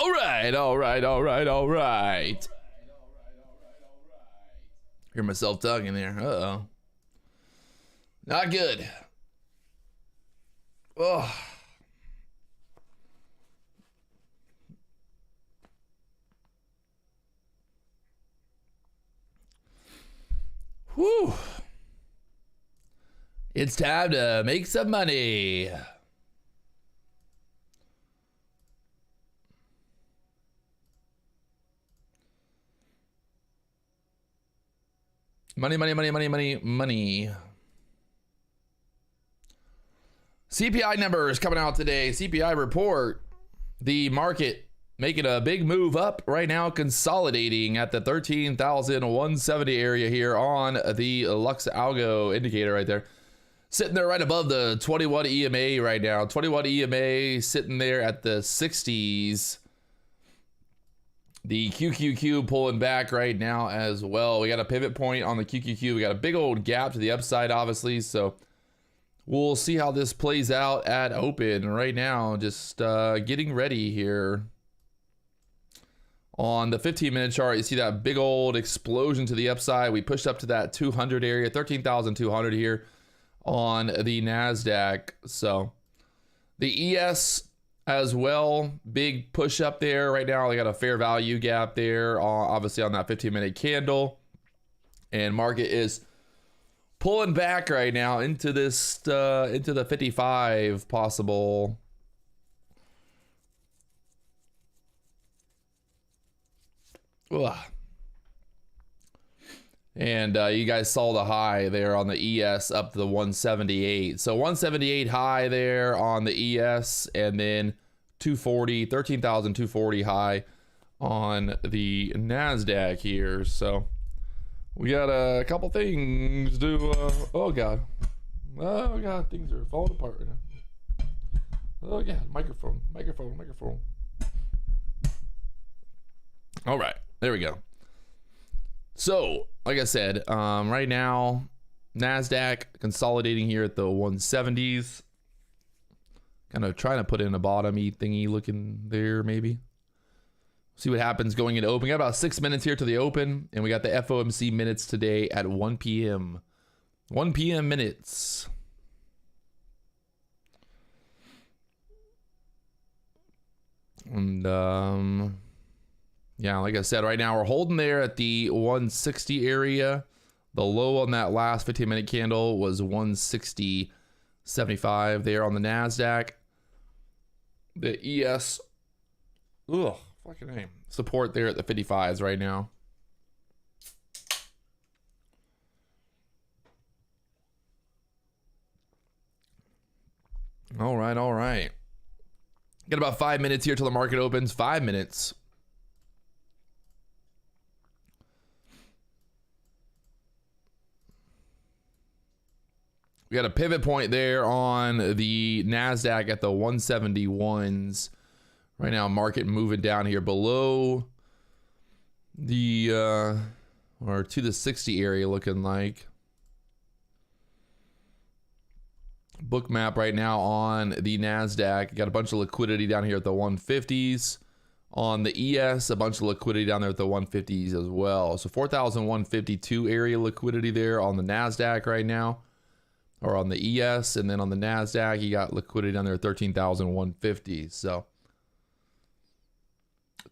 All right, all right, all right, all right. Hear myself talking there. Uh-oh. Not good. Oh. Whew. It's time to make some money. Money, money, money, money, money, money. CPI numbers coming out today. CPI report. The market making a big move up right now, consolidating at the 13,170 area here on the Lux Algo indicator right there. Sitting there right above the 21 EMA right now. 21 EMA sitting there at the 60s. The QQQ pulling back right now as well. We got a pivot point on the QQQ. We got a big old gap to the upside, obviously. So we'll see how this plays out at open right now. Just getting ready here. On the 15-minute chart, you see that big old explosion to the upside. We pushed up to that 200 area, 13,200 here on the NASDAQ. So the ES as well, big push up there right now. We got a fair value gap there, obviously on that 15-minute candle, and market is pulling back right now into this into the 55 possible. Ugh. And you guys saw the high there on the ES up to the 178. So 178 high there on the ES, and then 240, 13,240 high on the NASDAQ here. So we got a couple things to, oh God, things are falling apart right now. Oh yeah, microphone. All right, there we go. So, like I said, right now, NASDAQ consolidating here at the 170s. Kind of trying to put in a bottom-y thingy looking there, maybe. See what happens going into open. We got about 6 minutes here to the open, and we got the FOMC minutes today at 1 p.m. 1 p.m. minutes. And, yeah, like I said, right now we're holding there at the 160 area. The low on that last 15-minute candle was 160.75 there on the NASDAQ. The ES, fucking name. Support there at the 55s right now. All right, all right. Got about 5 minutes here till the market opens. 5 minutes. We got a pivot point there on the NASDAQ at the 171s. Right now, market moving down here below the, or to the 60 area looking like. Book map right now on the NASDAQ. Got a bunch of liquidity down here at the 150s. On the ES, a bunch of liquidity down there at the 150s as well. So 4,152 area liquidity there on the NASDAQ right now. Or on the ES, and then on the NASDAQ, you got liquidity down there at 13,150. So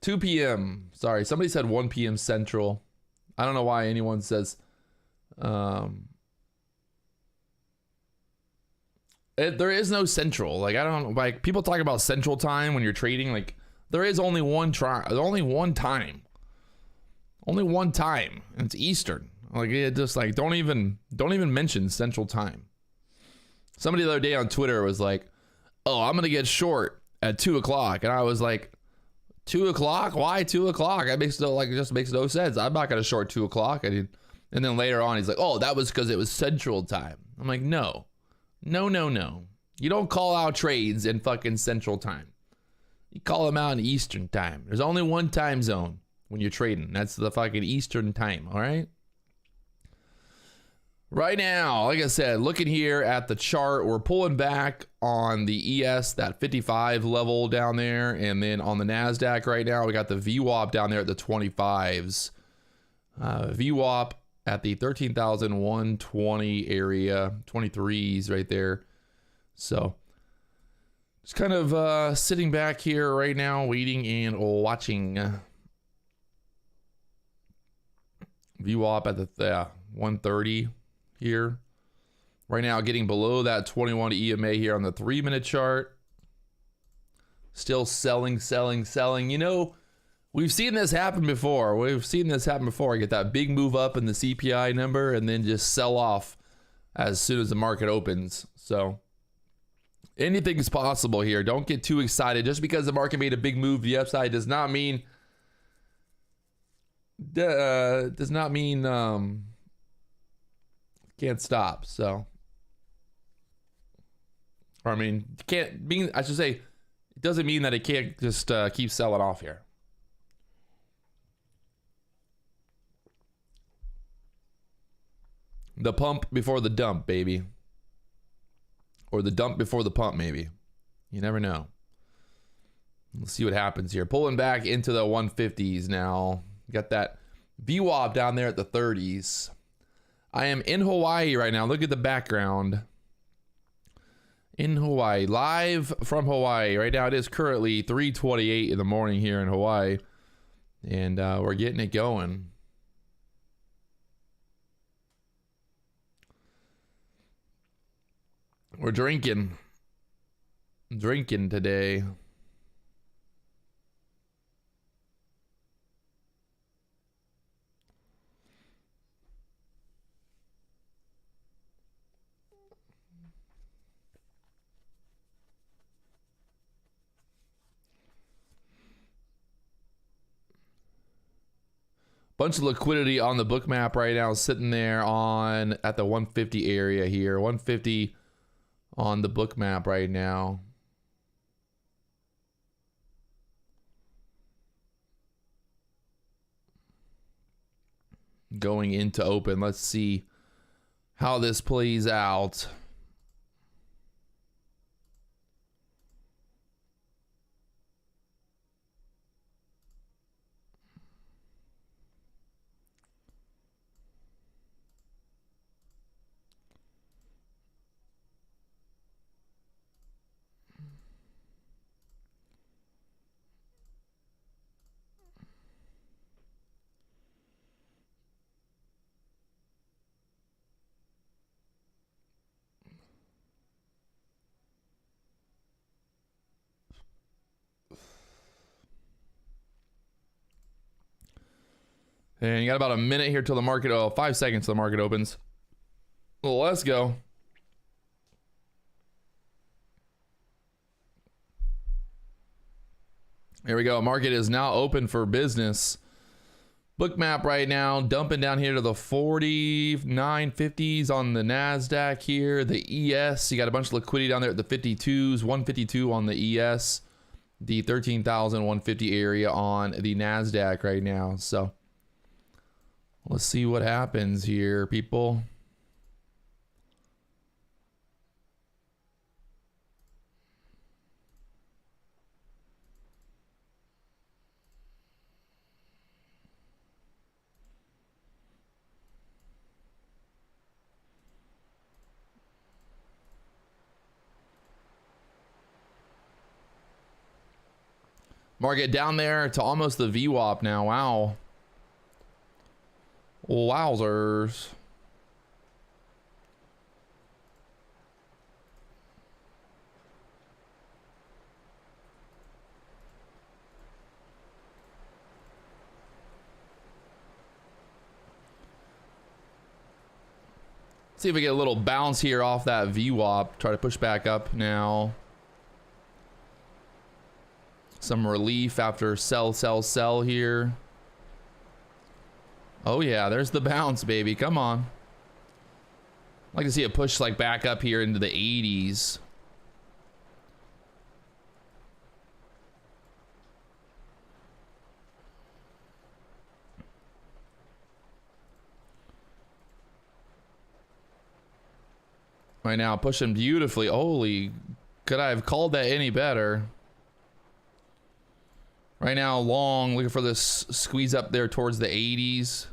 2 p.m. Sorry, somebody said 1 p.m. Central. I don't know why anyone says. There is no Central. Like, I don't like people talk about Central Time when you're trading. Like, there is only one time. Only one time. And it's Eastern. Like, it just like don't even mention Central Time. Somebody the other day on Twitter was like, "Oh, I'm gonna get short at 2 o'clock," and I was like, 2 o'clock? Why 2 o'clock? That makes no, like, it just makes no sense. I'm not gonna short 2 o'clock. And then later on, he's like, "Oh, that was because it was Central Time." I'm like, no. You don't call out trades in fucking Central Time. You call them out in Eastern Time. There's only one time zone when you're trading. That's the fucking Eastern Time. All right. Right now, like I said, looking here at the chart, we're pulling back on the ES, that 55 level down there. And then on the NASDAQ right now, we got the VWAP down there at the 25s. VWAP at the 13,120 area, 23s right there. So just kind of sitting back here right now, waiting and watching. VWAP at the 130 here. Right now, getting below that 21 EMA here on the 3-minute chart. Still selling, selling, selling. You know, we've seen this happen before. I get that big move up in the CPI number and then just sell off as soon as the market opens. So anything is possible here. Don't get too excited. Just because the market made a big move to the upside does not mean can't stop. So, or I mean, can't mean, I should say, it doesn't mean that it can't just keep selling off here. The pump before the dump, baby. Or the dump before the pump, maybe. You never know. Let's see what happens here. Pulling back into the 150s now. Got that VWAP down there at the 30s. I am in Hawaii right now. Look at the background. In Hawaii. Live from Hawaii. Right now it is currently 3:28 in the morning here in Hawaii. And we're getting it going. We're drinking today. Bunch of liquidity on the book map right now, sitting there on at the 150 area here. 150 on the book map right now. Going into open. Let's see how this plays out. And you got about a minute here till the market, 5 seconds till the market opens. Well, let's go. Here we go. Market is now open for business. Book map right now, dumping down here to the 49.50s on the NASDAQ here. The ES, you got a bunch of liquidity down there at the 52s, 152 on the ES. The 13,150 area on the NASDAQ right now. So let's see what happens here, people. Market down there to almost the VWAP now. Wow. Wowzers. See if we get a little bounce here off that VWAP. Try to push back up now. Some relief after sell, sell, sell here. Oh yeah, there's the bounce, baby. Come on. I'd like to see it push like back up here into the 80s. right now, pushing beautifully. Holy, could I have called that any better? Right now, long, looking for this squeeze up there towards the 80s.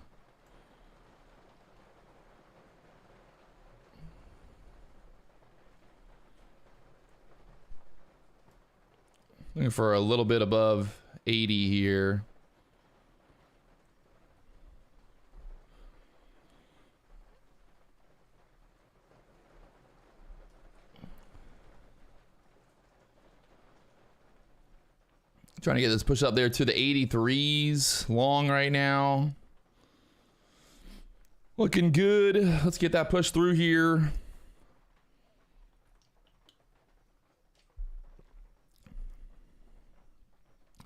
Looking for a little bit above 80 here. Trying to get this push up there to the 83s. Long right now. Looking good. Let's get that push through here.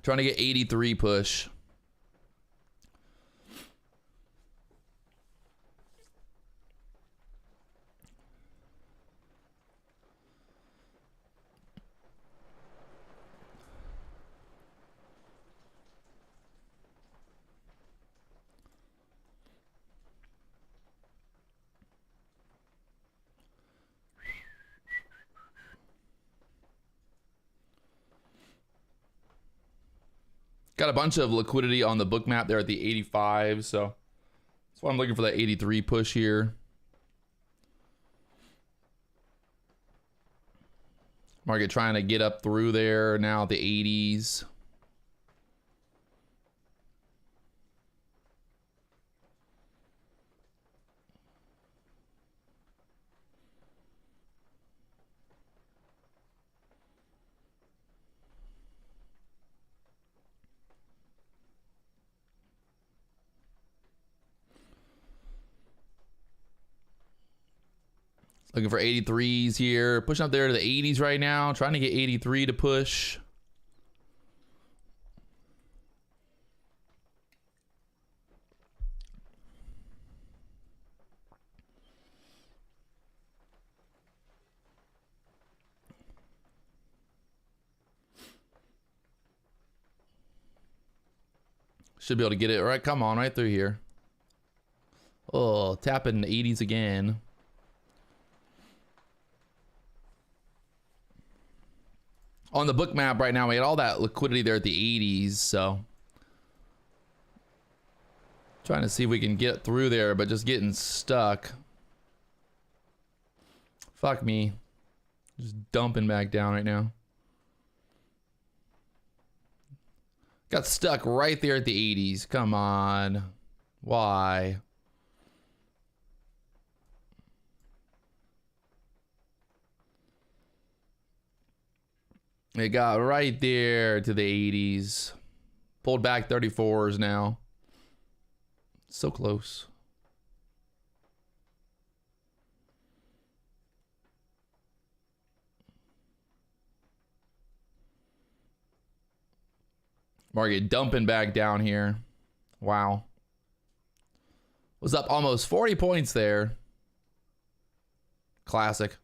Trying to get 83 push. Got a bunch of liquidity on the book map there at the 85, so that's why I'm looking for that 83 push here. Market trying to get up through there now at the 80s. Looking for 83s here. Pushing up there to the 80s right now. Trying to get 83 to push. Should be able to get it right. Come on, right through here. Oh, tapping the 80s again. On the book map right now, we had all that liquidity there at the 80s, so trying to see if we can get through there, but just getting stuck. Fuck me. Just dumping back down right now. Got stuck right there at the 80s. Come on. Why? It got right there to the 80s. Pulled back 34s now. So close. Market dumping back down here. Wow. Was up almost 40 points there. Classic.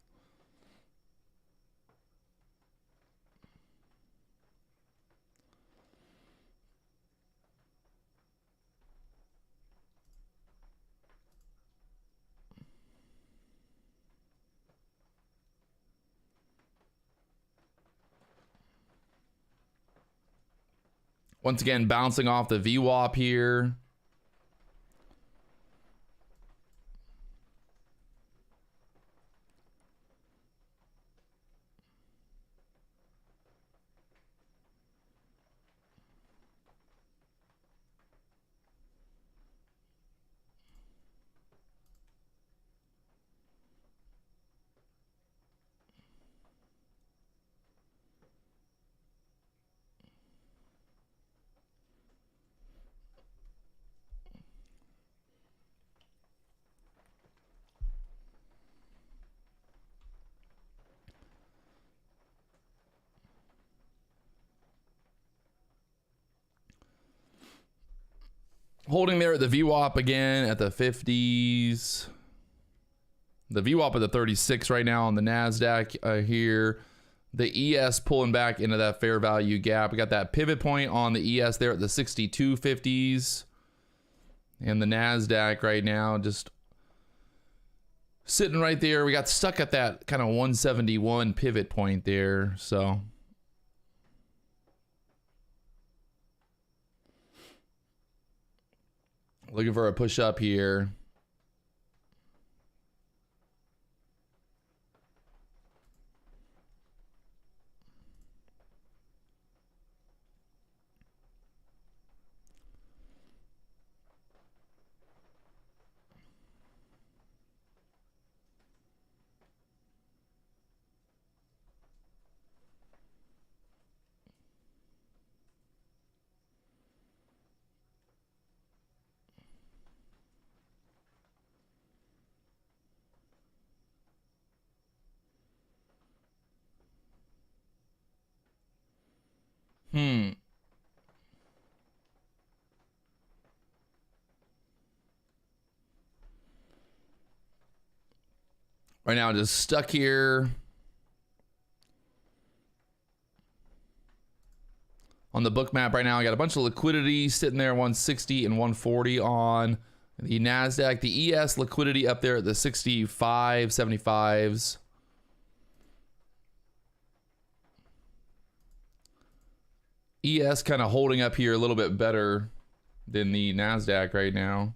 Once again, bouncing off the VWAP here. Holding there at the VWAP again at the 50s. The VWAP at the 36 right now on the NASDAQ here. The ES pulling back into that fair value gap. We got that pivot point on the ES there at the 62.50s. And the NASDAQ right now just sitting right there. We got stuck at that kind of 171 pivot point there. So looking for a push up here. Right now, just stuck here on the book map right now. I got a bunch of liquidity sitting there, 160 and 140 on the NASDAQ. The ES liquidity up there at the 65, 75s. ES kind of holding up here a little bit better than the NASDAQ right now.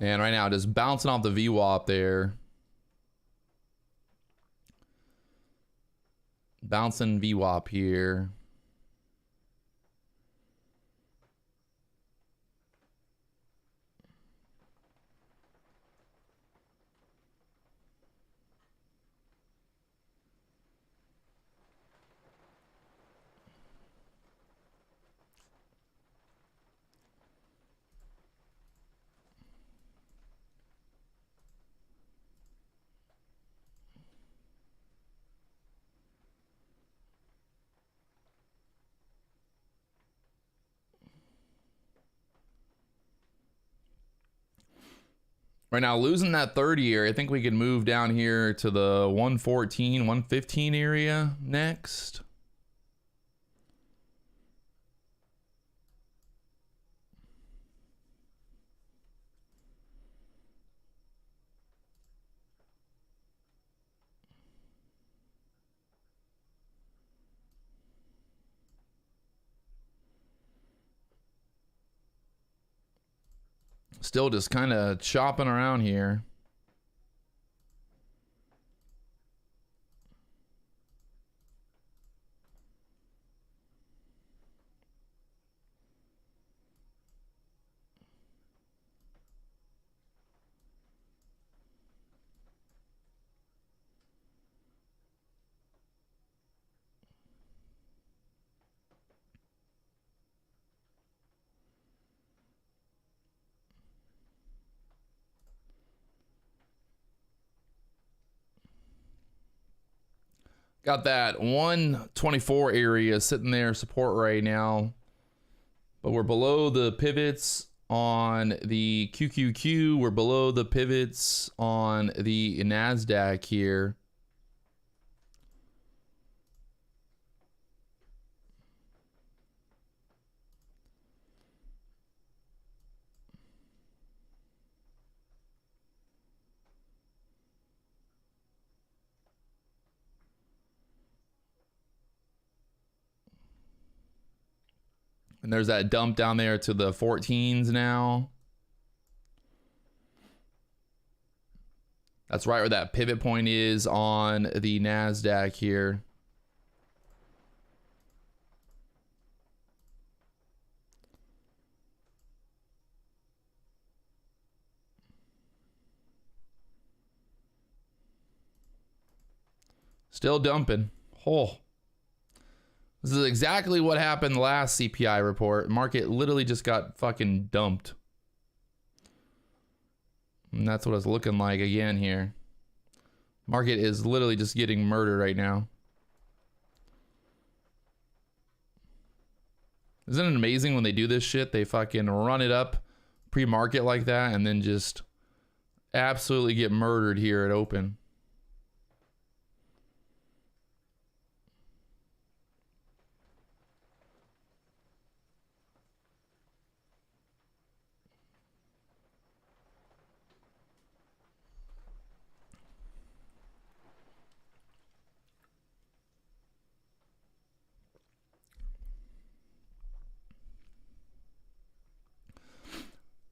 And right now, just bouncing off the VWAP there. Bouncing VWAP here. Right now, losing that 30-year, I think we can move down here to the 114, 115 area next. Still just kind of chopping around here. Got that 124 area sitting there, support right now. But we're below the pivots on the QQQ. We're below the pivots on the NASDAQ here. And there's that dump down there to the 14s now. That's right where that pivot point is on the NASDAQ here. Still dumping. Oh. This is exactly what happened last CPI report. Market literally just got fucking dumped. And that's what it's looking like again here. Market is literally just getting murdered right now. Isn't it amazing when they do this shit? They fucking run it up pre-market like that and then just absolutely get murdered here at open.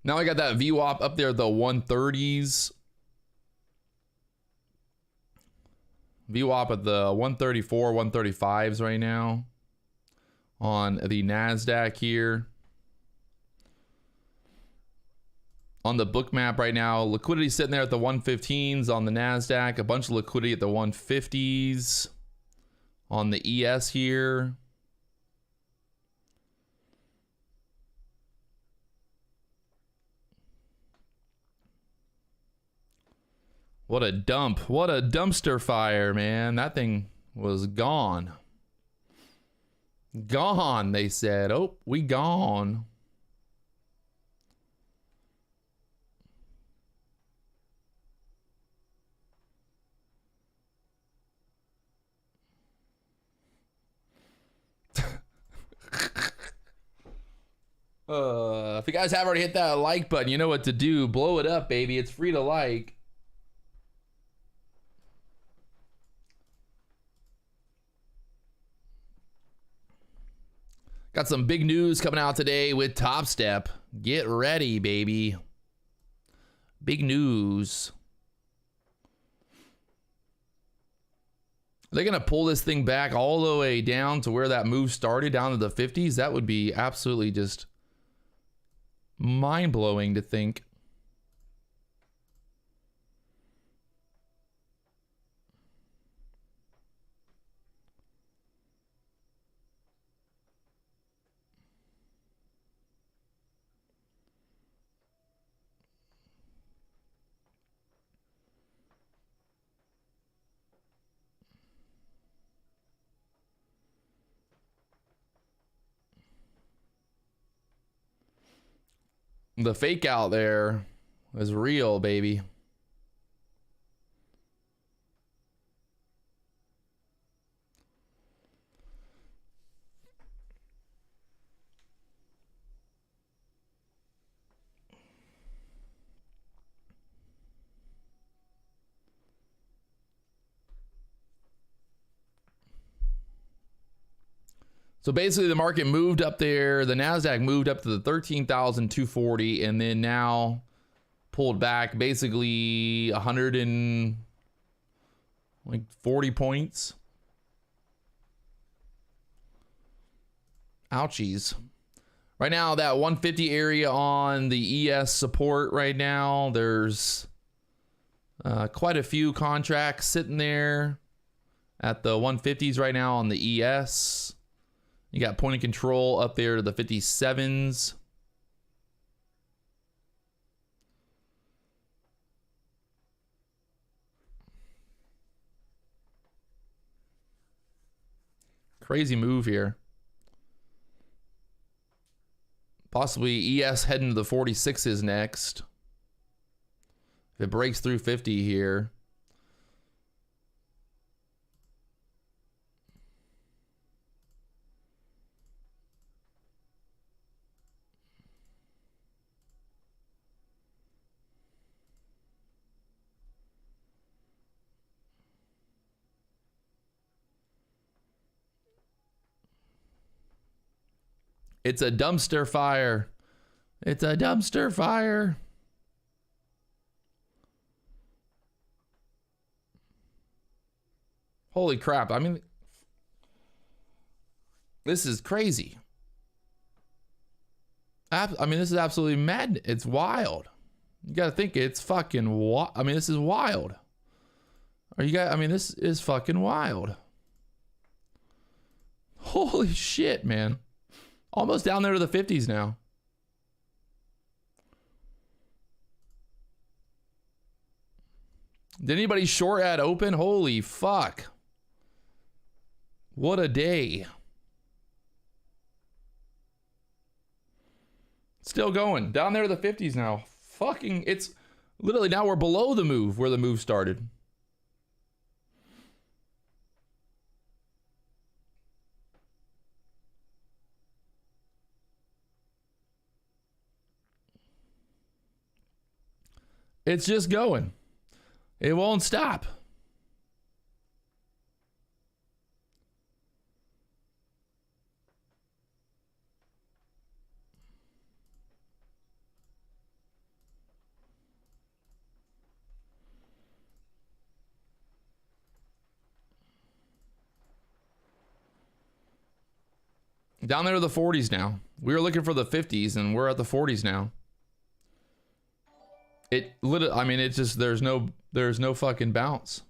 Now I got that VWAP up there, the 130s. VWAP at the 134, 135s right now on the NASDAQ here. On the book map right now, liquidity sitting there at the 115s on the NASDAQ. A bunch of liquidity at the 150s on the ES here. What a dump. What a dumpster fire, man. That thing was gone. Gone, they said. Oh, we gone. If you guys have already hit that like button, you know what to do. Blow it up, baby. It's free to like. Got some big news coming out today with Topstep. Get ready, baby. Big news. Are they going to pull this thing back all the way down to where that move started, down to the 50s? That would be absolutely just mind-blowing to think. The fake out there is real, baby. So basically the market moved up there. The NASDAQ moved up to the 13,240 and then now pulled back basically 140 points. Ouchies. Right now, that 150 area on the ES support right now, there's quite a few contracts sitting there at the 150s right now on the ES. You got point of control up there to the 57s. Crazy move here. Possibly ES heading to the 46s next. If it breaks through 50 here. It's a dumpster fire. It's a dumpster fire. Holy crap. I mean, this is crazy. I mean, this is absolutely mad. It's wild. You got to think it's fucking wild. I mean, this is wild. Are you guys? I mean, this is fucking wild. Holy shit, man. Almost down there to the 50s now. Did anybody short at open? Holy fuck. What a day. Still going. Down there to the 50s now. Fucking, it's literally now we're below the move where the move started. It's just going. It won't stop. Down there to the 40s now. We were looking for the 50s and we're at the 40s now. It literally, I mean, it's just, there's no fucking bounce.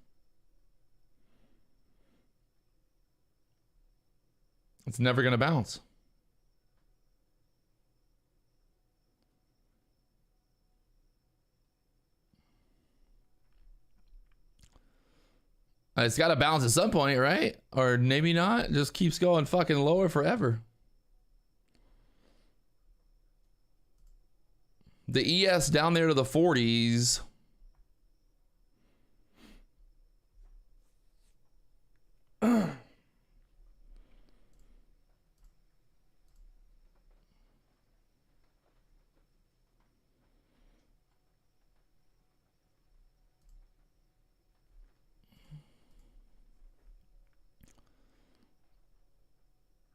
It's never going to bounce. It's got to bounce at some point, right? Or maybe not. It just keeps going fucking lower forever. The ES down there to the 40s.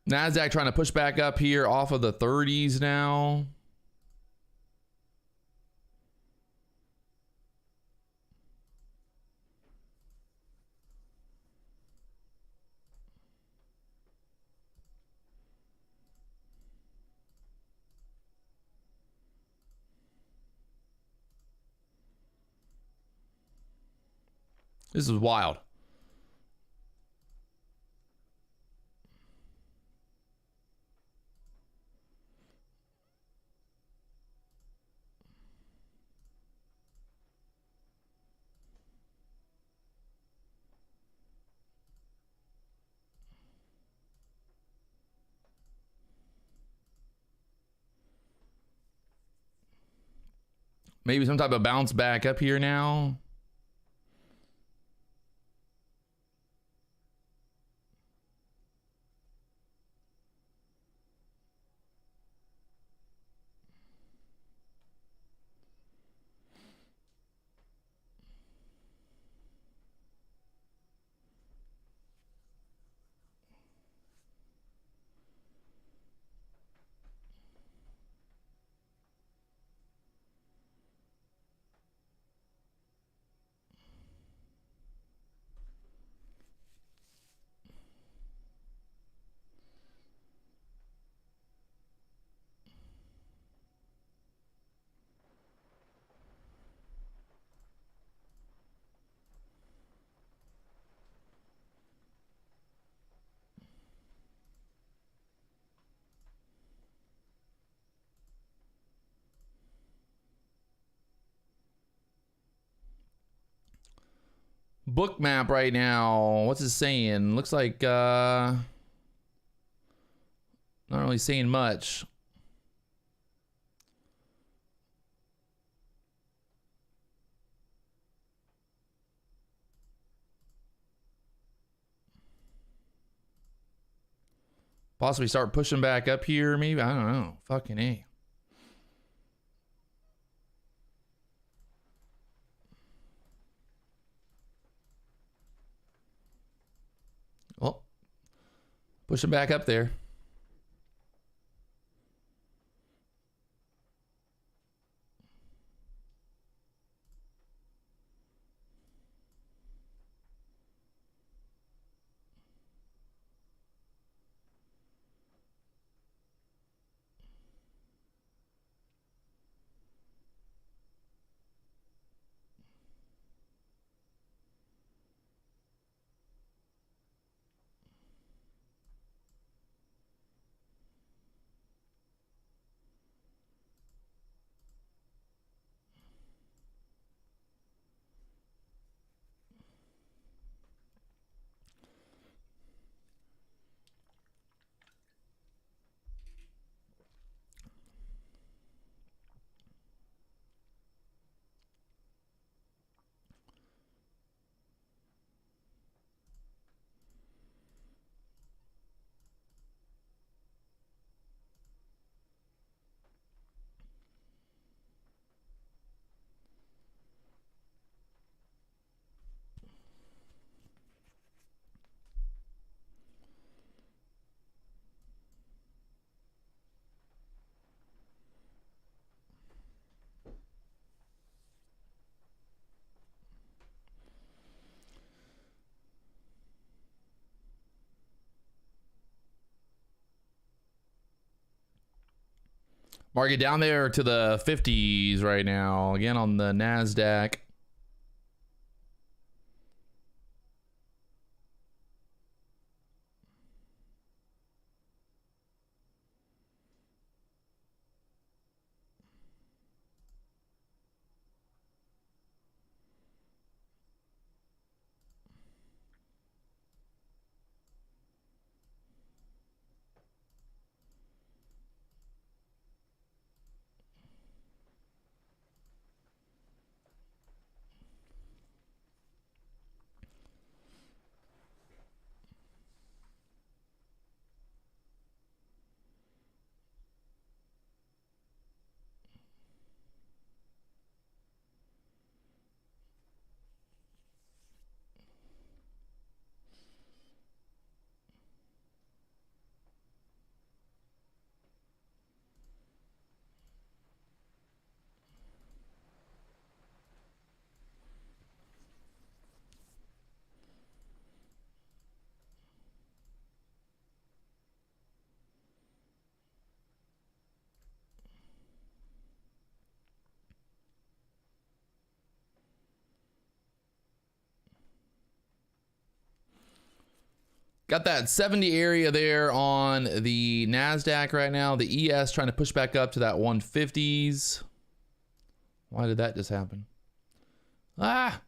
NASDAQ trying to push back up here off of the 30s now. This is wild. Maybe some type of bounce back up here now. Book map right now. What's it saying? Looks like not really saying much. Possibly start pushing back up here, maybe. I don't know. Fucking A. Well, pushing back up there. Market down there to the 50s right now. Again on the NASDAQ. Got that 70 area there on the NASDAQ right now. The ES trying to push back up to that 150s. Why did that just happen? Ah,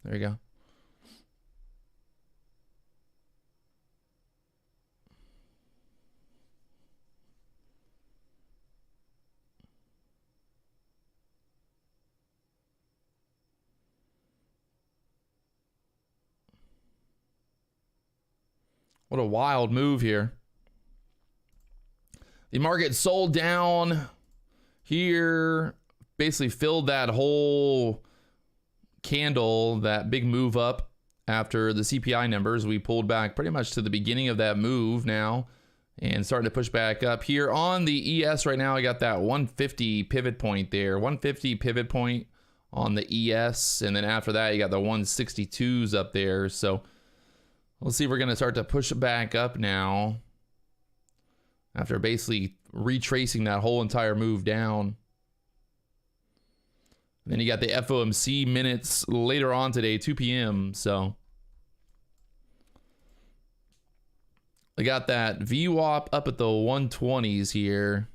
there you go. What a wild move here. The market sold down here, basically filled that whole candle, that big move up after the CPI numbers. We pulled back pretty much to the beginning of that move now and starting to push back up here on the ES right now. I got that 150 pivot point there, 150 pivot point on the ES. And then after that, you got the 162s up there. So let's see if we're going to start to push back up now after basically retracing that whole entire move down. And then you got the FOMC minutes later on today, 2 p.m. So I got that VWAP up at the 120s here.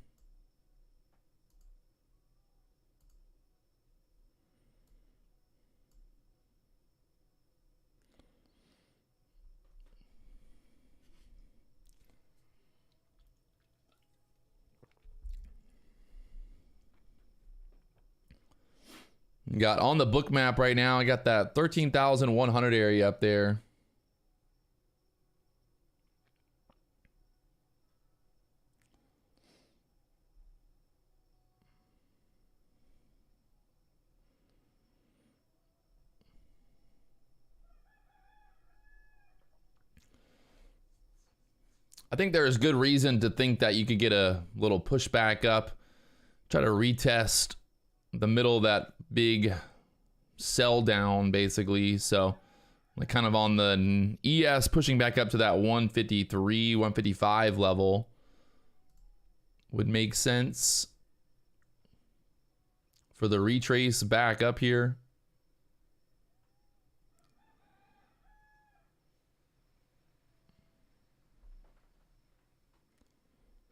Got on the book map right now, I got that 13,100 area up there. I think there's good reason to think that you could get a little pushback up, try to retest the middle of that big sell down basically. So like kind of on the ES pushing back up to that 153, 155 level would make sense for the retrace back up here.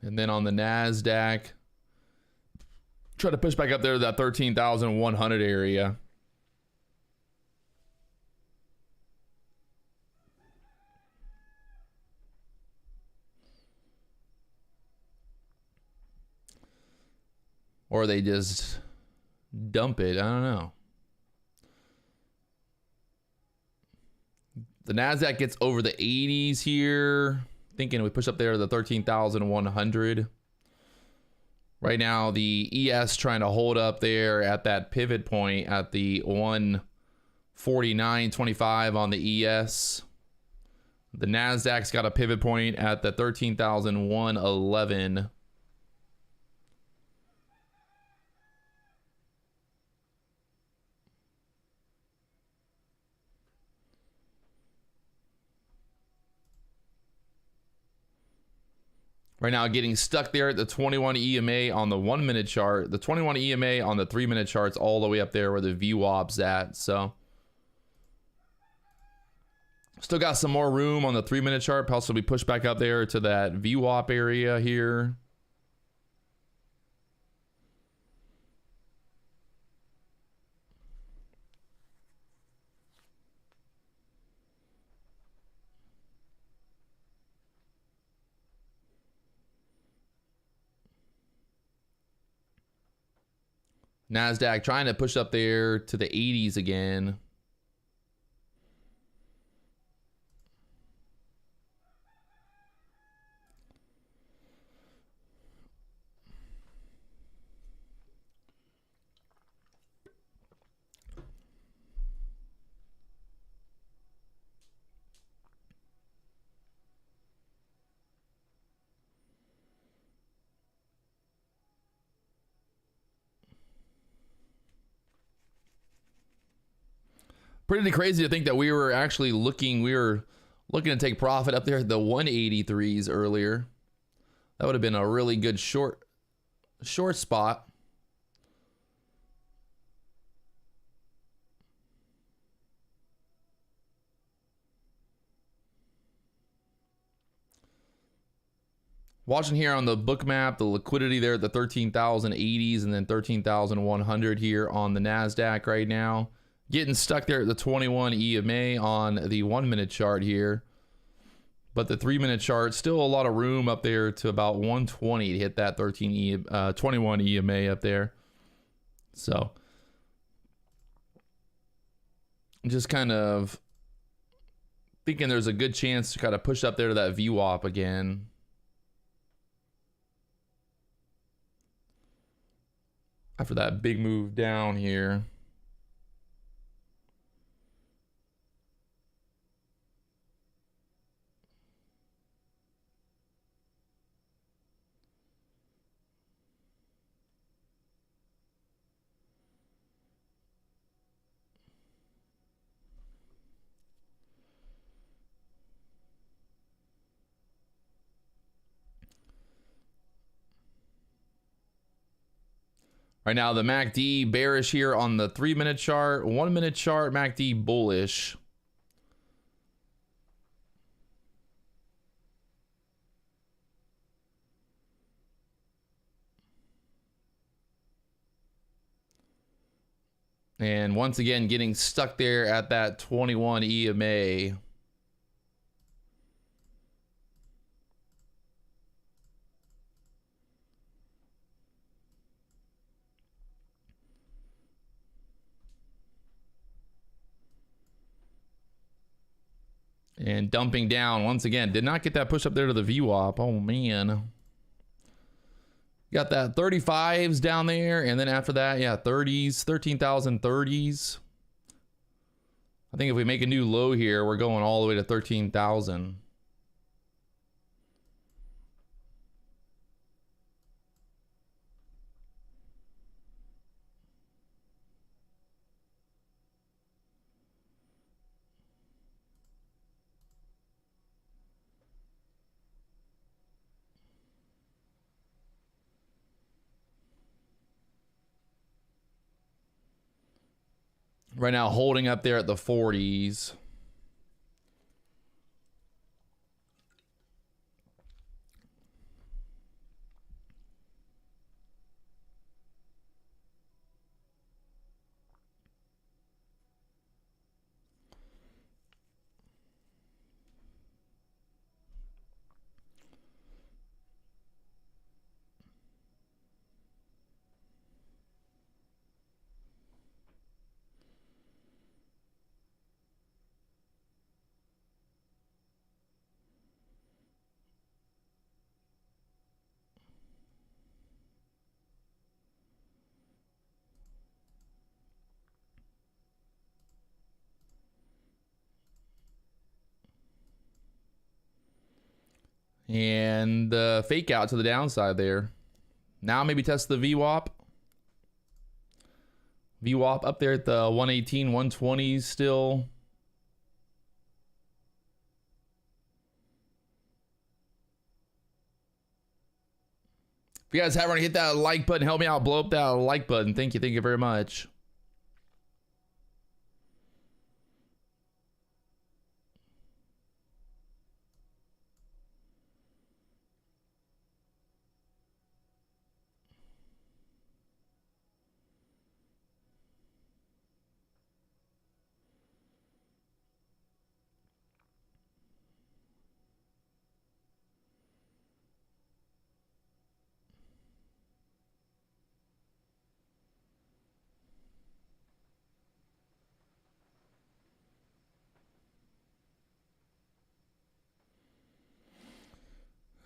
And then on the NASDAQ, try to push back up there to that 13,100 area. Or they just dump it. I don't know. The NASDAQ gets over the 80s here. Thinking we push up there to the 13,100. Right now, the ES trying to hold up there at that pivot point at the 149.25 on the ES. The NASDAQ's got a pivot point at the 13,111. Right now, getting stuck there at the 21 EMA on the 1 minute chart. The 21 EMA on the 3 minute chart's all the way up there where the VWAP's at. So still got some more room on the 3 minute chart. Possibly push back up there to that VWAP area here. NASDAQ trying to push up there to the 80s again. Pretty crazy to think that we were looking to take profit up there at the 183s earlier. That would have been a really good short spot. Watching here on the book map, the liquidity there at the 13,080s and then 13,100 here on the NASDAQ right now. Getting stuck there at the 21 EMA on the 1 minute chart here. But the 3 minute chart, still a lot of room up there to about 120 to hit that 21 EMA up there. So just kind of thinking there's a good chance to kind of push up there to that VWAP again. After that big move down here. Right now, the MACD bearish here on the 3 minute chart. 1 minute chart, MACD bullish. And once again, getting stuck there at that 21 EMA. And dumping down once again. Did not get that push up there to the VWAP. Oh, man. Got that 35s down there. And then after that, yeah, 30s, 13,030s. I think if we make a new low here, we're going all the way to 13,000. Right now, holding up there at the 40s. And fake out to the downside there. Now maybe test the VWAP. VWAP up there at the 118, 120s still. If you guys haven't already hit that like button, help me out, blow up that like button. Thank you very much.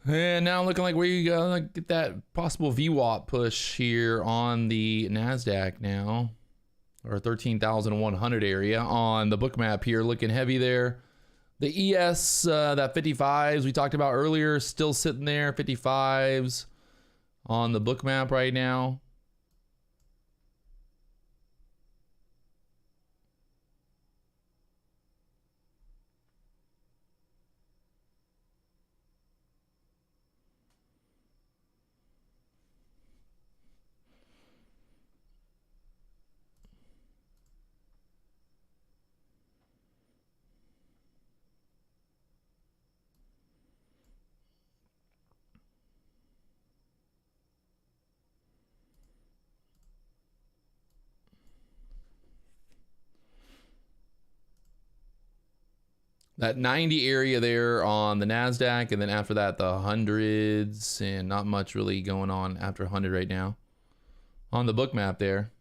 And now looking like we get that possible VWAP push here on the NASDAQ now, or 13,100 area on the book map here, looking heavy there. The ES, that 55s we talked about earlier, still sitting there, 55s on the book map right now. That 90 area there on the NASDAQ, and then after that, the hundreds, and not much really going on after 100 right now on the book map there.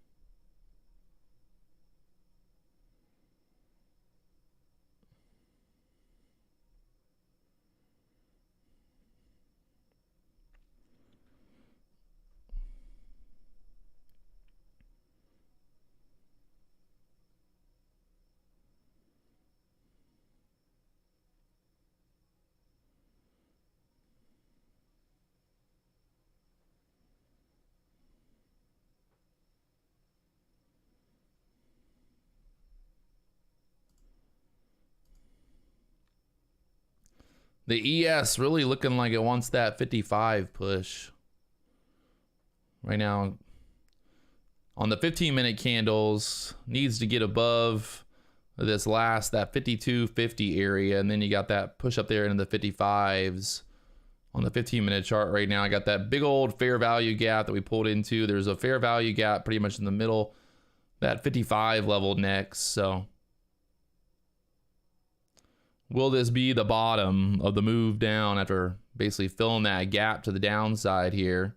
The ES really looking like it wants that 55 push right now. On the 15-minute candles, needs to get above this last, that 52.50 area, and then you got that push up there into the 55s on the 15-minute chart right now. I got that big old fair value gap that we pulled into. There's a fair value gap pretty much in the middle, that 55 level next. So will this be the bottom of the move down after basically filling that gap to the downside here?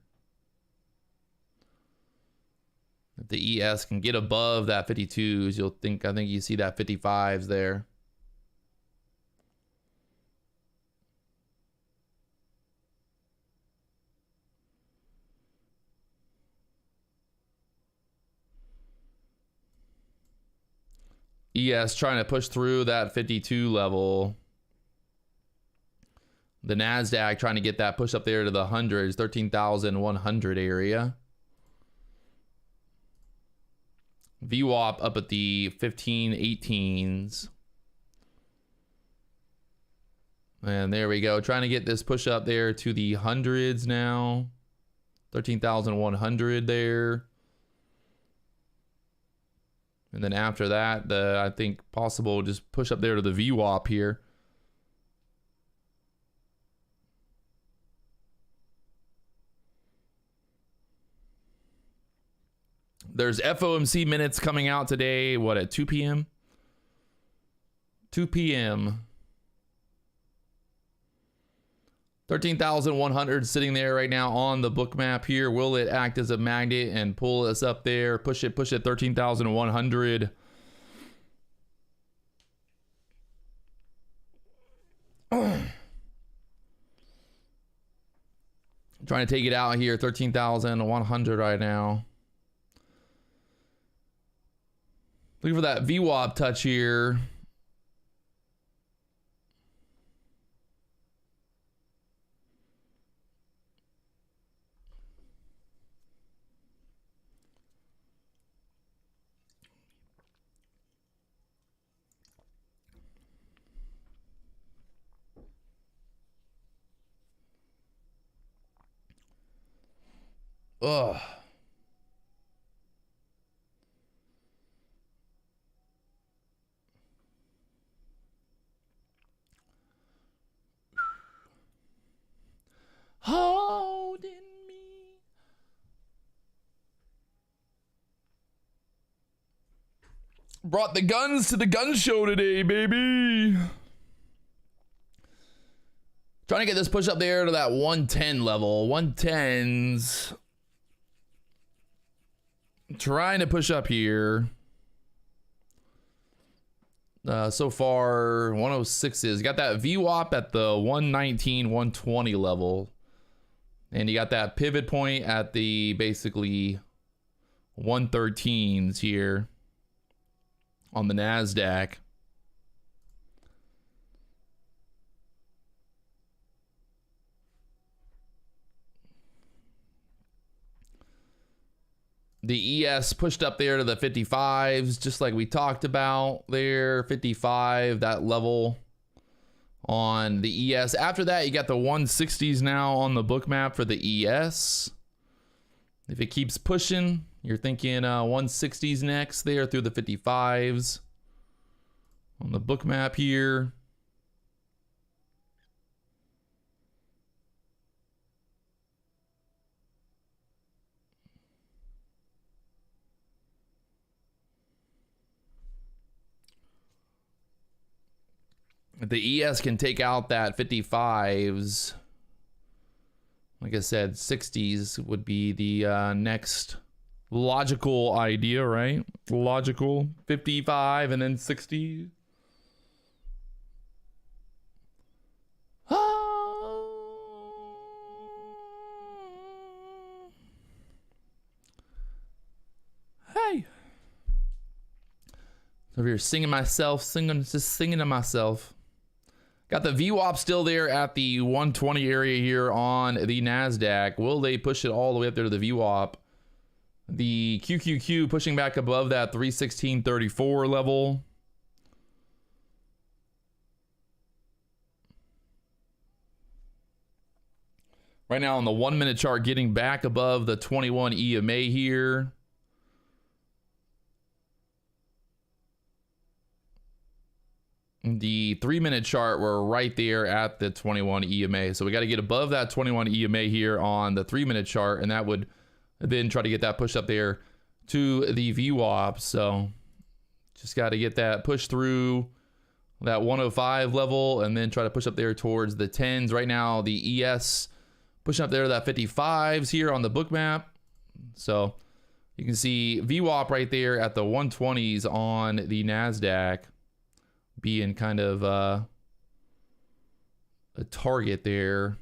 If the ES can get above that 52s, I think you see that 55s there. ES trying to push through that 52 level. The NASDAQ trying to get that push up there to the hundreds, 13,100 area. VWAP up at the 15-18s. And there we go. Trying to get this push up there to the hundreds now. 13,100 there. And then after that, I think possible just push up there to the VWAP here. There's FOMC minutes coming out today, what, at 2 p.m.? 2 p.m. 13,100 sitting there right now on the book map here. Will it act as a magnet and pull us up there? Push it, 13,100. Trying to take it out here, 13,100 right now. Looking for that VWAP touch here. Ugh. Holding me. Brought the guns to the gun show today, baby. Trying to get this push up there to that 110 level. 110s. Trying to push up here. So far, 106s. Got that VWAP at the 119, 120 level. And you got that pivot point at the basically 113s here on the NASDAQ. The ES pushed up there to the 55s, just like we talked about there. 55, that level on the ES. After that, you got the 160s now on the book map for the ES. If it keeps pushing, you're thinking 160s next there through the 55s on the book map here. The ES can take out that 55s. Like I said, 60s would be the next logical idea, right? Logical. 55 and then 60. Hey. Over here singing myself, just singing to myself. Got the VWAP still there at the 120 area here on the NASDAQ. Will they push it all the way up there to the VWAP? The QQQ pushing back above that 316.34 level. Right now on the 1 minute chart, getting back above the 21 EMA here. The 3 minute chart, we're right there at the 21 EMA. So we got to get above that 21 EMA here on the 3 minute chart, and that would then try to get that push up there to the VWAP. So just got to get that push through that 105 level and then try to push up there towards the 10s. Right now, the ES pushing up there to that 55s here on the book map. So you can see VWAP right there at the 120s on the NASDAQ being kind of a target there.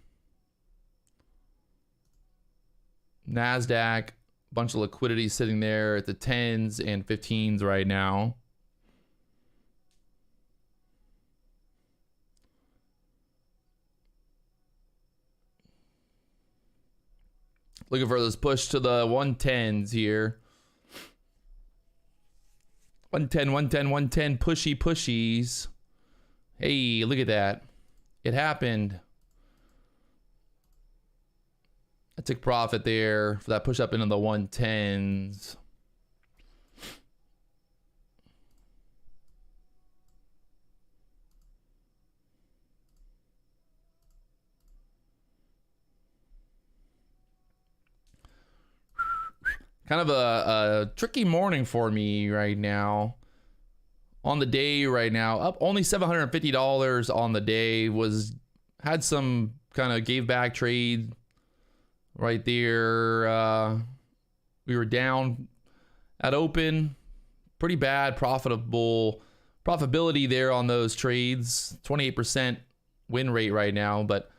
NASDAQ, bunch of liquidity sitting there at the 10s and 15s right now. Looking for this push to the 110s here. 110, 110, 110, pushy, pushies. Hey, look at that. It happened. I took profit there for that push up into the 110s. Kind of a tricky morning for me right now. On the day right now, up only $750 on the day. Had some kind of gave back trade right there. We were down at open. Pretty bad profitability there on those trades. 28% win rate right now. But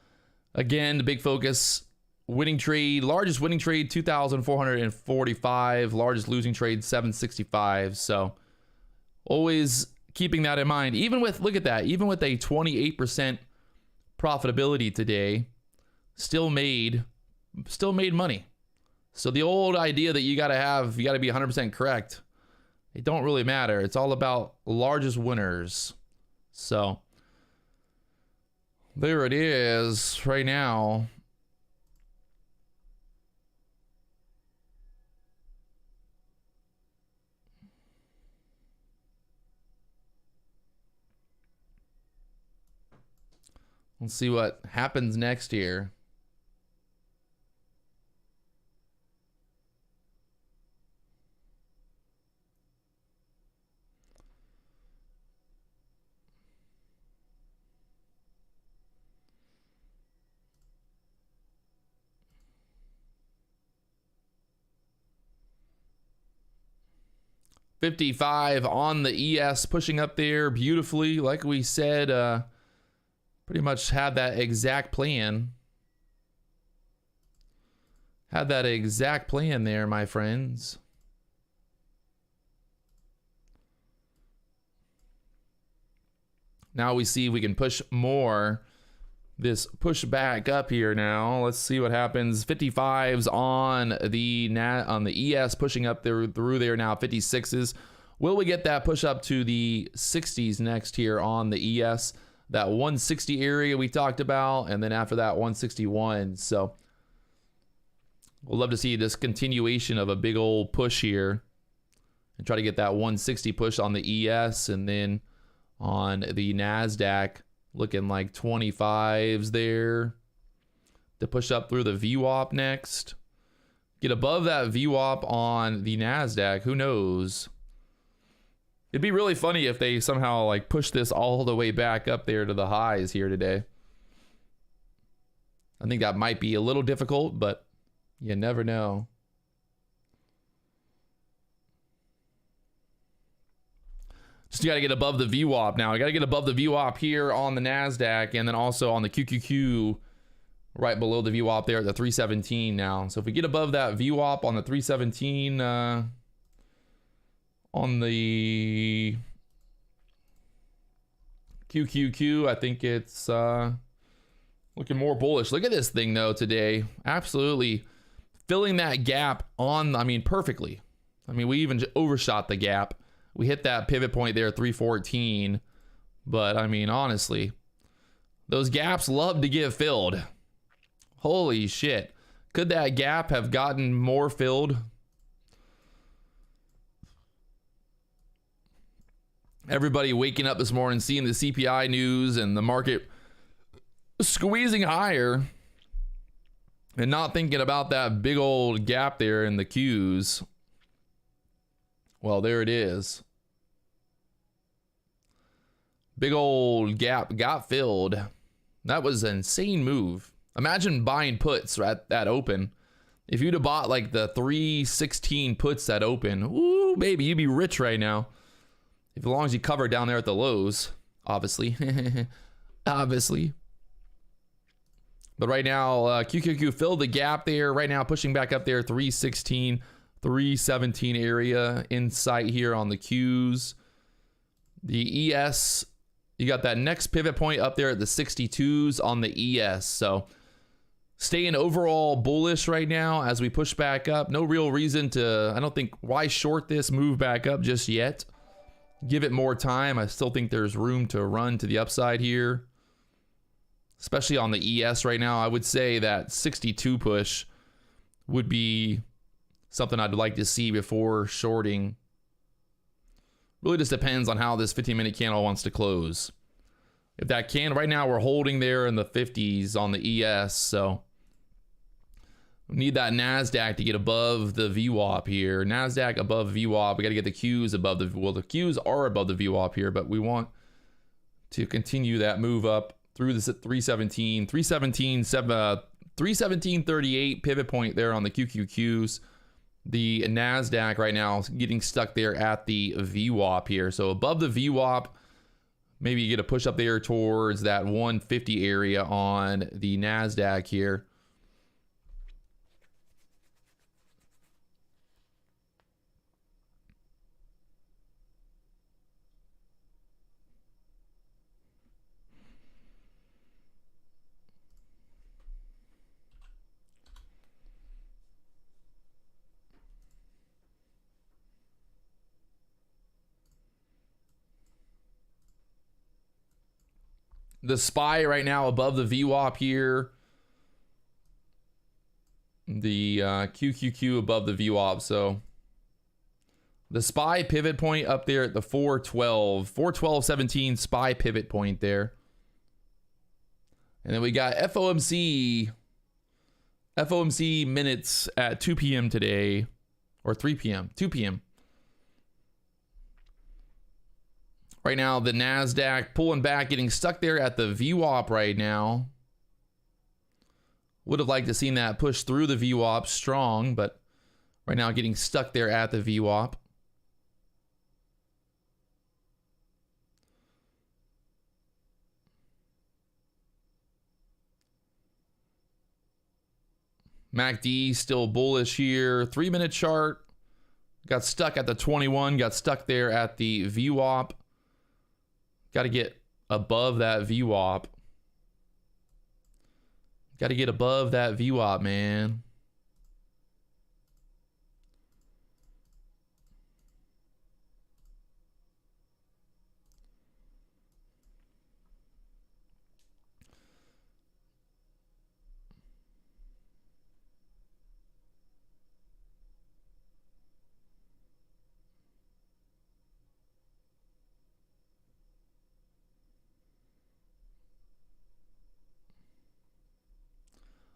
again, the big focus. Winning trade, largest winning trade, 2,445. Largest losing trade, 765. So always keeping that in mind. Even with, look at that, even with a 28% profitability today, still made money. So the old idea that you got to be 100% correct, it don't really matter. It's all about largest winners. So there it is right now. Let's see what happens next here. $55 on the ES, pushing up there beautifully. Like we said, pretty much had that exact plan. Had that exact plan there, my friends. Now we see if we can push more. This push back up here now. Let's see what happens. 55s on the ES, pushing up there through there now. 56s. Will we get that push up to the 60s next here on the ES? That 160 area we talked about, and then after that 161. So we'll love to see this continuation of a big old push here and try to get that 160 push on the ES, and then on the NASDAQ looking like 25s there to push up through the VWAP next. Get above that VWAP on the NASDAQ. Who knows? It'd be really funny if they somehow like push this all the way back up there to the highs here today. I think that might be a little difficult, but you never know. Just got to get above the VWAP now. I got to get above the VWAP here on the NASDAQ, and then also on the QQQ right below the VWAP there at the 317 now. So if we get above that VWAP on the 317 on the QQQ, I think it's looking more bullish. Look at this thing though today. Absolutely filling that gap on, I mean, perfectly. I mean, we even overshot the gap. We hit that pivot point there at 314. But, I mean, honestly, those gaps love to get filled. Holy shit. Could that gap have gotten more filled? Everybody waking up this morning, seeing the CPI news and the market squeezing higher and not thinking about that big old gap there in the Qs. Well, there it is. Big old gap got filled. That was an insane move. Imagine buying puts at that open. If you'd have bought like the 316 puts at open, ooh, baby, you'd be rich right now. As long as you cover down there at the lows, obviously. Obviously. But right now, QQQ filled the gap there. Right now, pushing back up there, 316. 317 area in sight here on the Qs. The ES, you got that next pivot point up there at the 62s on the ES. So staying overall bullish right now as we push back up. No real reason to, I don't think, why short this move back up just yet. Give it more time. I still think there's room to run to the upside here, especially on the ES right now. I would say that 62 push would be something I'd like to see before shorting. Really just depends on how this 15-minute candle wants to close. If that can, right now we're holding there in the 50s on the ES, so we need that NASDAQ to get above the VWAP here. NASDAQ above VWAP. We got to get the Qs above the, well, the Qs are above the VWAP here, but we want to continue that move up through this at 317, 317.38 pivot point there on the QQQs. The NASDAQ right now is getting stuck there at the VWAP here. So above the VWAP, maybe you get a push up there towards that 150 area on the NASDAQ here. The SPY right now above the VWAP here. The QQQ above the VWAP. So the SPY pivot point up there at the 412. 412.17 SPY pivot point there. And then we got FOMC minutes at 2 p.m. today, or 3 p.m., 2 p.m. Right now, the NASDAQ pulling back, getting stuck there at the VWAP right now. Would have liked to seen that push through the VWAP strong, but right now getting stuck there at the VWAP. MACD still bullish here. 3-minute chart got stuck at the 21, got stuck there at the VWAP. Got to get above that VWAP. Got to get above that VWAP, man.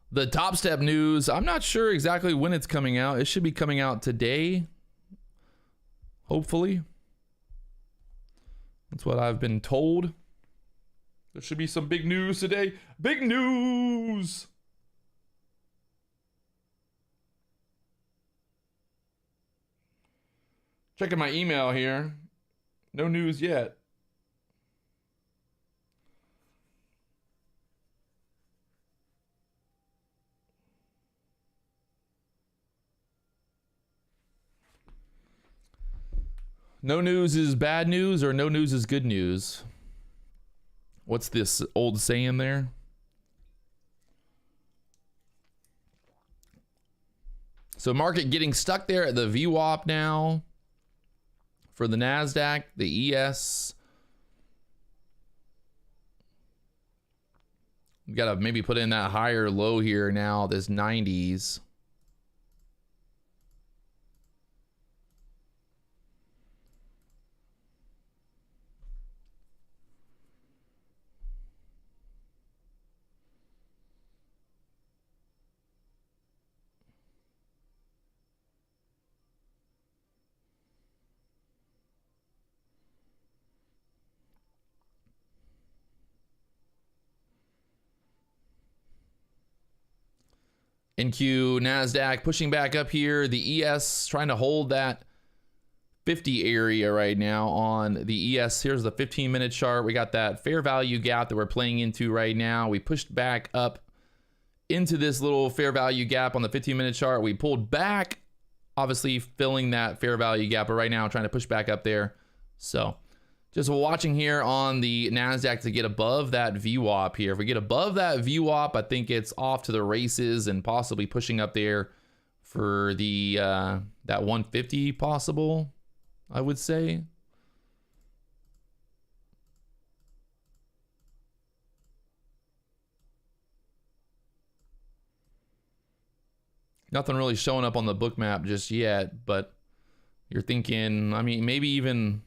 The Topstep news, I'm not sure exactly when it's coming out. It should be coming out today, hopefully. That's what I've been told. There should be some big news today. Big news! Checking my email here. No news yet. No news is bad news, or no news is good news. What's this old saying there? So market getting stuck there at the VWAP now for the NASDAQ, the ES. We got to maybe put in that higher low here now, this 90s. NQ, NASDAQ pushing back up here. The ES trying to hold that 50 area right now on the ES. Here's the 15-minute chart. We got that fair value gap that we're playing into right now. We pushed back up into this little fair value gap on the 15-minute chart. We pulled back, obviously filling that fair value gap, but right now trying to push back up there. So just watching here on the NASDAQ to get above that VWAP here. If we get above that VWAP, I think it's off to the races and possibly pushing up there for the that 150 possible, I would say. Nothing really showing up on the book map just yet, but you're thinking, I mean, maybe even...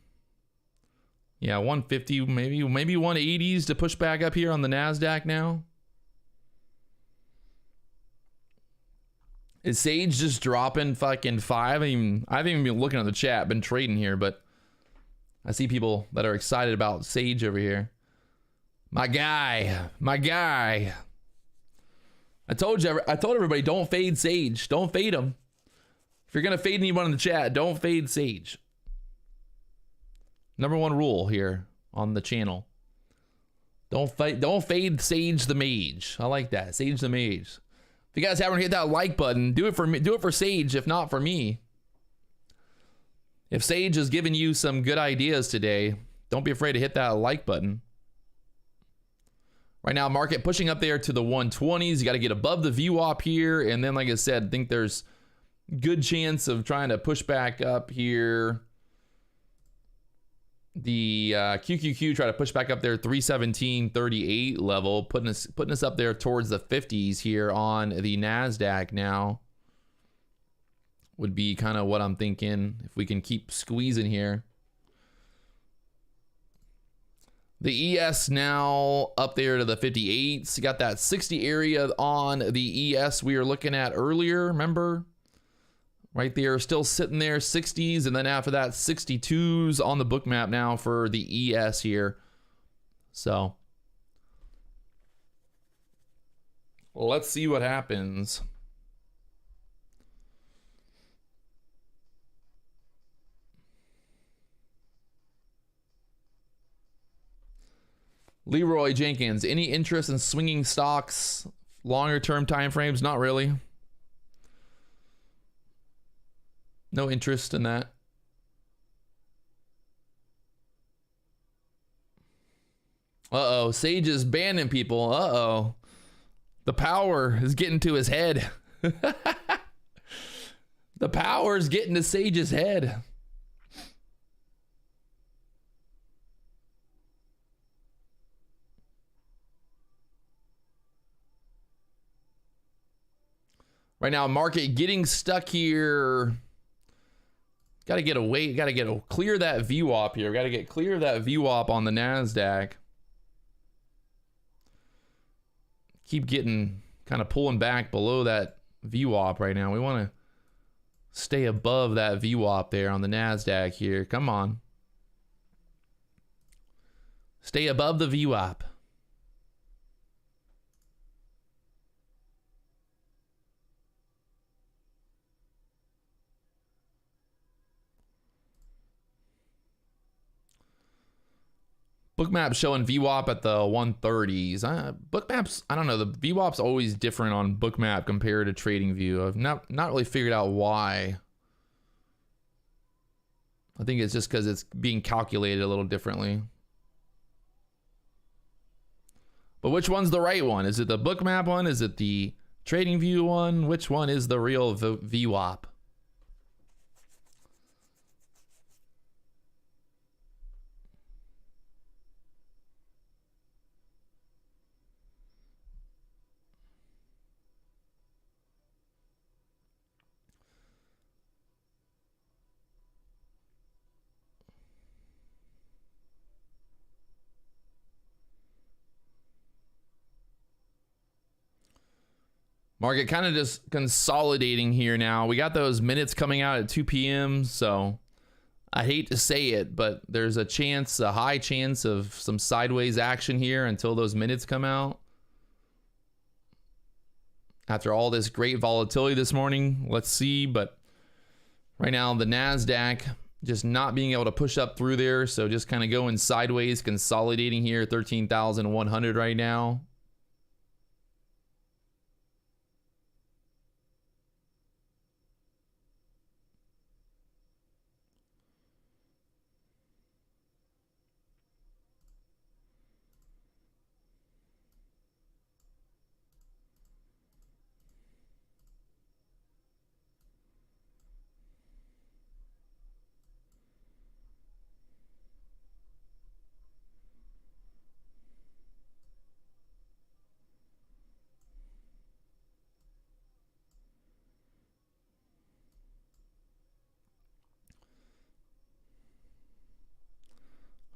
yeah, 150, maybe 180s to push back up here on the NASDAQ now. Is Sage just dropping fucking 5? I haven't even been looking at the chat, been trading here, but I see people that are excited about Sage over here. My guy. I told everybody, don't fade Sage. Don't fade him. If you're going to fade anyone in the chat, don't fade Sage. Number one rule here on the channel. Don't fade Sage the Mage. I like that. Sage the Mage. If you guys haven't hit that like button, do it for me. Do it for Sage, if not for me. If Sage has given you some good ideas today, don't be afraid to hit that like button. Right now, market pushing up there to the 120s. You got to get above the VWAP here. And then, like I said, I think there's good chance of trying to push back up here. The QQQ try to push back up there 317.38 level, putting us up there towards the 50s here on the NASDAQ now. Would be kind of what I'm thinking if we can keep squeezing here. The ES now up there to the 58s. You got that 60 area on the ES we were looking at earlier, remember? Right there, still sitting there, 60s, and then after that, 62s on the book map now for the ES here. So, let's see what happens. Leroy Jenkins, any interest in swinging stocks, longer term time frames? Not really. No interest in that. Uh-oh, Sage is banning people. Uh-oh. The power is getting to his head. The power is getting to Sage's head. Right now, market getting stuck here. Got to get away. Got to clear that VWAP here. Got to get clear of that VWAP on the NASDAQ. Keep getting kind of pulling back below that VWAP right now. We want to stay above that VWAP there on the NASDAQ here. Come on. Stay above the VWAP. Bookmap's showing VWAP at the 130s. Bookmap's, I don't know, the VWAP's always different on Bookmap compared to TradingView. I've not really figured out why. I think it's just because it's being calculated a little differently. But which one's the right one? Is it the Bookmap one? Is it the TradingView one? Which one is the real VWAP? Market kind of just consolidating here now. We got those minutes coming out at 2 p.m. So I hate to say it, but there's a chance, a high chance of some sideways action here until those minutes come out. After all this great volatility this morning, let's see. But right now, the NASDAQ just not being able to push up through there. So just kind of going sideways, consolidating here, 13,100 right now.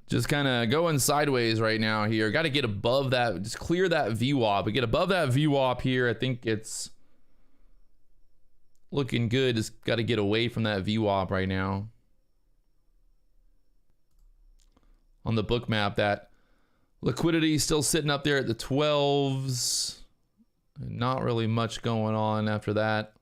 Just kind of going sideways right now here. Got to get above that. Just clear that VWAP. We get above that VWAP here. I think it's looking good. Just got to get away from that VWAP right now. On the book map, that liquidity still sitting up there at the 12s. Not really much going on after that.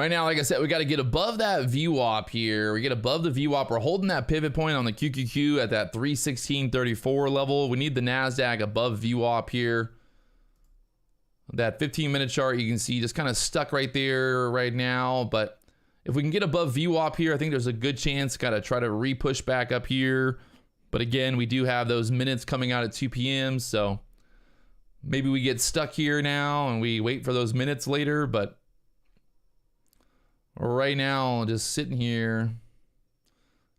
Right now, like I said, we got to get above that VWAP here. We get above the VWAP. We're holding that pivot point on the QQQ at that 316.34 level. We need the NASDAQ above VWAP here. That 15-minute chart, you can see just kind of stuck right there right now. But if we can get above VWAP here, I think there's a good chance. Got to try to re-push back up here. But again, we do have those minutes coming out at 2 p.m. So maybe we get stuck here now and we wait for those minutes later. But right now, just sitting here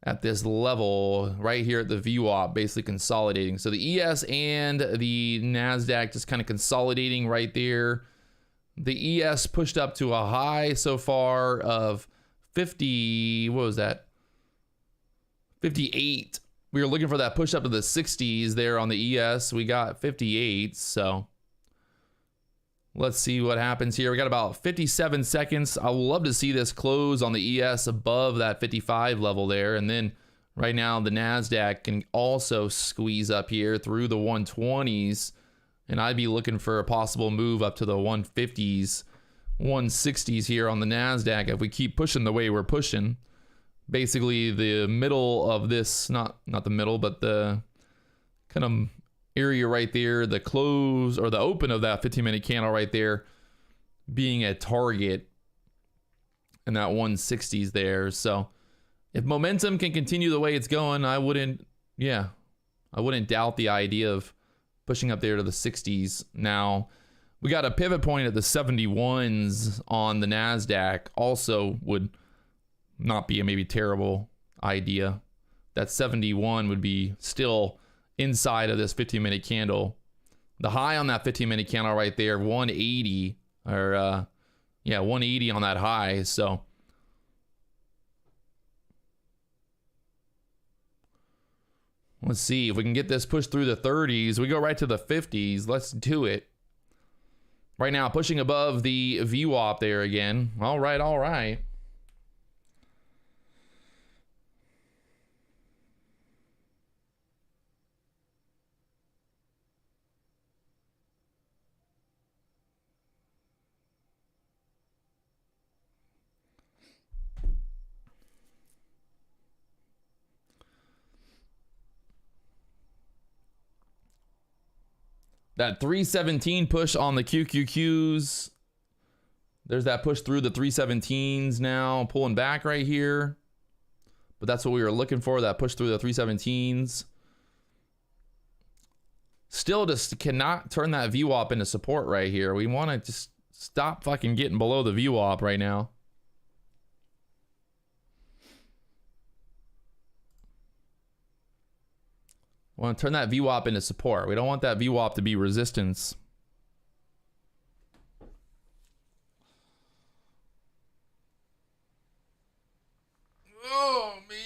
at this level right here at the VWAP, basically consolidating. So the ES and the NASDAQ just kind of consolidating right there. The ES pushed up to a high so far of 50, what was that? 58. We were looking for that push up to the 60s there on the ES. We got 58, so let's see what happens here. We got about 57 seconds. I would love to see this close on the ES above that 55 level there. And then right now the NASDAQ can also squeeze up here through the 120s. And I'd be looking for a possible move up to the 150s, 160s here on the NASDAQ if we keep pushing the way we're pushing. Basically the middle of this, not the middle, but the kind of area right there, the close or the open of that 15-minute candle right there being a target and that 160s there. So if momentum can continue the way it's going, I wouldn't doubt the idea of pushing up there to the 60s. Now we got a pivot point at the 71s on the NASDAQ, also would not be a maybe terrible idea. That 71 would be still inside of this 15-minute candle. The high on that 15-minute candle right there, 180, or 180 on that high. So let's see if we can get this pushed through the 30s. We go right to the 50s. Let's do it. Right now, pushing above the VWAP there again. All right, all right. That 317 push on the QQQs. There's that push through the 317s now, pulling back right here. But that's what we were looking for, that push through the 317s. Still just cannot turn that VWAP into support right here. We want to just stop fucking getting below the VWAP right now. We want to turn that VWAP into support. We don't want that VWAP to be resistance. Oh, man.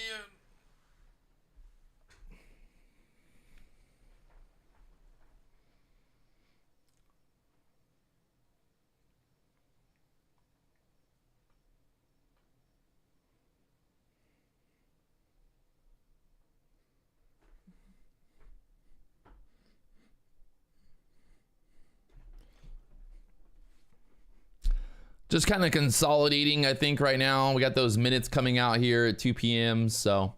Just kind of consolidating, I think, right now. We got those minutes coming out here at 2 p.m. So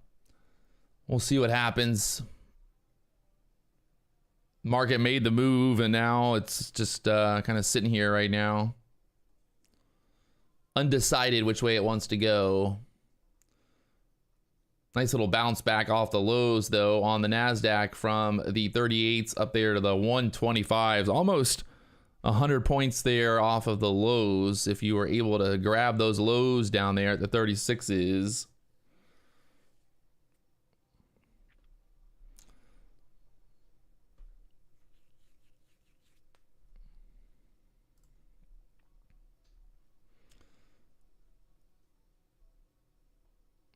we'll see what happens. Market made the move, and now it's just kind of sitting here right now. Undecided which way it wants to go. Nice little bounce back off the lows, though, on the NASDAQ from the 38s up there to the 125s. Almost 100 points there off of the lows if you were able to grab those lows down there at the 36s.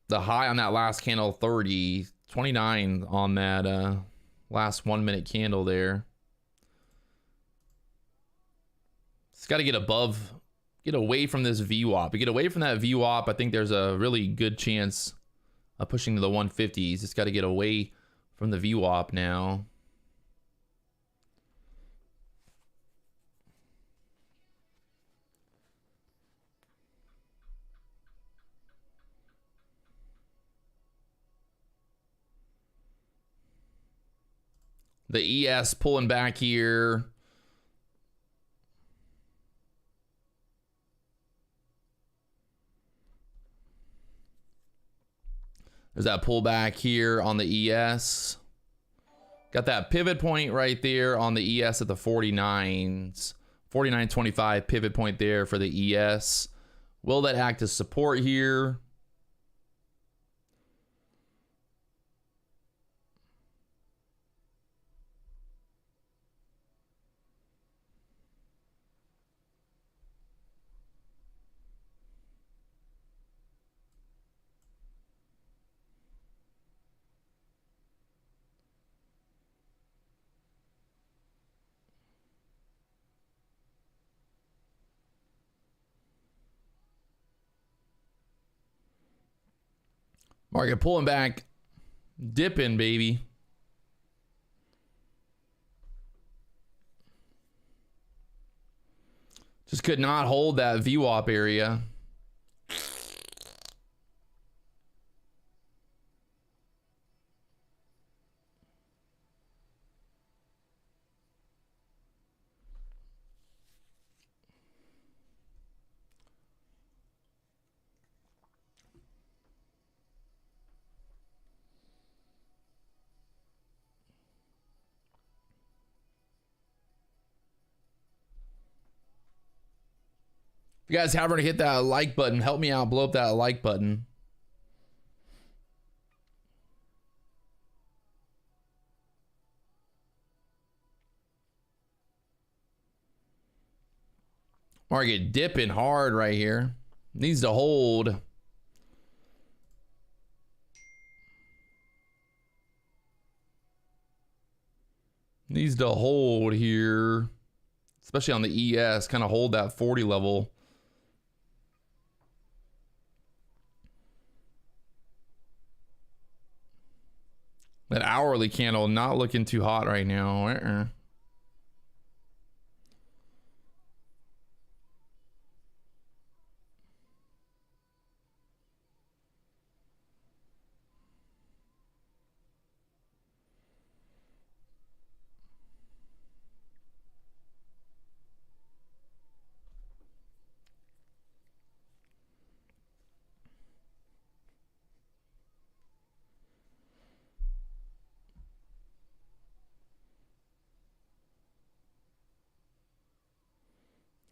The high on that last candle, 30, 29 on that last 1 minute candle there. It's got to get above, get away from this VWAP. To get away from that VWAP, I think there's a really good chance of pushing to the 150s. It's got to get away from the VWAP now. The ES pulling back here. There's that pullback here on the ES. Got that pivot point right there on the ES at the 49s. 49.25 pivot point there for the ES. Will that act as support here? Market pulling back, dipping, baby. Just could not hold that VWAP area. If you guys haven't hit that like button, help me out, blow up that like button. Market dipping hard right here. Needs to hold. Needs to hold here. Especially on the ES, kind of hold that 40 level. That hourly candle not looking too hot right now.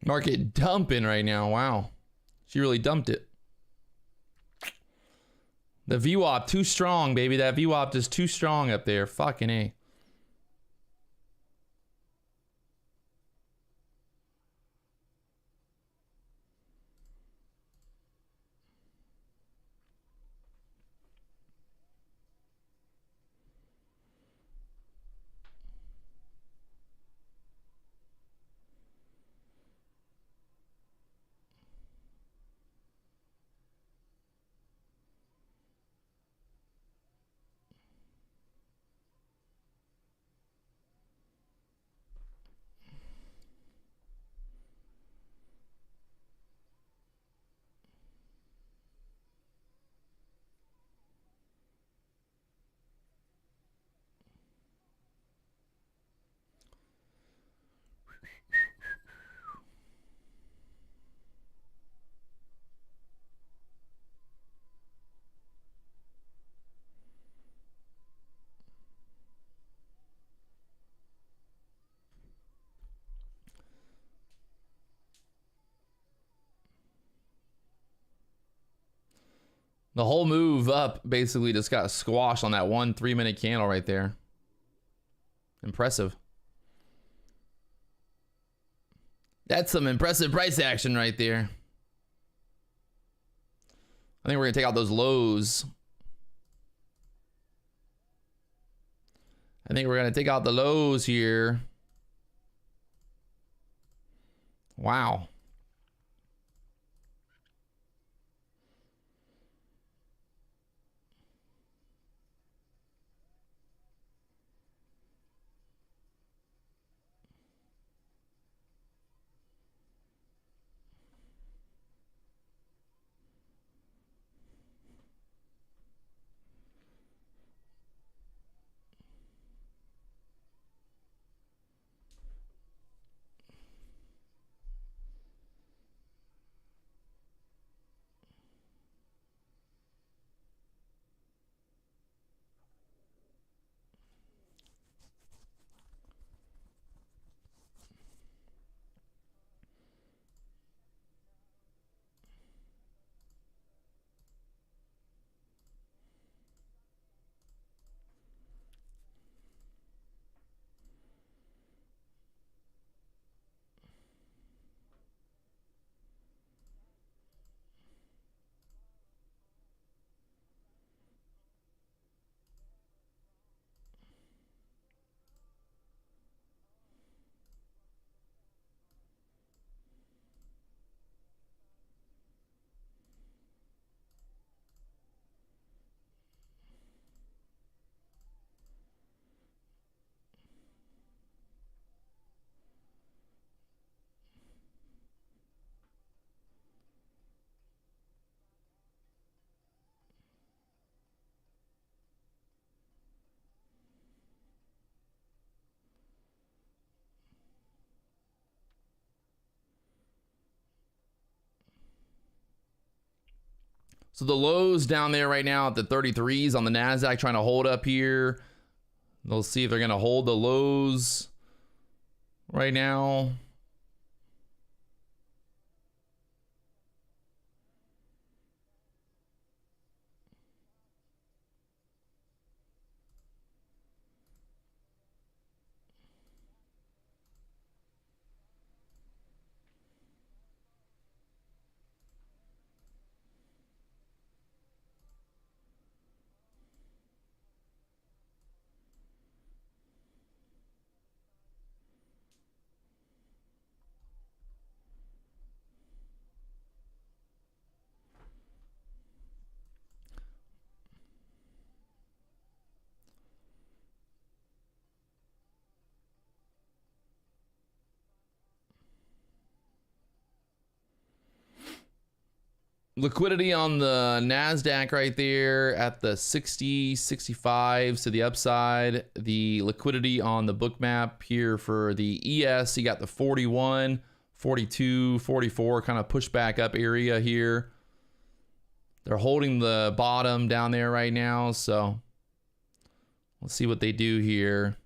Market dumping right now. Wow. She really dumped it. The VWAP too strong, baby. That VWAP is too strong up there. Fucking A. The whole move up basically just got squashed on that 1 3-minute candle right there. Impressive. That's some impressive price action right there. I think we're going to take out those lows. I think we're going to take out the lows here. Wow. So the lows down there right now at the 33s on the NASDAQ trying to hold up here. They'll see if they're going to hold the lows right now. Liquidity on the NASDAQ right there at the 60, 65s to the upside. The liquidity on the book map here for the ES, you got the 41, 42, 44 kind of pushback up area here. They're holding the bottom down there right now, so let's see what they do here.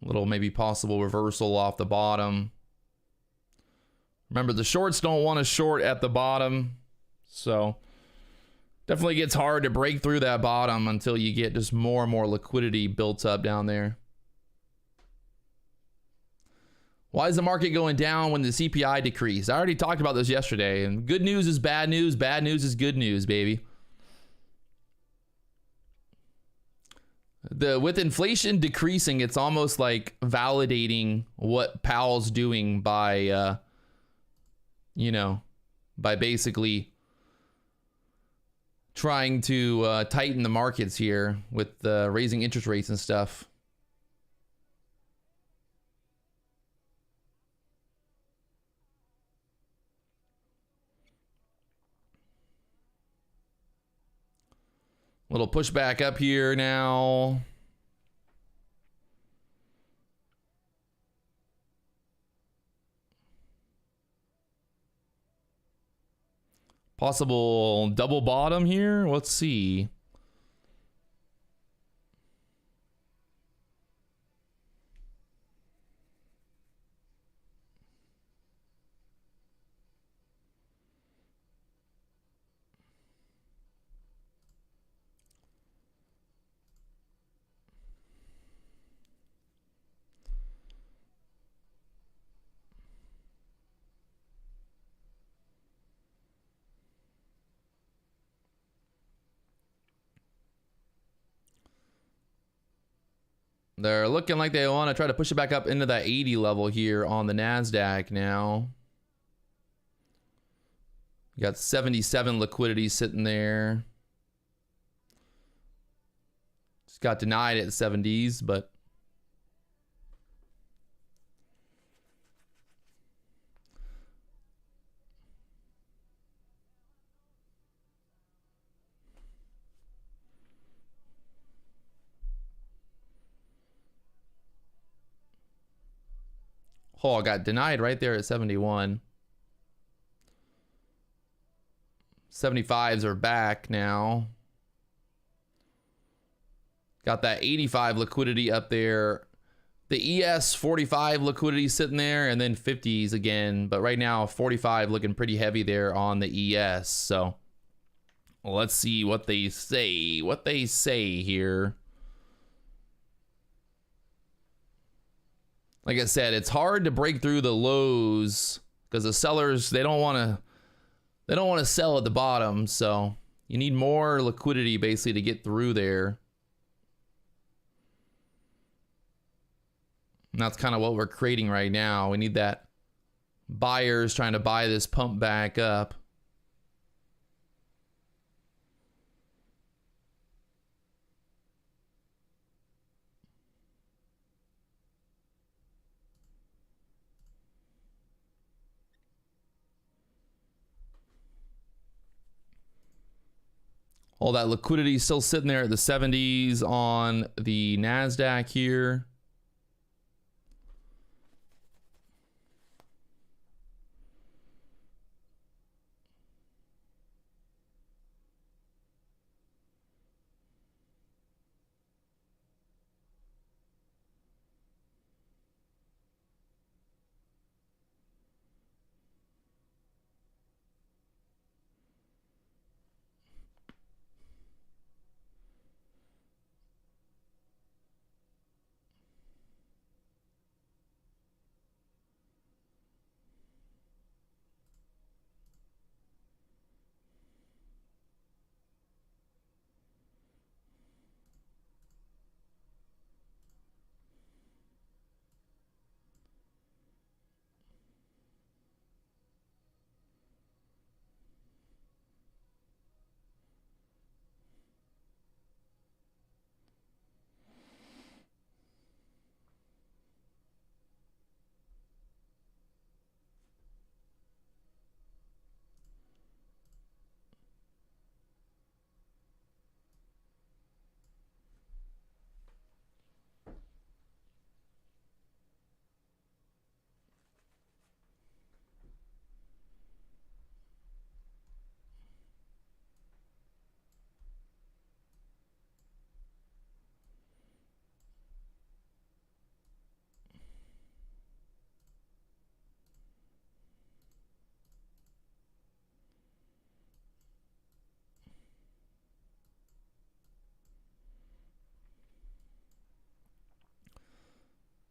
A little maybe possible reversal off the bottom. Remember, the shorts don't want to short at the bottom, so definitely gets hard to break through that bottom until you get just more and more liquidity built up down there. Why is the market going down when the CPI decreased? I already talked about this yesterday, and good news is bad news is good news, baby. With inflation decreasing, it's almost like validating what Powell's doing by by basically trying to tighten the markets here with raising interest rates and stuff. Little pushback up here now. Possible double bottom here. Let's see. They're looking like they want to try to push it back up into that 80 level here on the NASDAQ now. You got 77 liquidity sitting there. Just got denied at 70s, but oh, I got denied right there at 71. 75s are back now. Got that 85 liquidity up there. The ES 45 liquidity sitting there, and then 50s again. But right now, 45 looking pretty heavy there on the ES. So let's see what they say. What they say here. Like I said, it's hard to break through the lows because the sellers, they don't want to sell at the bottom, so you need more liquidity basically to get through there. And that's kind of what we're creating right now. We need that buyers trying to buy this pump back up. All that liquidity is still sitting there at the 70s on the NASDAQ here.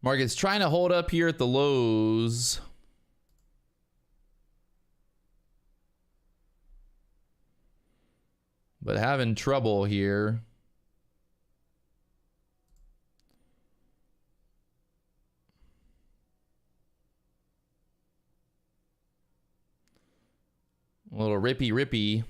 Market's trying to hold up here at the lows. But having trouble here. A little rippy.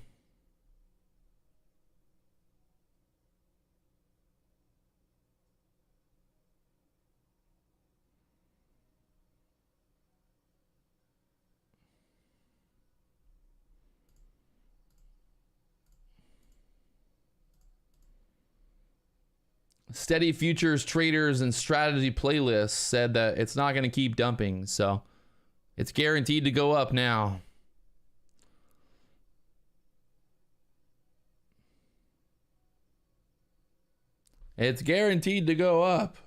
Steady Futures Traders and Strategy Playlists said that it's not going to keep dumping, so it's guaranteed to go up now. It's guaranteed to go up.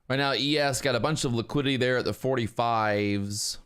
Right now, ES got a bunch of liquidity there at the 45s.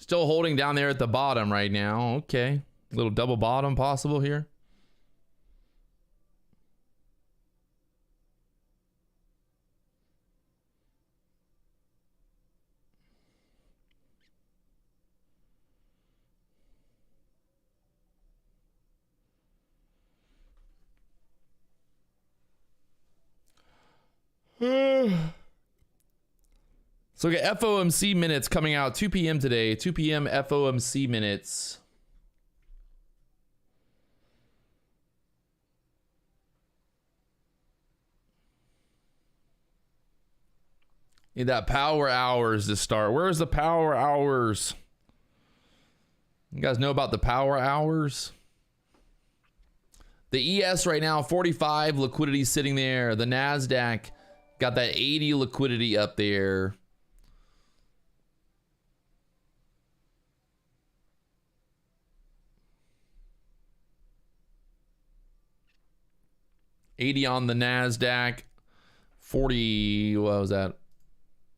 Still holding down there at the bottom right now. Okay. A little double bottom possible here. So we got FOMC minutes coming out 2 p.m. today. 2 p.m. FOMC minutes. Need that power hours to start. Where's the power hours? You guys know about the power hours? The ES right now, 45 liquidity sitting there. The NASDAQ got that 80 liquidity up there. $80 on the NASDAQ, 40, what was that?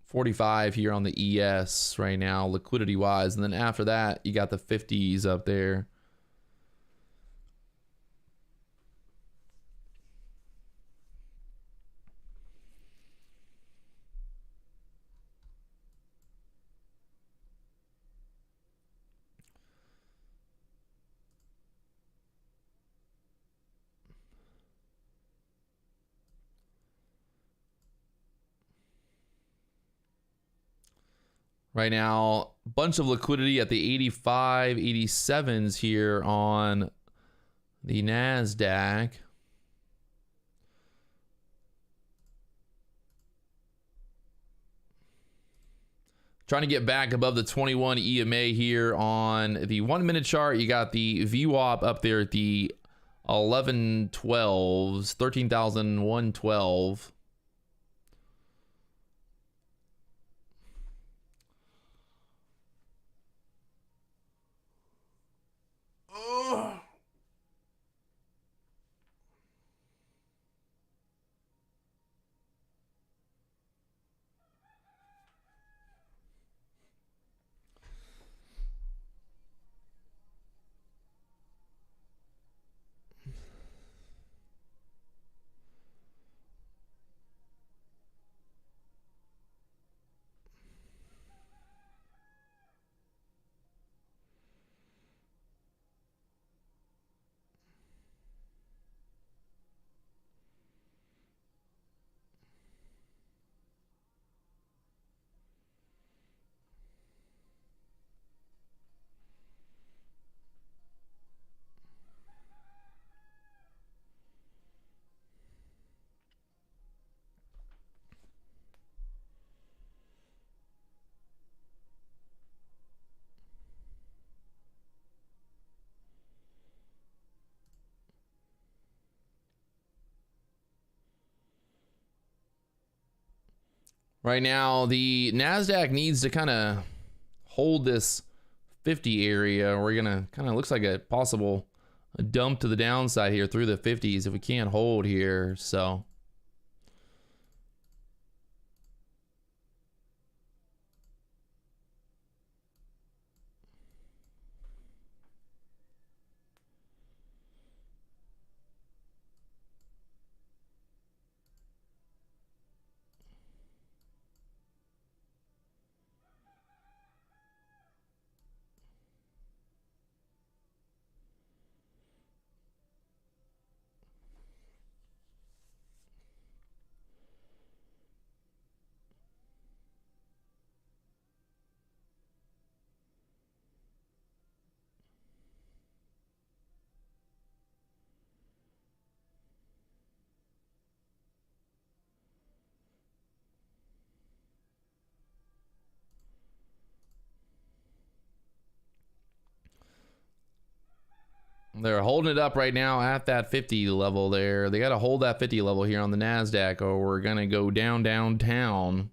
45 here on the ES right now, liquidity wise. And then after that, you got the 50s up there. Right now, bunch of liquidity at the 85, 87s here on the NASDAQ. Trying to get back above the 21 EMA here on the 1 minute chart. You got the VWAP up there at the 1112s, 13,112. Right now, the NASDAQ needs to kind of hold this 50 area. We're going to kind of looks like a possible dump to the downside here through the 50s if we can't hold here. So they're holding it up right now at that 50 level there. They got to hold that 50 level here on the NASDAQ, or we're going to go downtown.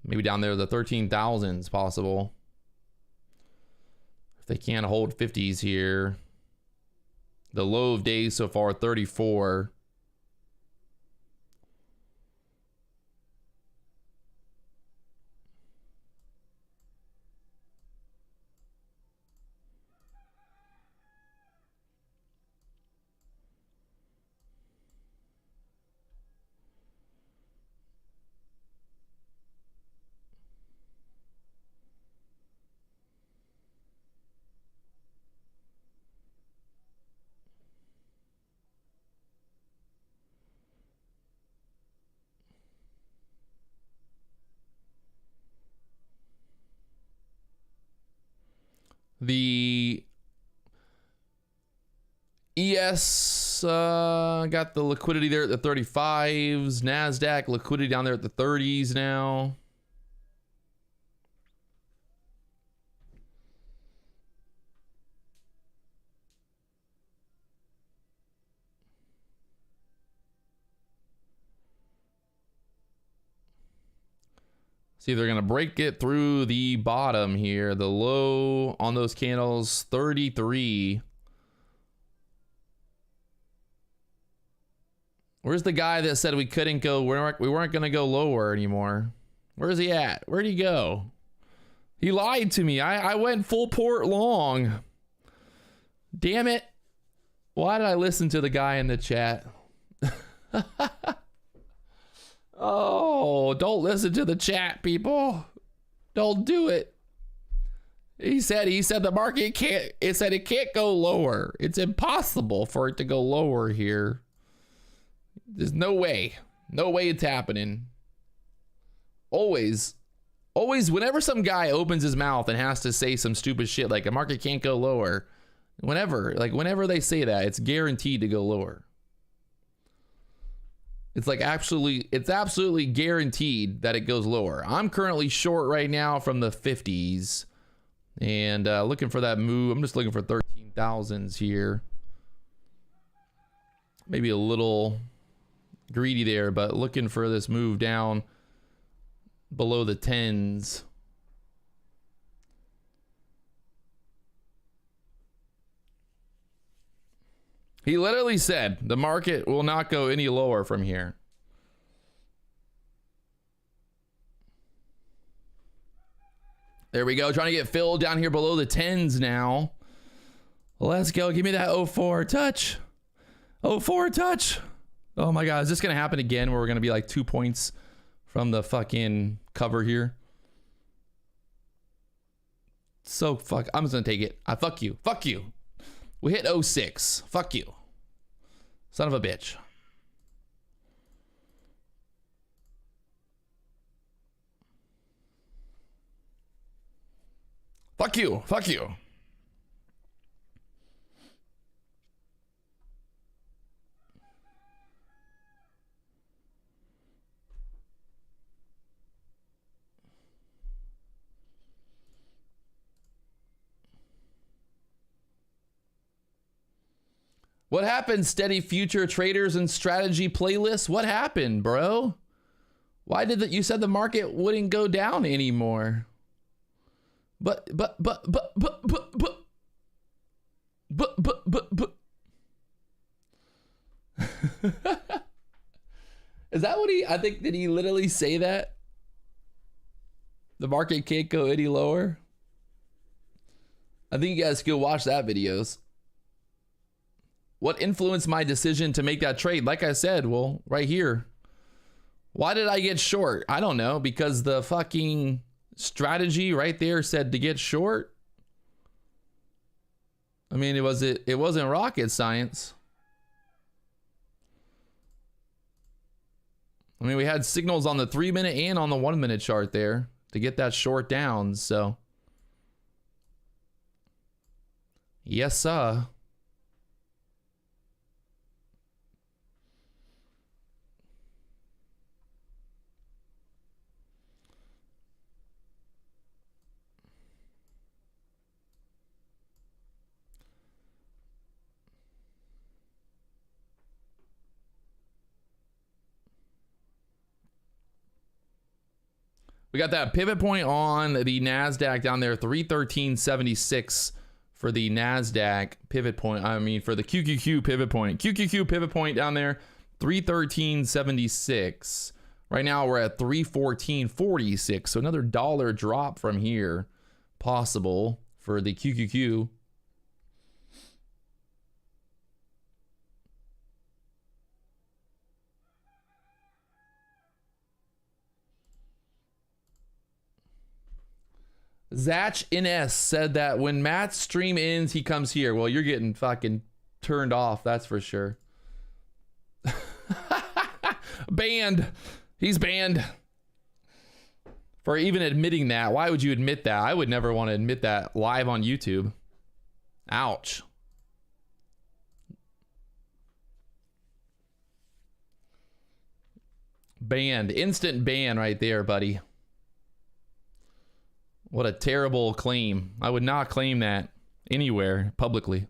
Maybe down there, the 13,000s possible. If they can't hold 50s here. The low of days so far, 34. The ES got the liquidity there at the 35s. NASDAQ liquidity down there at the 30s now. See if they're going to break it through the bottom here. The low on those candles, 33. Where's the guy that said we couldn't go, we weren't going to go lower anymore? Where's he at? Where'd he go? He lied to me. I went full port long. Damn it. Why did I listen to the guy in the chat? Oh, don't listen to the chat, people. Don't do it. He said the market can't, it said it can't go lower. It's impossible for it to go lower here. There's no way. No way it's happening. Always, whenever some guy opens his mouth and has to say some stupid shit like a market can't go lower, whenever they say that, it's guaranteed to go lower. It's like it's absolutely guaranteed that it goes lower. I'm currently short right now from the 50s and looking for that move. I'm just looking for 13,000s here. Maybe a little greedy there, but looking for this move down below the 10s. He literally said the market will not go any lower from here. There we go. Trying to get filled down here below the 10s now. Let's go. Give me that 04 touch. 04 touch. Oh my God. Is this going to happen again where we're going to be like 2 points from the fucking cover here? So fuck. I'm just going to take it. Fuck you. Fuck you. We hit 06. Fuck you. Son of a bitch. Fuck you. Fuck you. What happened, steady future traders and strategy playlists? What happened, bro? Why did you said the market wouldn't go down anymore? But is that what I think, did he literally say that? The market can't go any lower? I think you guys can go watch that videos. What influenced my decision to make that trade? Like I said, well, right here. Why did I get short? I don't know, because the fucking strategy right there said to get short. I mean, it wasn't rocket science. I mean, we had signals on the 3-minute and on the 1-minute chart there to get that short down, so. Yes, sir. We got that pivot point on the NASDAQ down there, 313.76 for the NASDAQ pivot point. I mean, for the QQQ pivot point. QQQ pivot point down there, 313.76. Right now, we're at 314.46. So another dollar drop from here possible for the QQQ. Zach NS said that when Matt's stream ends, he comes here. Well, you're getting fucking turned off, that's for sure. Banned. He's banned. For even admitting that. Why would you admit that? I would never want to admit that live on YouTube. Ouch. Banned. Instant ban right there, buddy. What a terrible claim. I would not claim that anywhere publicly.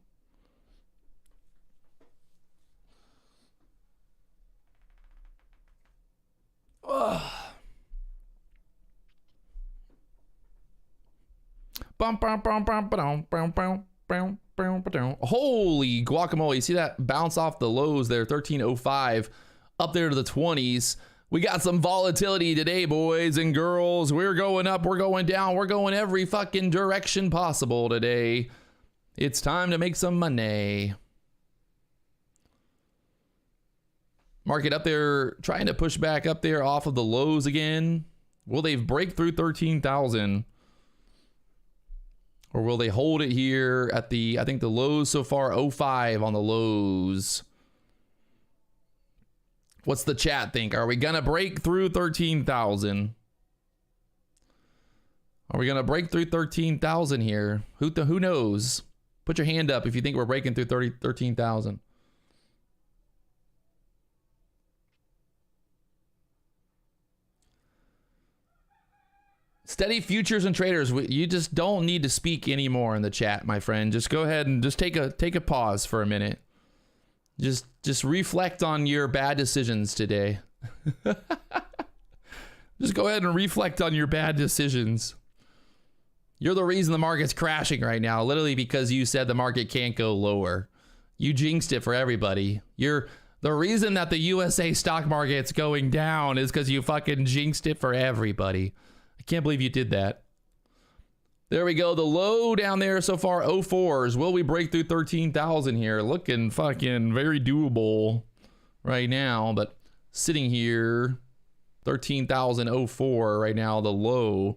Ugh. Holy guacamole. You see that bounce off the lows there, 1305 up there to the 20s. We got some volatility today, boys and girls. We're going up, we're going down, we're going every fucking direction possible today. It's time to make some money. Market up there, trying to push back up there off of the lows again. Will they break through 13,000? Or will they hold it here at the, I think the lows so far, 05 on the lows. What's the chat think? Are we going to break through 13,000? Are we going to break through 13,000 here? Who knows? Put your hand up if you think we're breaking through 13,000. Steady futures and traders, you just don't need to speak anymore in the chat, my friend. Just go ahead and just take a pause for a minute. Just reflect on your bad decisions today. Just go ahead and reflect on your bad decisions. You're the reason the market's crashing right now, literally because you said the market can't go lower. You jinxed it for everybody. The reason that the USA stock market's going down is because you fucking jinxed it for everybody. I can't believe you did that. There we go. The low down there so far, 04s. Will we break through 13,000 here? Looking fucking very doable right now, but sitting here, 13,004 right now, the low.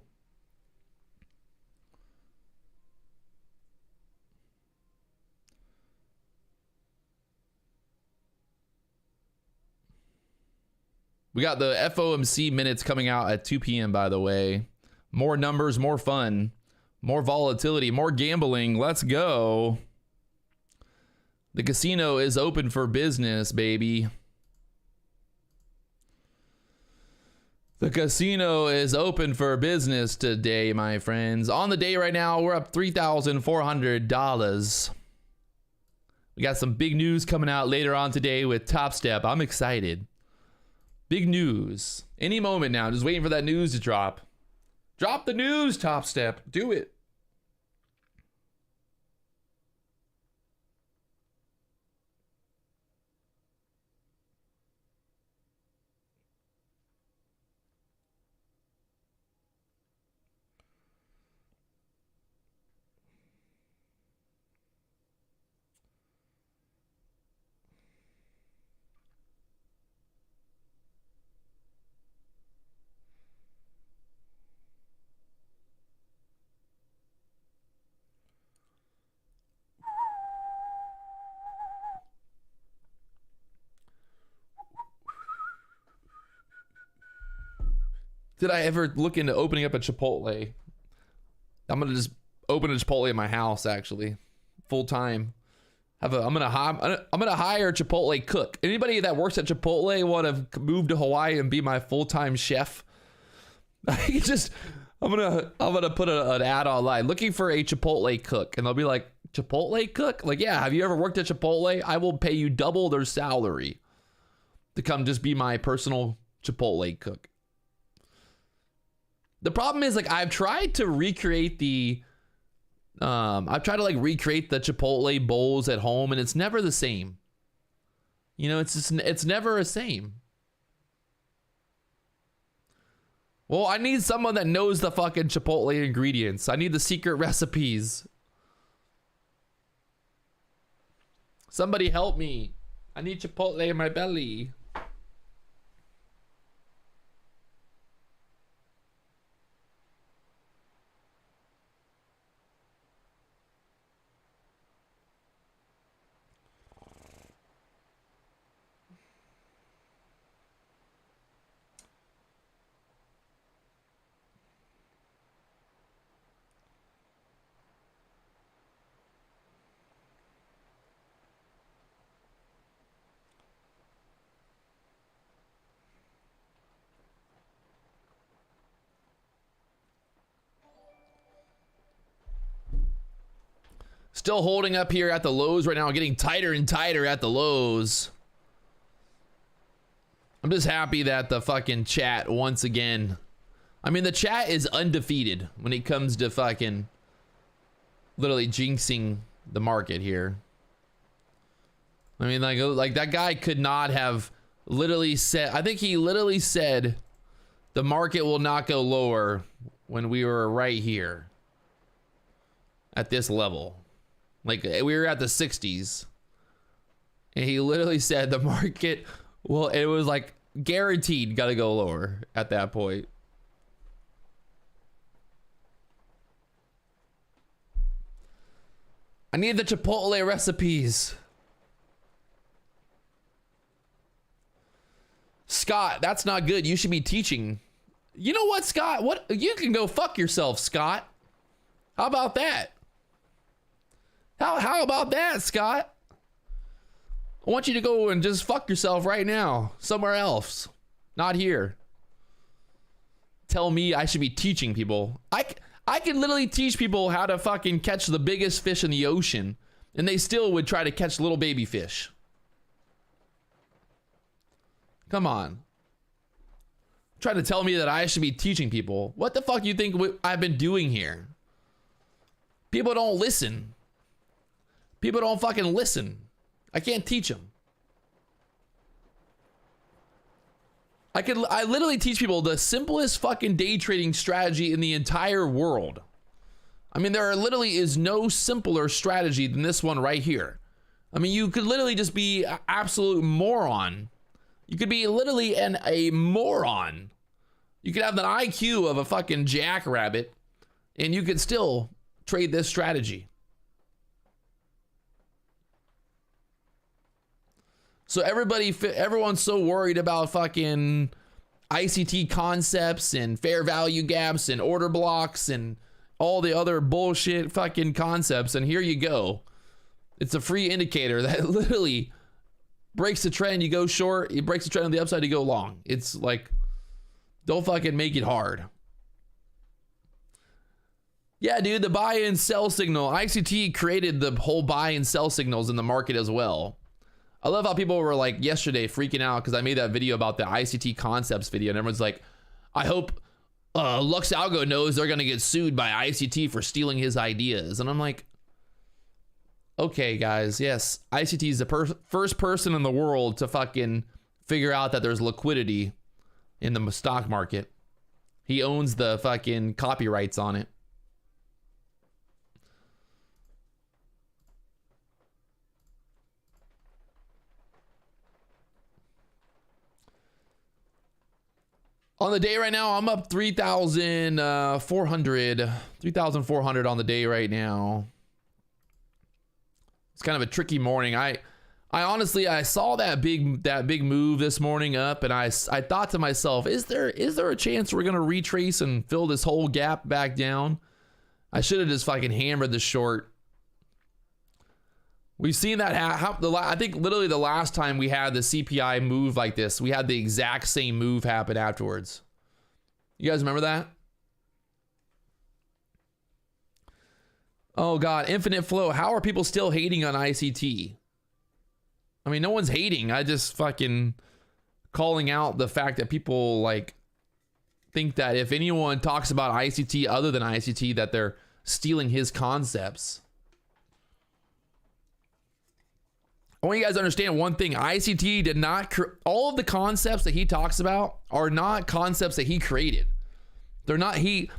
We got the FOMC minutes coming out at 2 p.m., by the way. More numbers, more fun. More volatility, more gambling. Let's go. The casino is open for business, baby. The casino is open for business today, my friends. On the day right now, we're up $3,400. We got some big news coming out later on today with Topstep. I'm excited. Big news. Any moment now. Just waiting for that news to drop. Drop the news, Topstep. Do it. Did I ever look into opening up a Chipotle? I'm gonna just open a Chipotle in my house, actually, full time. I'm gonna hire a Chipotle cook. Anybody that works at Chipotle want to move to Hawaii and be my full-time chef? I'm gonna put an ad online looking for a Chipotle cook, and they'll be like, Chipotle cook? Like, yeah. Have you ever worked at Chipotle? I will pay you double their salary to come just be my personal Chipotle cook. The problem is, like, I've tried to recreate the Chipotle bowls at home, and it's never the same. You know, it's never the same. Well, I need someone that knows the fucking Chipotle ingredients. I need the secret recipes. Somebody help me. I need Chipotle in my belly. Still holding up here at the lows right now, getting tighter and tighter at the lows. I'm just happy that the fucking chat once again. I mean, the chat is undefeated when it comes to fucking literally jinxing the market here. I mean, like that guy could not have literally said, I think he literally said the market will not go lower when we were right here at this level. Like, we were at the 60s, and he literally said the market, well, it was like guaranteed got to go lower at that point. I need the Chipotle recipes. Scott, that's not good. You should be teaching. You know what, Scott? What? You can go fuck yourself, Scott. How about that? How about that, Scott? I want you to go and just fuck yourself right now, somewhere else, not here. Tell me I should be teaching people. I can literally teach people how to fucking catch the biggest fish in the ocean, and they still would try to catch little baby fish. Come on. Trying to tell me that I should be teaching people. What the fuck do you think I've been doing here? People don't listen. People don't fucking listen. I can't teach them. I literally teach people the simplest fucking day trading strategy in the entire world. I mean, there literally is no simpler strategy than this one right here. I mean, you could literally just be an absolute moron. You could be literally a moron. You could have the IQ of a fucking jackrabbit, and you could still trade this strategy. So everyone's so worried about fucking ICT concepts and fair value gaps and order blocks and all the other bullshit fucking concepts. And here you go. It's a free indicator that literally breaks the trend. You go short. It breaks the trend on the upside. You go long. It's like, don't fucking make it hard. Yeah, dude, the buy and sell signal. ICT created the whole buy and sell signals in the market as well. I love how people were like yesterday freaking out because I made that video about the ICT concepts video, and everyone's like, I hope Lux Algo knows they're gonna get sued by ICT for stealing his ideas. And I'm like, okay, guys, yes, ICT is the first person in the world to fucking figure out that there's liquidity in the stock market. He owns the fucking copyrights on it. On the day right now, I'm up 3,400 on the day right now. It's kind of a tricky morning. I honestly, I saw that big move this morning up, and I thought to myself, is there a chance we're gonna retrace and fill this whole gap back down? I should have just fucking hammered the short. We've seen that I think literally the last time we had the CPI move like this, we had the exact same move happen afterwards. You guys remember that? Oh God, infinite flow. How are people still hating on ICT? I mean, no one's hating. I just fucking calling out the fact that people like think that if anyone talks about ICT other than ICT, that they're stealing his concepts. I want you guys to understand one thing. ICT did not, all of the concepts that he talks about are not concepts that he created. They're not, he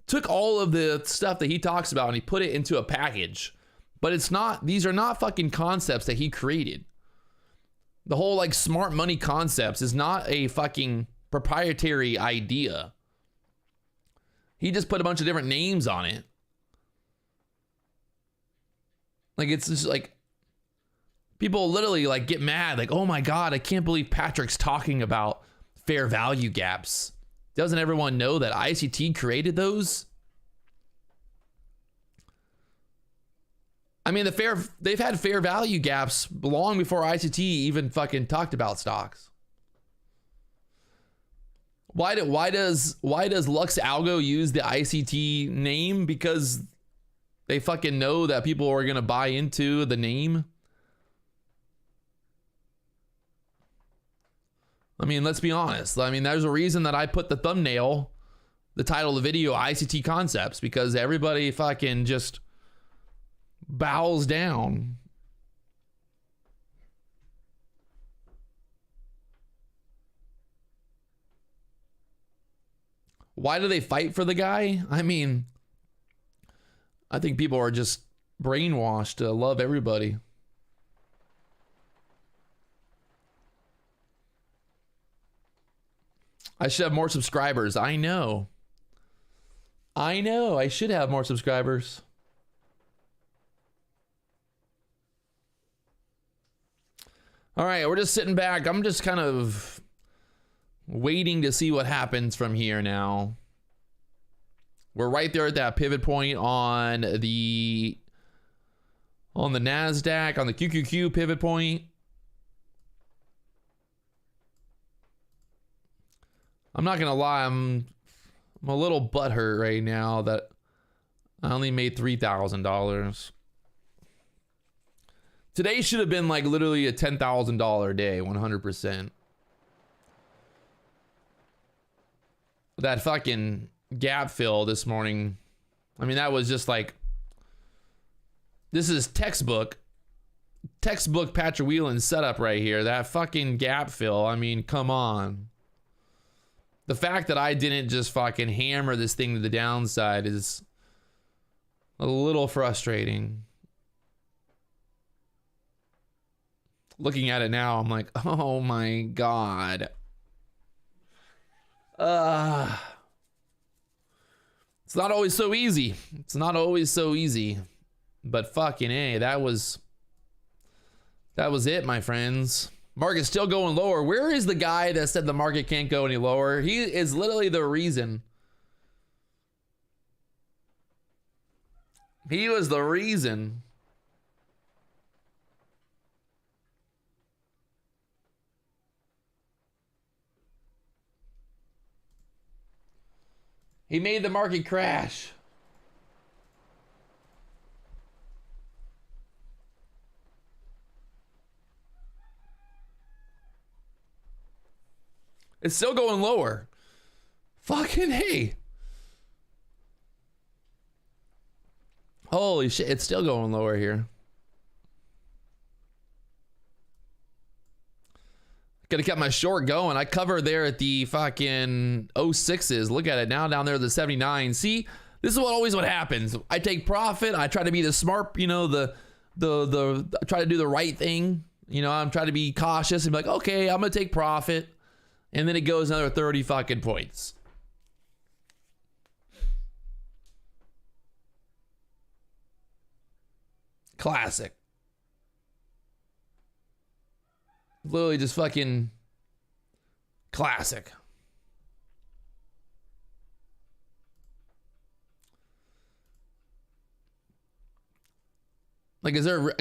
took all of the stuff that he talks about and he put it into a package. But it's not, these are not fucking concepts that he created. The whole like smart money concepts is not a fucking proprietary idea. He just put a bunch of different names on it. Like, it's just like, people literally like get mad, like, oh my God, I can't believe Patrick's talking about fair value gaps. Doesn't everyone know that ICT created those? I mean, they've had fair value gaps long before ICT even fucking talked about stocks. Why does Lux Algo use the ICT name? Because they fucking know that people are gonna buy into the name. I mean, let's be honest. I mean, there's a reason that I put the thumbnail, the title of the video, ICT concepts, because everybody fucking just bows down. Why do they fight for the guy? I mean, I think people are just brainwashed to love everybody. I should have more subscribers. I know. I should have more subscribers. All right, we're just sitting back. I'm just kind of waiting to see what happens from here now. We're right there at that pivot point on the NASDAQ, on the QQQ pivot point. I'm not gonna lie, I'm a little butthurt right now that I only made $3,000. Today should have been like literally a $10,000 day, 100%. That fucking gap fill this morning, I mean, that was just like, this is textbook Patrick Wieland setup right here. That fucking gap fill, I mean, come on. The fact that I didn't just fucking hammer this thing to the downside is a little frustrating. Looking at it now, I'm like, oh my God. It's not always so easy. It's not always so easy. But fucking A, that was it, my friends. Market's still going lower. Where is the guy that said the market can't go any lower? He is literally the reason. He was the reason. He made the market crash. It's still going lower. Fucking hey. Holy shit, it's still going lower here. Could have kept my short going. I covered there at the fucking 06s. Look at it now down there at the 79. See, this is what happens. I take profit. I try to be the smart, you know, the try to do the right thing. You know, I'm trying to be cautious and be like, okay, I'm gonna take profit, and then it goes another 30 fucking points. Classic. Literally just fucking classic. Like,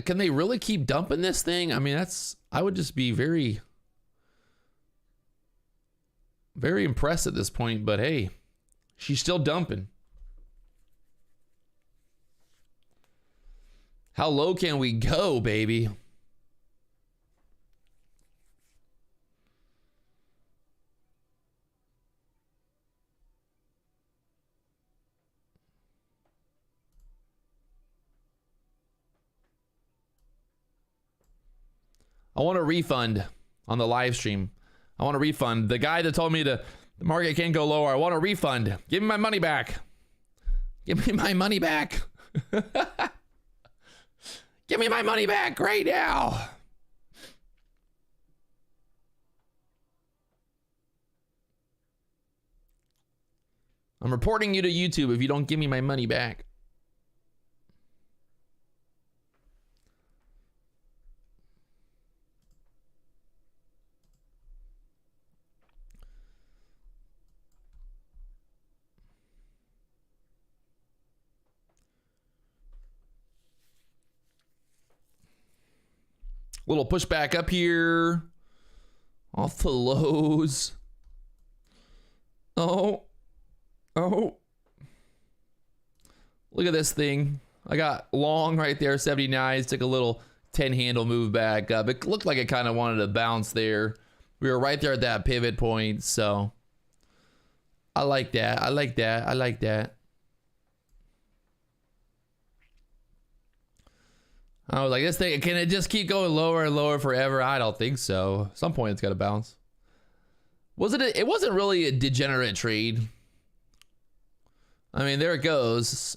can they really keep dumping this thing? I mean, I would just be very, very impressed at this point, but hey, she's still dumping. How low can we go, baby? I want a refund on the live stream. I want a refund. The guy that told me the market can't go lower, I want a refund. Give me my money back. Give me my money back. Give me my money back right now. I'm reporting you to YouTube if you don't give me my money back. Little pushback up here. Off the lows. Oh. Oh. Look at this thing. I got long right there, 79s. Took a little 10 handle move back up. It looked like it kind of wanted to bounce there. We were right there at that pivot point, so I like that. I like that. I like that. I was like, this thing, can it just keep going lower and lower forever? I don't think so. At some point it's got to bounce. It wasn't really a degenerate trade. I mean, there it goes.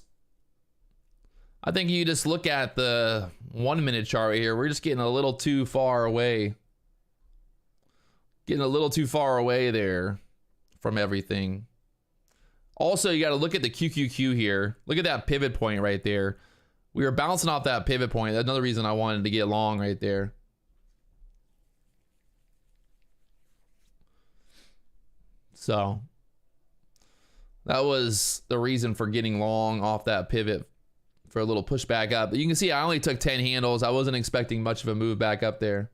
I think you just look at the 1 minute chart right here. We're just getting a little too far away. Getting a little too far away there from everything. Also, you got to look at the QQQ here. Look at that pivot point right there. We were bouncing off that pivot point. That's another reason I wanted to get long right there. So that was the reason for getting long off that pivot for a little pushback up. You can see I only took 10 handles. I wasn't expecting much of a move back up there.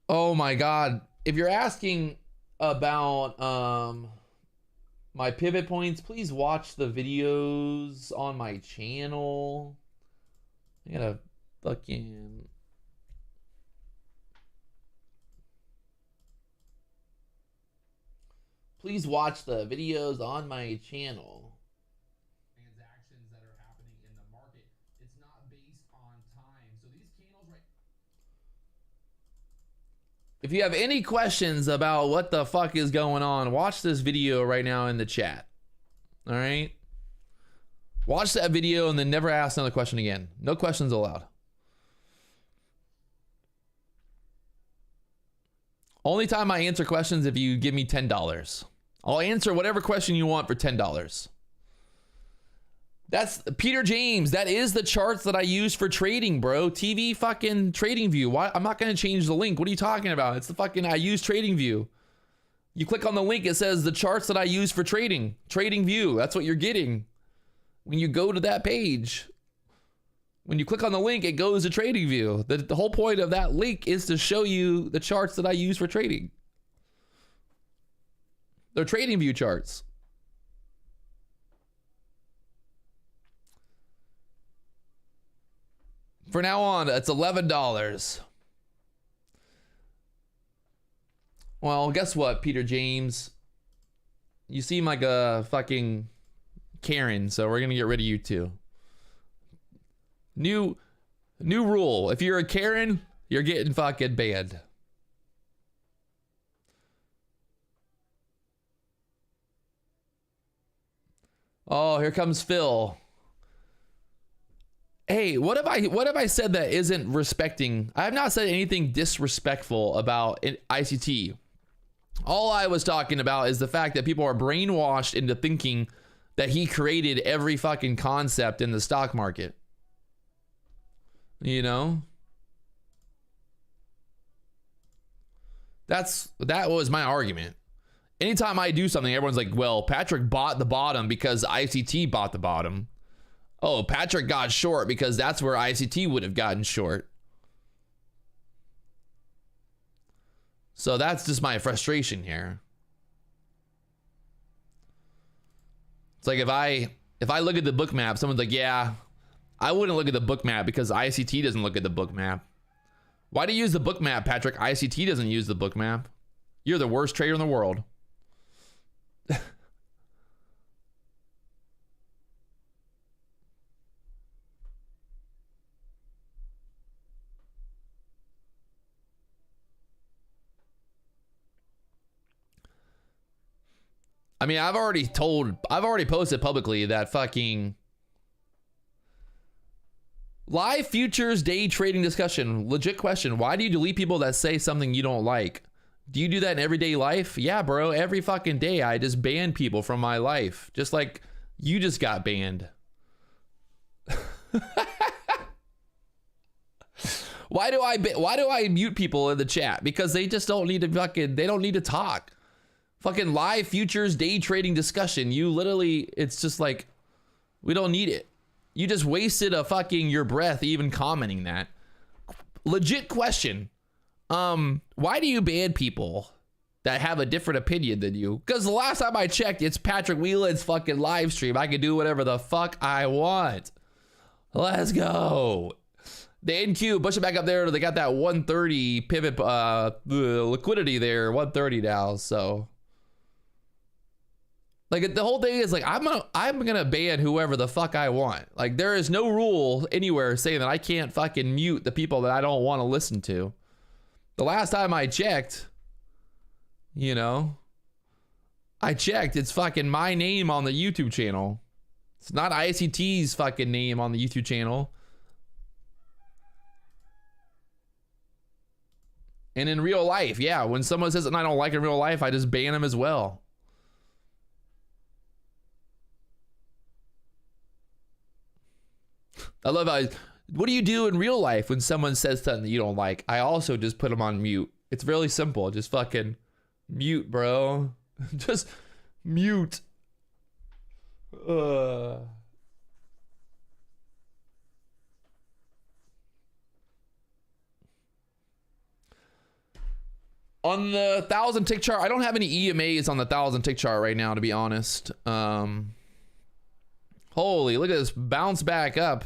Oh my God. If you're asking about my pivot points, please watch the videos on my channel. I gotta fucking... Please watch the videos on my channel. Transactions that are happening in the market. It's not based on time. So these candles right... If you have any questions about what the fuck is going on, watch this video right now in the chat. All right? Watch that video and then never ask another question again. No questions allowed. Only time I answer questions if you give me $10. I'll answer whatever question you want for $10. That's Peter James. That is the charts that I use for trading, bro. TV fucking Trading View. Why? I'm not going to change the link. What are you talking about? It's the fucking, I use Trading View. You click on the link, it says the charts that I use for trading. Trading View. That's what you're getting when you go to that page. When you click on the link, it goes to Trading View. The whole point of that link is to show you the charts that I use for trading. They're Trading View charts. For now on, it's $11. Well, guess what, Peter James? You seem like a fucking Karen, so we're gonna get rid of you too. New rule. If you're a Karen, you're getting fucking banned. Oh, here comes Phil. Hey, what have I said that isn't respecting? I have not said anything disrespectful about ICT. All I was talking about is the fact that people are brainwashed into thinking that he created every fucking concept in the stock market. You know? That was my argument. Anytime I do something, everyone's like, well, Patrick bought the bottom because ICT bought the bottom. Oh, Patrick got short because that's where ICT would have gotten short. So that's just my frustration here. It's like if I look at the book map, someone's like, yeah, I wouldn't look at the book map because ICT doesn't look at the book map. Why do you use the book map, Patrick? ICT doesn't use the book map. You're the worst trader in the world. I mean, I've already posted publicly that fucking live futures day trading discussion. Legit question. Why do you delete people that say something you don't like? Do you do that in everyday life? Yeah, bro. Every fucking day I just ban people from my life. Just like you just got banned. Why do I mute people in the chat? Because they just don't need to they don't need to talk. Fucking live futures day trading discussion. You literally, it's just like, we don't need it. You just wasted your breath even commenting that. Legit question. Why do you ban people that have a different opinion than you? Because the last time I checked, it's Patrick Wieland's fucking live stream. I can do whatever the fuck I want. Let's go. The NQ, push it back up there. They got that 130 pivot liquidity there. 130 now, so. Like the whole thing is like I'm gonna ban whoever the fuck I want. Like there is no rule anywhere saying that I can't fucking mute the people that I don't want to listen to. The last time I checked, you know, it's fucking my name on the YouTube channel. It's not ICT's fucking name on the YouTube channel. And in real life, yeah, when someone says something I don't like in real life, I just ban them as well. I love how, what do you do in real life when someone says something that you don't like? I also just put them on mute. It's really simple. Just fucking mute, bro. Just mute. On the 1,000 tick chart, I don't have any EMAs on the 1,000 tick chart right now, to be honest. Holy, look at this bounce back up.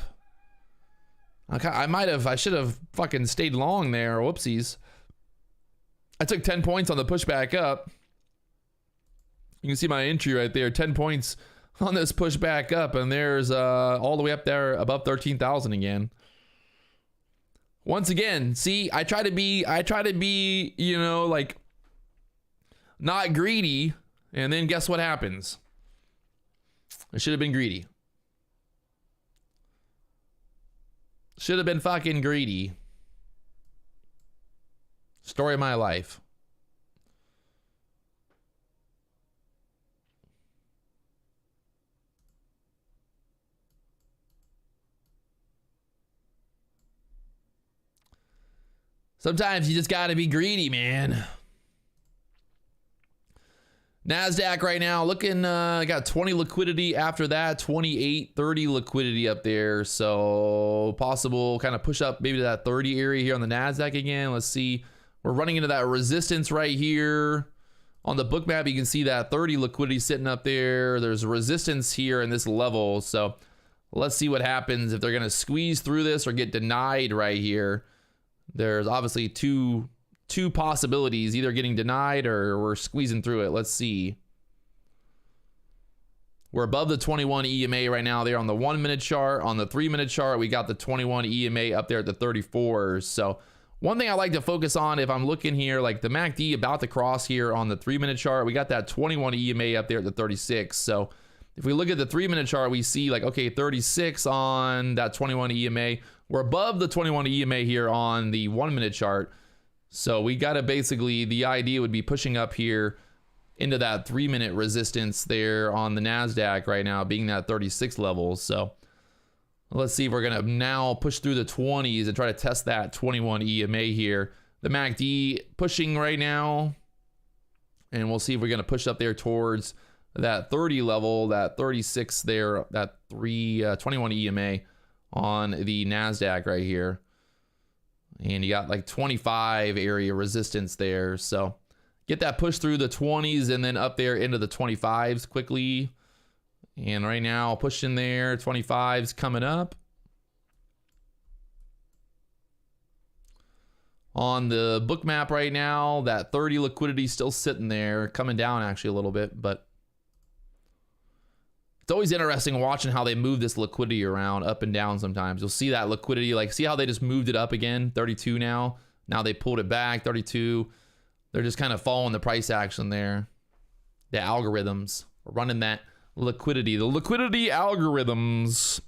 I should have fucking stayed long there. Whoopsies. I took 10 points on the push back up. You can see my entry right there. 10 points on this push back up. And there's all the way up there above 13,000 again. Once again, see, I try to be, you know, like not greedy. And then guess what happens? I should have been greedy. Should have been fucking greedy. Story of my life. Sometimes you just gotta be greedy, man. NASDAQ right now looking, got 20 liquidity after that, 28, 30 liquidity up there. So possible kind of push up maybe to that 30 area here on the NASDAQ again. Let's see. We're running into that resistance right here. On the book map, you can see that 30 liquidity sitting up there. There's resistance here in this level. So let's see what happens if they're going to squeeze through this or get denied right here. There's obviously two two possibilities, either getting denied or we're squeezing through it. Let's see. We're above the 21 EMA right now there on the 1 minute chart. On the 3 minute chart, we got the 21 EMA up there at the 34s. So one thing I like to focus on if I'm looking here, like the MACD about to cross here on the 3 minute chart, we got that 21 EMA up there at the 36. So if we look at the 3 minute chart, we see like, okay, 36 on that 21 EMA. We're above the 21 EMA here on the 1 minute chart. So we got to basically, the idea would be pushing up here into that 3 minute resistance there on the NASDAQ right now, being that 36 level. So let's see if we're going to now push through the 20s and try to test that 21 EMA here. The MACD pushing right now, and we'll see if we're going to push up there towards that 30 level, that 36 there, that 21 EMA on the NASDAQ right here. And you got like 25 area resistance there. So get that push through the 20s and then up there into the 25s quickly. And right now, pushing there, 25s coming up. On the book map right now, that 30 liquidity still sitting there, coming down actually a little bit, but it's always interesting watching how they move this liquidity around up and down sometimes. You'll see that liquidity, like see how they just moved it up again, 32 now. Now they pulled it back, 32. They're just kind of following the price action there. The algorithms are running that liquidity. The liquidity algorithms.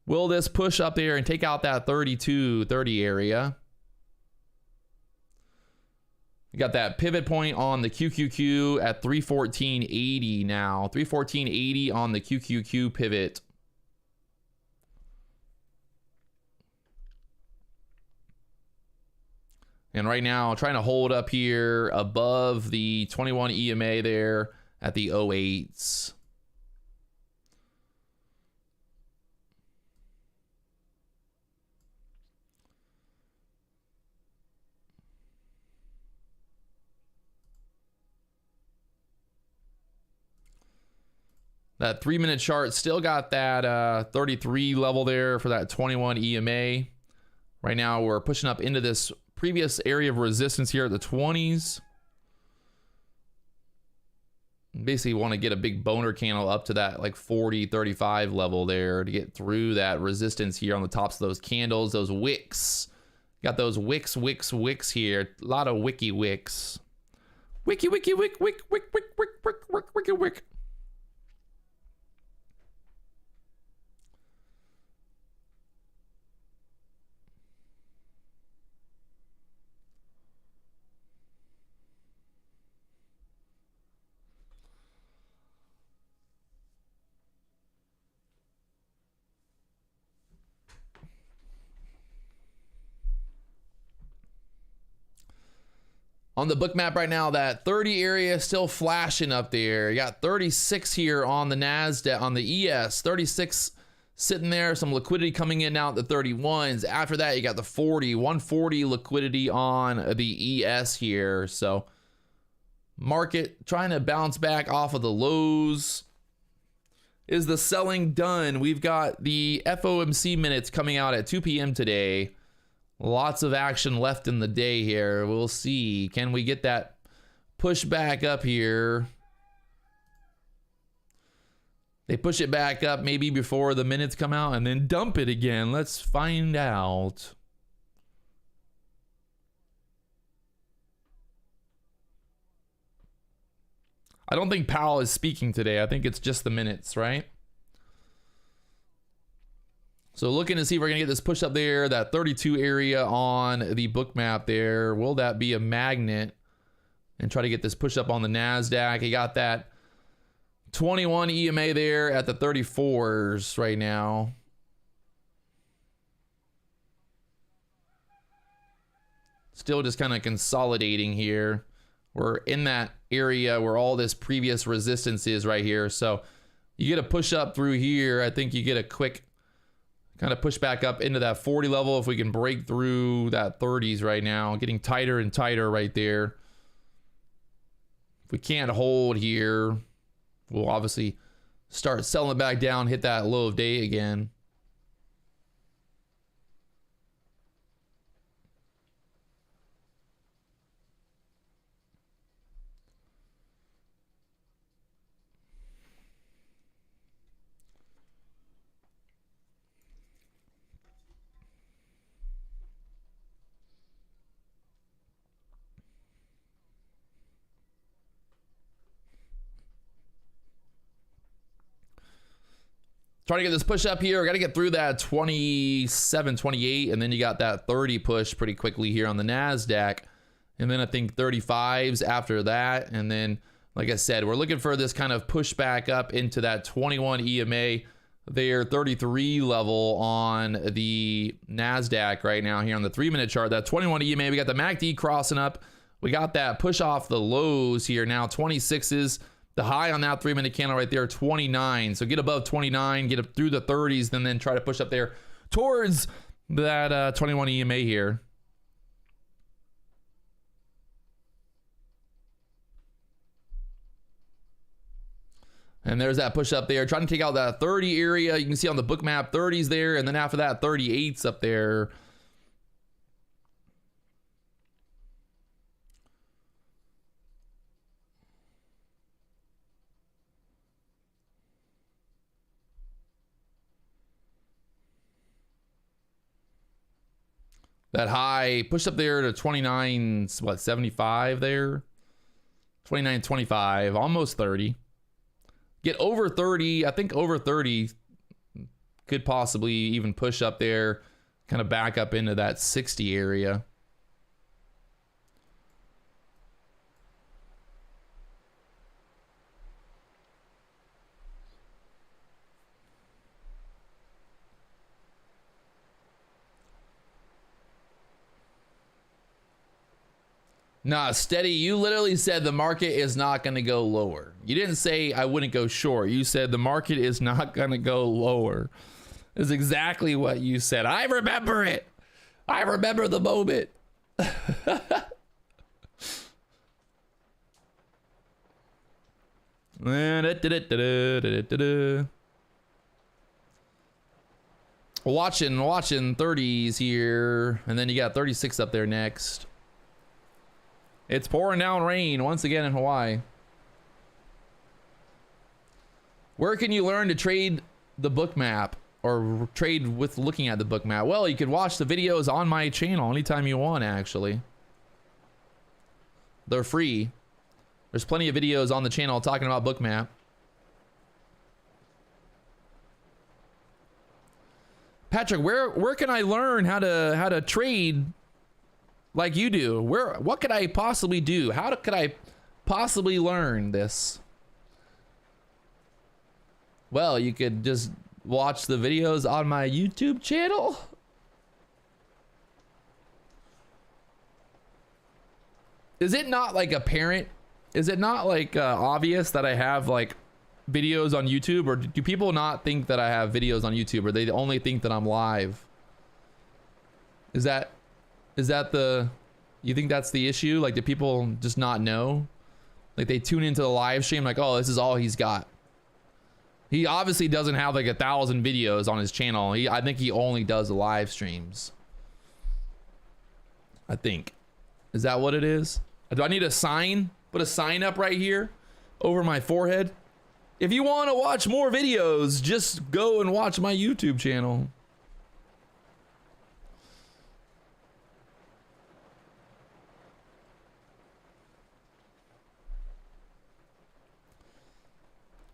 Will this push up there and take out that 32.30 area? We got that pivot point on the QQQ at 314.80 now. 314.80 on the QQQ pivot. And right now, trying to hold up here above the 21 EMA there at the 08s. That 3 minute chart still got that 33 level there for that 21 EMA. Right now we're pushing up into this previous area of resistance here at the 20s. Basically want to get a big boner candle up to that like 40, 35 level there to get through that resistance here on the tops of those candles, those wicks. Got those wicks here. A lot of wicky wicks. Wicky, wicky, wick, wick, wick, wick, wick, wick, wick, wicky, wick. On the book map right now, that 30 area still flashing up there. You got 36 here on the NASDAQ, on the ES. 36 sitting there, some liquidity coming in now at the 31s. After that, you got the 140 liquidity on the ES here. So market trying to bounce back off of the lows. Is the selling done? We've got the FOMC minutes coming out at 2 p.m. today. Lots of action left in the day here. We'll see. Can we get that push back up here? They push it back up maybe before the minutes come out and then dump it again. Let's find out. I don't think Powell is speaking today. I think it's just the minutes, right? So looking to see if we're going to get this push up there, that 32 area on the book map there. Will that be a magnet? And try to get this push up on the NASDAQ. You got that 21 EMA there at the 34s right now. Still just kind of consolidating here. We're in that area where all this previous resistance is right here. So you get a push up through here. I think you get a quick kind of push back up into that 40 level if we can break through that 30s right now. Getting tighter and tighter right there. If we can't hold here, we'll obviously start selling it back down, hit that low of day again. Trying to get this push up here. We got to get through that 27, 28, and then you got that 30 push pretty quickly here on the NASDAQ. And then I think 35s after that. And then, like I said, we're looking for this kind of push back up into that 21 EMA there, 33 level on the NASDAQ right now here on the 3-minute chart. That 21 EMA, we got the MACD crossing up. We got that push off the lows here now, 26s. The high on that 3-minute candle right there, 29. So get above 29, get up through the 30s, and then try to push up there towards that 21 EMA here. And there's that push up there, trying to take out that 30 area. You can see on the book map, 30s there, and then after that, 38s up there. That high pushed up there to 29, what, 75 there? 29.25, almost 30. Get over 30. I think over 30 could possibly even push up there, kind of back up into that 60 area. Nah, steady. You literally said the market is not going to go lower. You didn't say I wouldn't go short. You said the market is not going to go lower. Is exactly what you said. I remember it. I remember the moment. Watching 30s here, and then you got 36 up there next. It's pouring down rain once again in Hawaii. Where can you learn to trade the book map or trade with looking at the book map? Well, you could watch the videos on my channel anytime you want, actually. They're free. There's plenty of videos on the channel talking about book map. Patrick, where can I learn how to trade like you do? What could I possibly do? How could I possibly learn this? Well, you could just watch the videos on my YouTube channel. Is it not like apparent? Is it not like obvious that I have like videos on YouTube, or do people not think that I have videos on YouTube, or they only think that I'm live? Is that the, you think that's the issue? Like, do people just not know? Like, they tune into the live stream like, oh, this is all he's got. He obviously doesn't have like 1,000 videos on his channel. I think he only does the live streams. I think. Is that what it is? Do I need a sign? Put a sign up right here over my forehead? If you want to watch more videos, just go and watch my YouTube channel.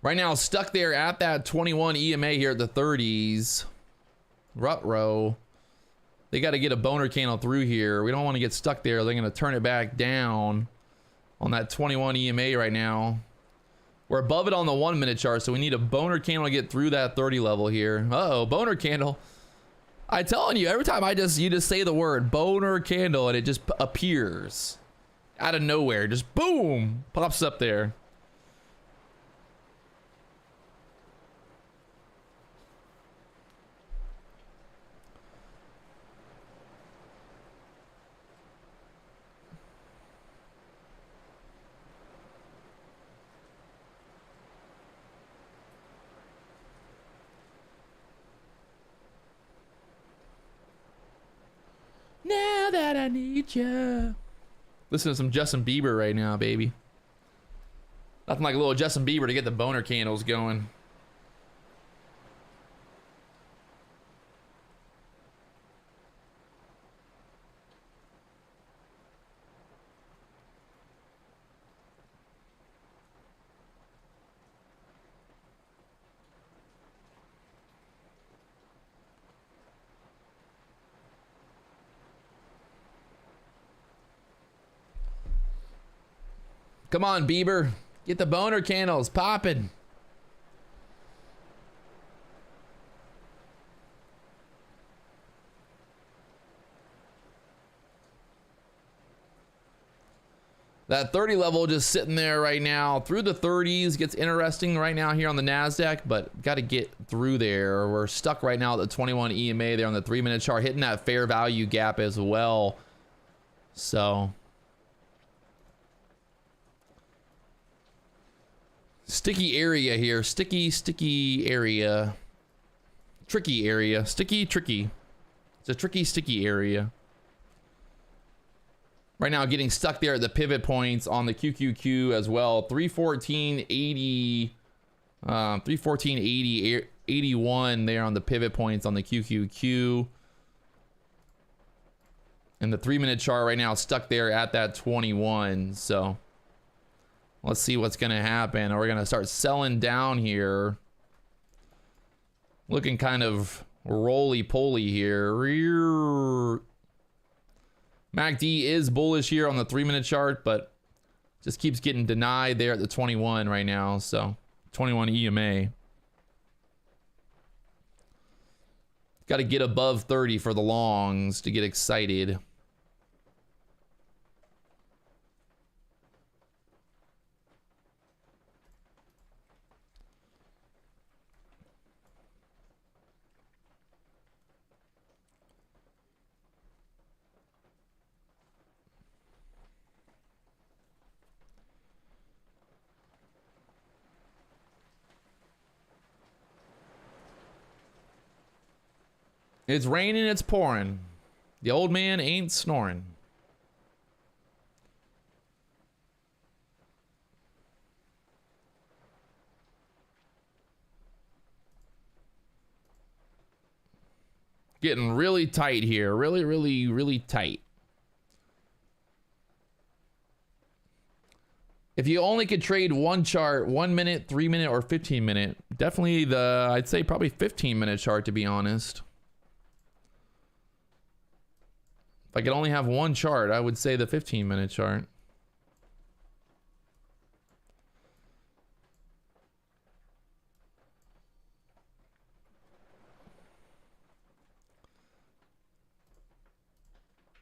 Right now, stuck there at that 21 EMA here at the 30s. Rut row. They got to get a boner candle through here. We don't want to get stuck there. They're going to turn it back down on that 21 EMA right now. We're above it on the 1-minute chart, so we need a boner candle to get through that 30 level here. Uh-oh, boner candle. I'm telling you, every time you just say the word boner candle and it just appears out of nowhere. Just boom, pops up there. Now that I need you. Listen to some Justin Bieber right now, baby. Nothing like a little Justin Bieber to get the boner candles going. Come on, Bieber. Get the boner candles popping. That 30 level just sitting there right now through the 30s. Gets interesting right now here on the NASDAQ, but got to get through there. We're stuck right now at the 21 EMA there on the 3-minute chart, hitting that fair value gap as well. So sticky area here. Sticky area. Tricky area. Tricky. It's a tricky, sticky area. Right now, getting stuck there at the pivot points on the QQQ as well. 314.80, 314.80, 81 there on the pivot points on the QQQ. And the 3-minute chart right now stuck there at that 21. So let's see what's going to happen. We're going to start selling down here. Looking kind of roly-poly here. MACD is bullish here on the 3-minute chart, but just keeps getting denied there at the 21 right now. So 21 EMA. Got to get above 30 for the longs to get excited. It's raining, it's pouring. The old man ain't snoring. Getting really tight here. Really tight. If you only could trade one chart, 1 minute, 3 minute, or 15 minute, definitely I'd say probably 15-minute chart, to be honest. If I could only have one chart, I would say the 15-minute chart.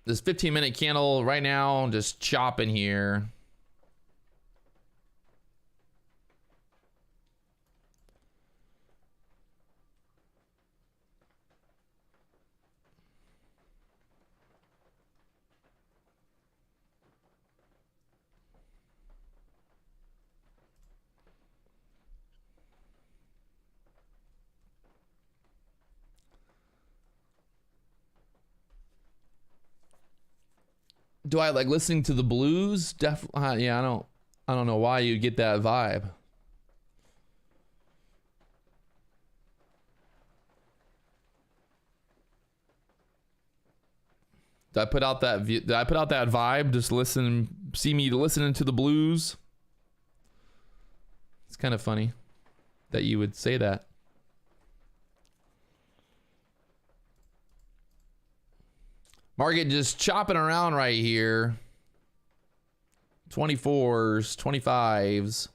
This 15-minute candle right now, just chopping here. Do I like listening to the blues? Definitely. Yeah, I don't know why you get that vibe. Did I put out that vibe? Just see me listening to the blues. It's kind of funny that you would say that. Market just chopping around right here. 24s, 25s.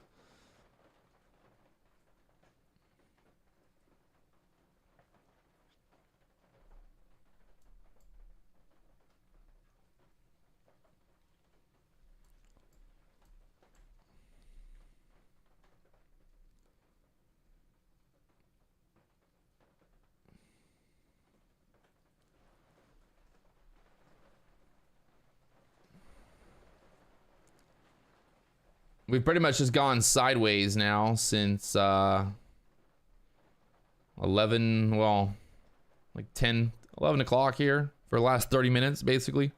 We've pretty much just gone sideways now since 11, well, like 10, 11 o'clock here for the last 30 minutes, basically.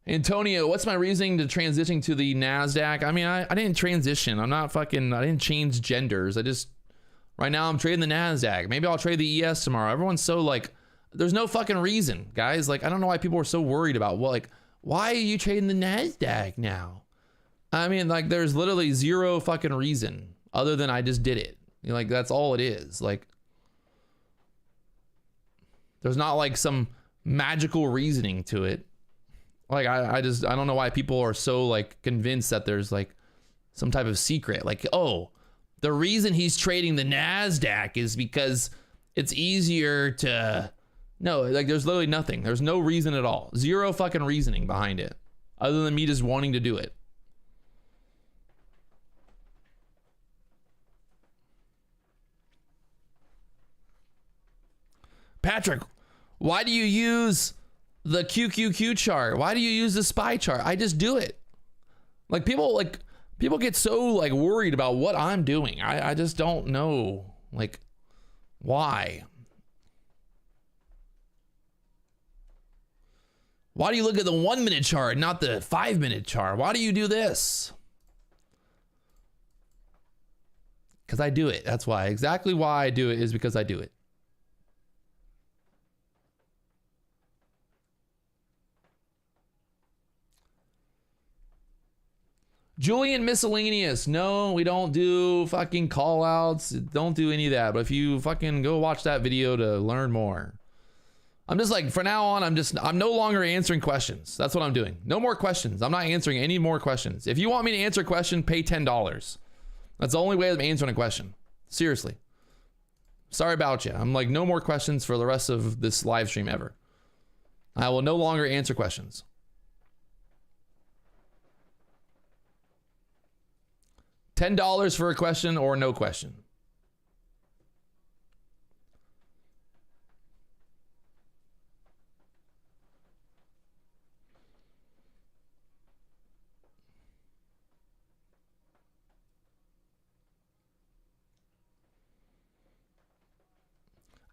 Antonio, what's my reasoning to transitioning to the NASDAQ? I mean, I didn't transition. I didn't change genders. Right now I'm trading the NASDAQ. Maybe I'll trade the ES tomorrow. Everyone's so like, there's no fucking reason, guys. Like, I don't know why people are so worried about, well, like, why are you trading the NASDAQ now? I mean, like, there's literally zero fucking reason other than I just did it. You know, like, that's all it is. Like, There's not like some magical reasoning to it. Like I don't know why people are so like convinced that there's like some type of secret. Like, oh, the reason he's trading the NASDAQ is because it's easier to... No, like there's literally nothing. There's no reason at all. Zero fucking reasoning behind it, other than me just wanting to do it. Patrick, why do you use the QQQ chart? Why do you use the SPY chart? I just do it. Like people get so like worried about what I'm doing. I just don't know like why. Why do you look at the 1 minute chart, not the 5 minute chart? Why do you do this? Because I do it. That's why. Exactly why I do it is because I do it. Julian Miscellaneous. No, we don't do fucking call outs. Don't do any of that. But if you fucking go watch that video to learn more. I'm just like, for now on, I'm no longer answering questions. That's what I'm doing. No more questions. I'm not answering any more questions. If you want me to answer a question, pay $10. That's the only way I'm answering a question. Seriously. Sorry about you. I'm like, no more questions for the rest of this live stream ever. I will no longer answer questions. $10 for a question or no question.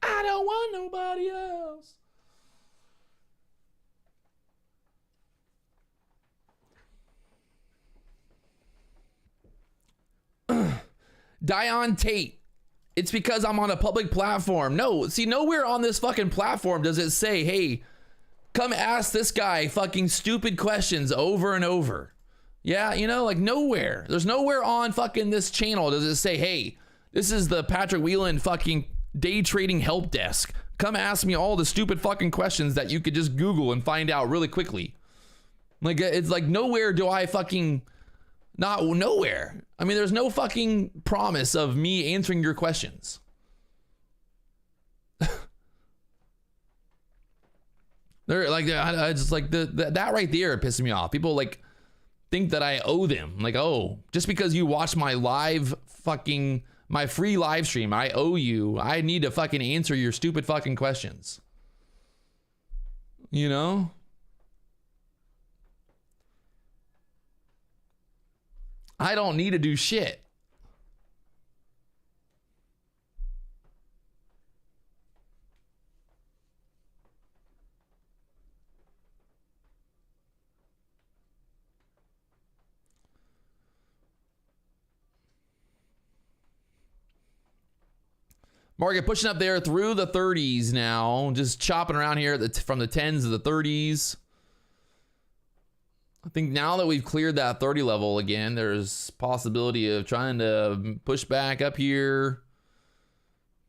I don't want nobody else. Dion Tate. It's because I'm on a public platform. No, see, nowhere on this fucking platform does it say, hey, come ask this guy fucking stupid questions over and over. Yeah, you know, like nowhere. There's nowhere on fucking this channel does it say, hey, this is the Patrick Wieland fucking day trading help desk. Come ask me all the stupid fucking questions that you could just Google and find out really quickly. Like, it's like nowhere do I fucking... Not nowhere. I mean, there's no fucking promise of me answering your questions. They're like, I just like that right there pisses me off. People like think that I owe them. Like, oh, just because you watch my my free live stream, I owe you. I need to fucking answer your stupid fucking questions. You know? I don't need to do shit. Market pushing up there through the 30s now, just chopping around here from the 10s to the 30s. I think now that we've cleared that 30 level again, there's possibility of trying to push back up here,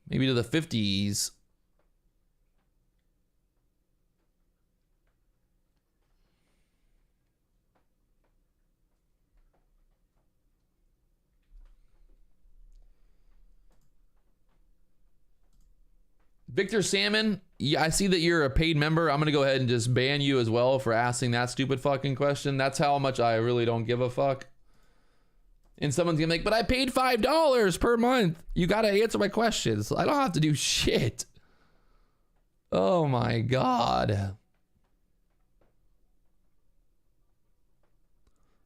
maybe to the 50s. Victor Salmon, yeah, I see that you're a paid member. I'm going to go ahead and just ban you as well for asking that stupid fucking question. That's how much I really don't give a fuck. And someone's going to be like, but I paid $5 per month. You got to answer my questions. I don't have to do shit. Oh my God.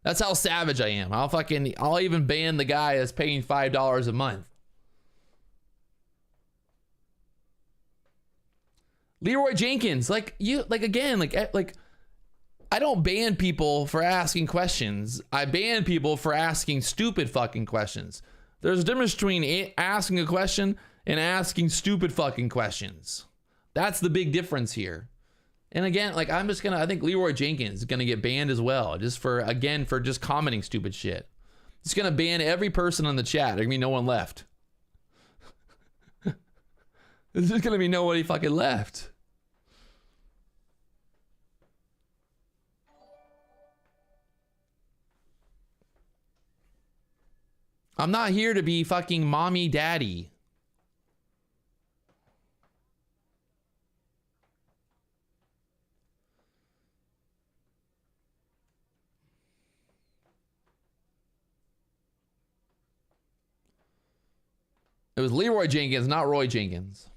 That's how savage I am. I'll even ban the guy that's paying $5 a month. Leroy Jenkins, I don't ban people for asking questions. I ban people for asking stupid fucking questions. There's a difference between asking a question and asking stupid fucking questions. That's the big difference here. And again, like I think Leroy Jenkins is gonna get banned as well, just for just commenting stupid shit. It's gonna ban every person on the chat. There's gonna be no one left. There's just gonna be nobody fucking left. I'm not here to be fucking mommy daddy. It was Leroy Jenkins, not Roy Jenkins.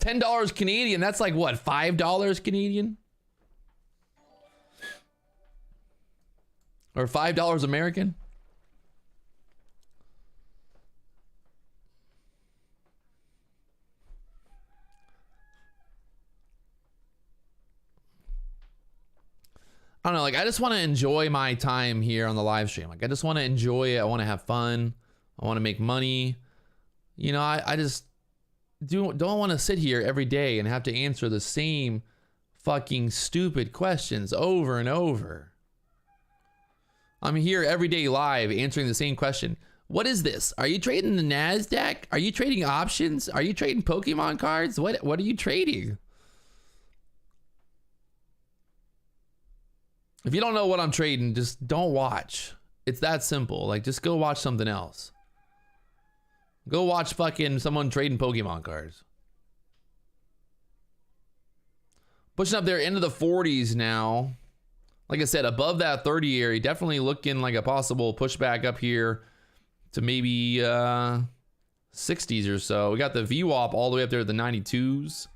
$10 Canadian. That's like what, $5 Canadian? Or $5 American? I don't know, like I just want to enjoy my time here on the live stream. Like I just want to enjoy it. I want to have fun. I want to make money. You know, I just don't want to sit here every day and have to answer the same fucking stupid questions over and over. I'm here every day live answering the same question. What is this? Are you trading the NASDAQ? Are you trading options? Are you trading Pokemon cards? What are you trading? If you don't know what I'm trading, just don't watch. It's that simple. Like, just go watch something else. Go watch fucking someone trading Pokemon cards. Pushing up there into the 40s now. Like I said, above that 30 area, definitely looking like a possible pushback up here to maybe 60s or so. We got the VWAP all the way up there at the 92s.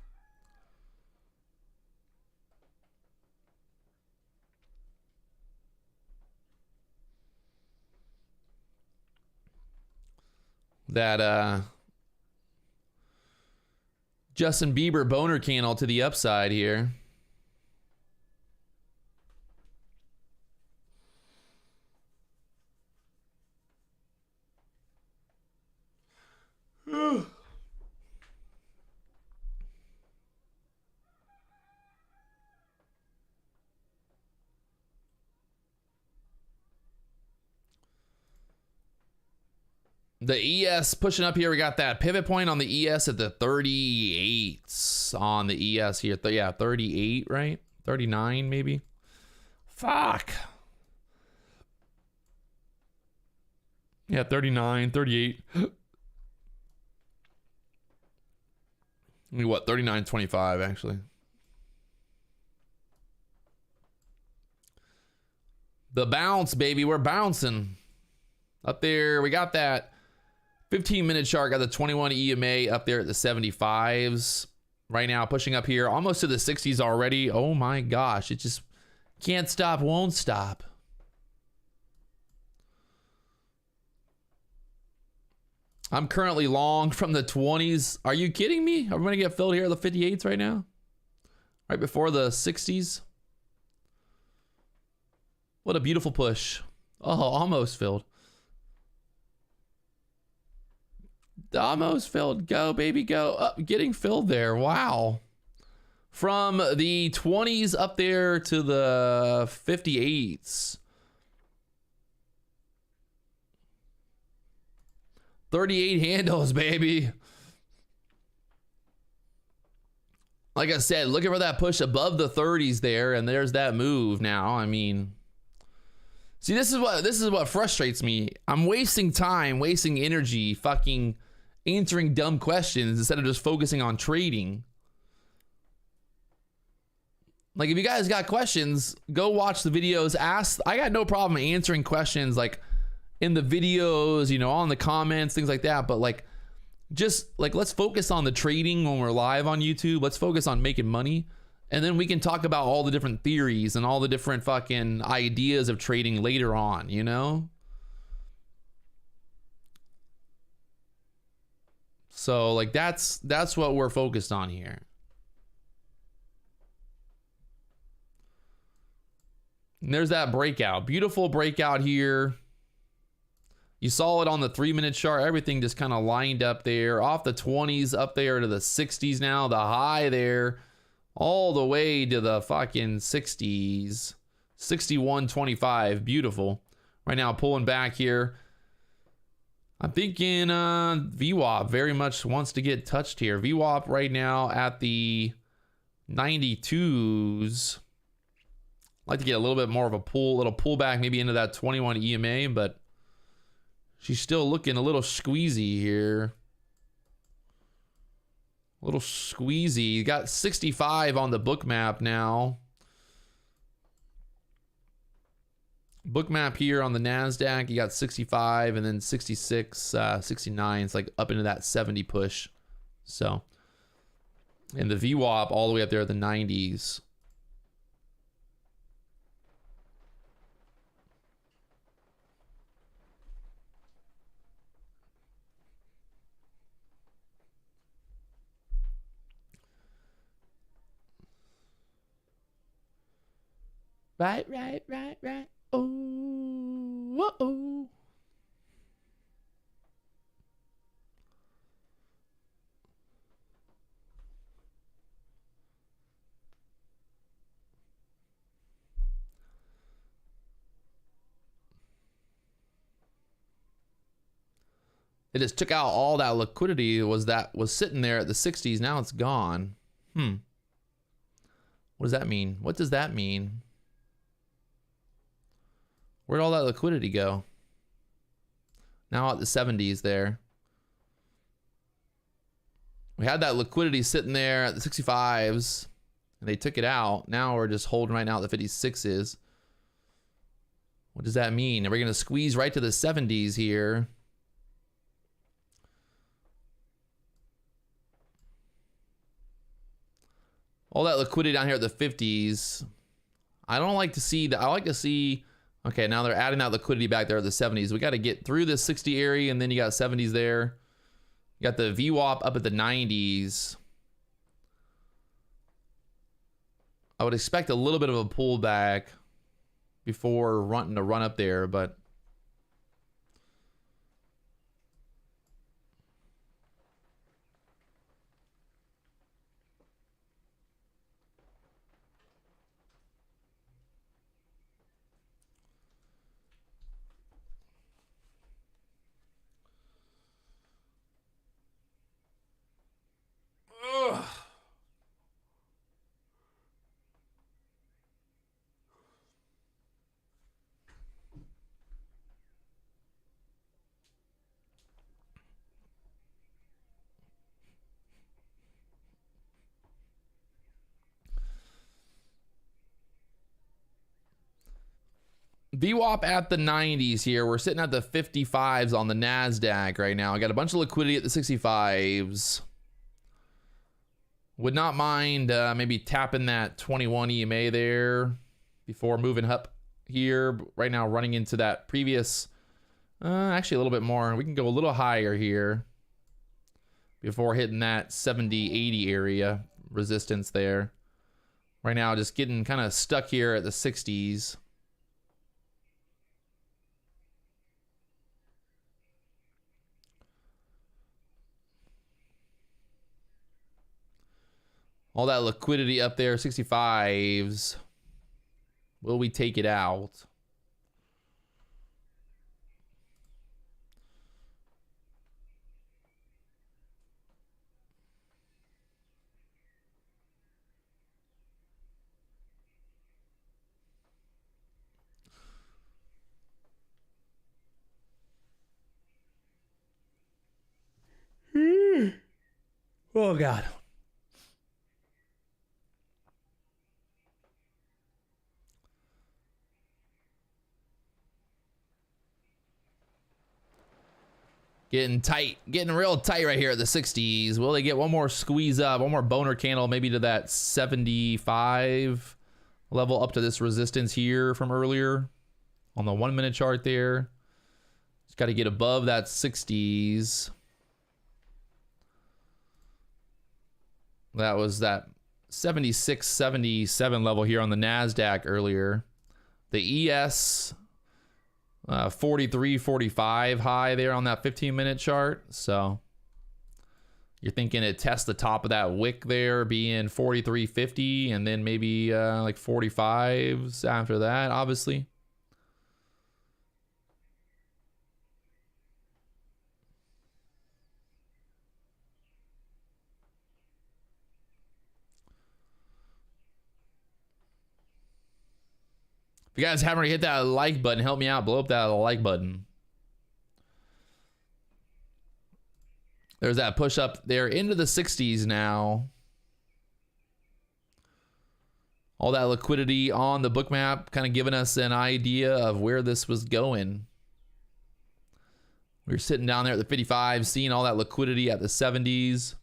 That Justin Bieber boner candle to the upside here. The ES pushing up here. We got that pivot point on the ES at the 38s on the ES here. Yeah, 38, right? 39 maybe. Fuck. Yeah, 39, 38. I mean, what? 39.25 actually. The bounce, baby. We're bouncing. Up there, we got that 15-minute chart, got the 21 EMA up there at the 75s. Right now, pushing up here, almost to the 60s already. Oh my gosh, it just can't stop, won't stop. I'm currently long from the 20s. Are you kidding me? Are we gonna get filled here at the 58s right now? Right before the 60s? What a beautiful push. Oh, almost filled. Almost filled. Go, baby, go. Getting filled there. Wow. From the 20s up there to the 58s. 38 handles, baby. Like I said, looking for that push above the 30s there, and there's that move now. I mean, see, this is what frustrates me. I'm wasting time, wasting energy, fucking answering dumb questions instead of just focusing on trading. Like, if you guys got questions, go watch the videos. Ask. I got no problem answering questions like in the videos, you know, on the comments, things like that. But like, just like, let's focus on the trading when we're live on YouTube. Let's focus on making money. And then we can talk about all the different theories and all the different fucking ideas of trading later on, you know? So like, that's what we're focused on here. And there's that breakout. Beautiful breakout here. You saw it on the 3-minute chart. Everything just kind of lined up there. Off the 20s up there to the 60s now. The high there. All the way to the fucking 60s. 61.25. Beautiful. Right now, pulling back here. I'm thinking VWAP very much wants to get touched here. VWAP right now at the 92s. I'd like to get a little bit more of a little pullback maybe into that 21 EMA, but she's still looking a little squeezy here. A little squeezy. You got 65 on the book map now. Book map here on the NASDAQ, you got 65 and then 66, 69. It's like up into that 70 push. So, and the VWAP all the way up there at the 90s. Right. Oh, uh-oh. It just took out all that liquidity was sitting there at the 60s. Now it's gone. What does that mean? What does that mean? Where'd all that liquidity go? Now at the 70s there. We had that liquidity sitting there at the 65s, and they took it out. Now we're just holding right now at the 56s. What does that mean? Are we going to squeeze right to the 70s here? All that liquidity down here at the 50s. I don't like to see that. I like to see... Okay, now they're adding that liquidity back there at the 70s. We got to get through this 60 area, and then you got 70s there. You got the VWAP up at the 90s. I would expect a little bit of a pullback before wanting to run up there, but... VWAP at the 90s here. We're sitting at the 55s on the NASDAQ right now. I got a bunch of liquidity at the 65s. Would not mind maybe tapping that 21 EMA there before moving up here. Right now running into that previous, actually a little bit more. We can go a little higher here before hitting that 70-80 area resistance there. Right now just getting kind of stuck here at the 60s. All that liquidity up there, 65s. Will we take it out? Oh, God. Getting tight, getting real tight right here at the 60s. Will they get one more squeeze up, one more boner candle, maybe to that 75 level up to this resistance here from earlier on the 1 minute chart there? Just got to get above that 60s. That was that 76, 77 level here on the NASDAQ earlier. The ES 43, 45 high there on that 15-minute chart. So you're thinking it tests the top of that wick there being 43.50 and then maybe like 45s after that, obviously. If you guys haven't already hit that like button, help me out. Blow up that like button. There's that push up there into the 60s now. All that liquidity on the book map kind of giving us an idea of where this was going. We were sitting down there at the 55, seeing all that liquidity at the 70s.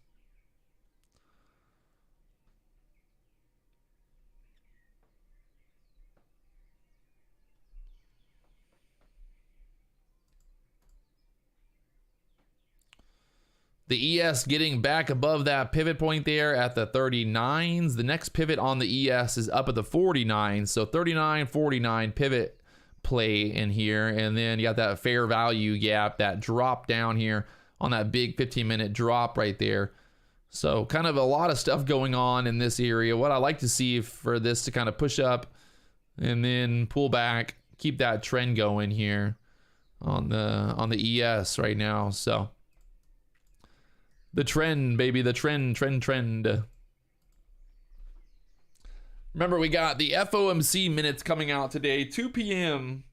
The ES getting back above that pivot point there at the 39s. The next pivot on the ES is up at the 49s. So 39, 49 pivot play in here. And then you got that fair value gap, that drop down here on that big 15-minute drop right there. So kind of a lot of stuff going on in this area. What I like to see for this to kind of push up and then pull back, keep that trend going here on the ES right now. So the trend, baby, the trend. Remember, we got the FOMC minutes coming out today, 2 p.m.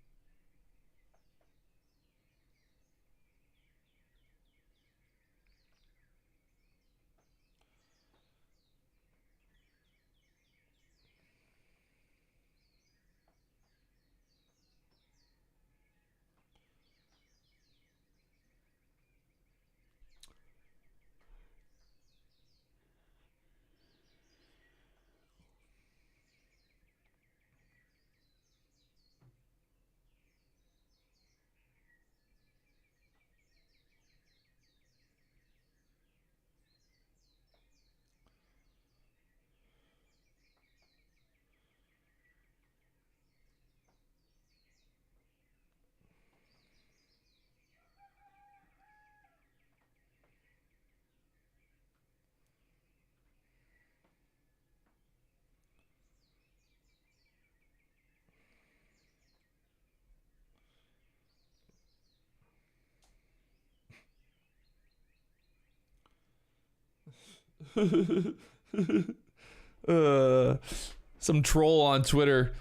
Some troll on Twitter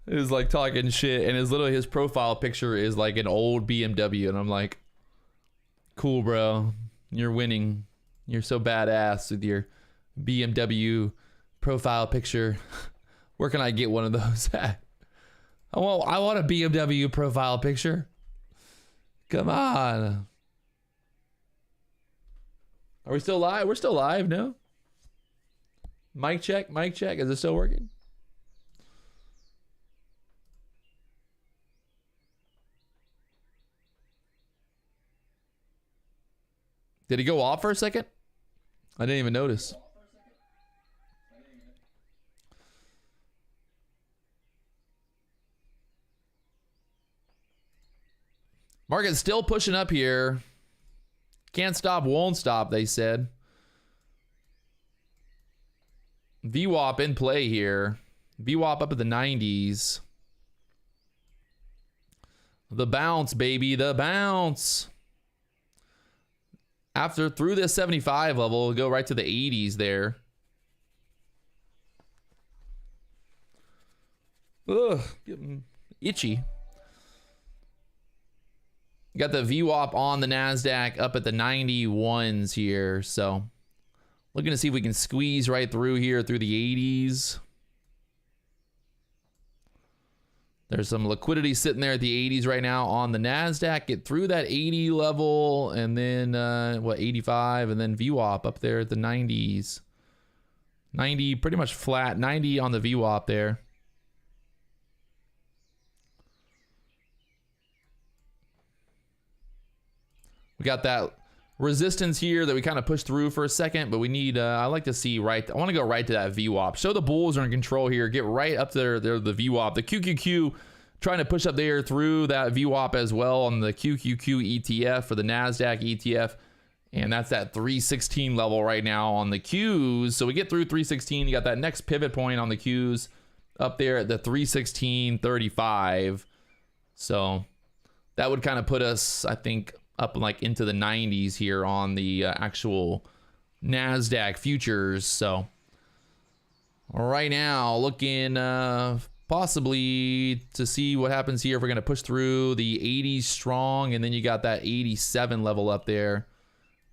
is like talking shit, and his profile picture is like an old BMW, and I'm like, cool, bro, you're winning, you're so badass with your BMW profile picture. Where can I get one of those at? I want a BMW profile picture. Come on. Are we still live? We're still live, no? Mic check, mic check. Is it still working? Did he go off for a second? I didn't even notice. Market's still pushing up here. Can't stop, won't stop, they said. VWAP in play here. VWAP up at the 90s. The bounce, baby, the bounce. After through this 75 level, we'll go right to the 80s there. Ugh, getting itchy. Got the VWAP on the NASDAQ up at the 91s here. So looking to see if we can squeeze right through here through the 80s. There's some liquidity sitting there at the 80s right now on the NASDAQ. Get through that 80 level and then, 85, and then VWAP up there at the 90s. 90, pretty much flat. 90 on the VWAP there. We got that resistance here that we kind of pushed through for a second, but we need, I like to see right, I want to go right to that VWAP. Show the bulls are in control here. Get right up there, the VWAP. The QQQ trying to push up there through that VWAP as well on the QQQ ETF for the NASDAQ ETF. And that's that 316 level right now on the Qs. So we get through 316. You got that next pivot point on the Qs up there at the 316.35. So that would kind of put us, I think, up like into the 90s here on the actual NASDAQ futures. So right now looking possibly to see what happens here if we're going to push through the 80s strong, and then you got that 87 level up there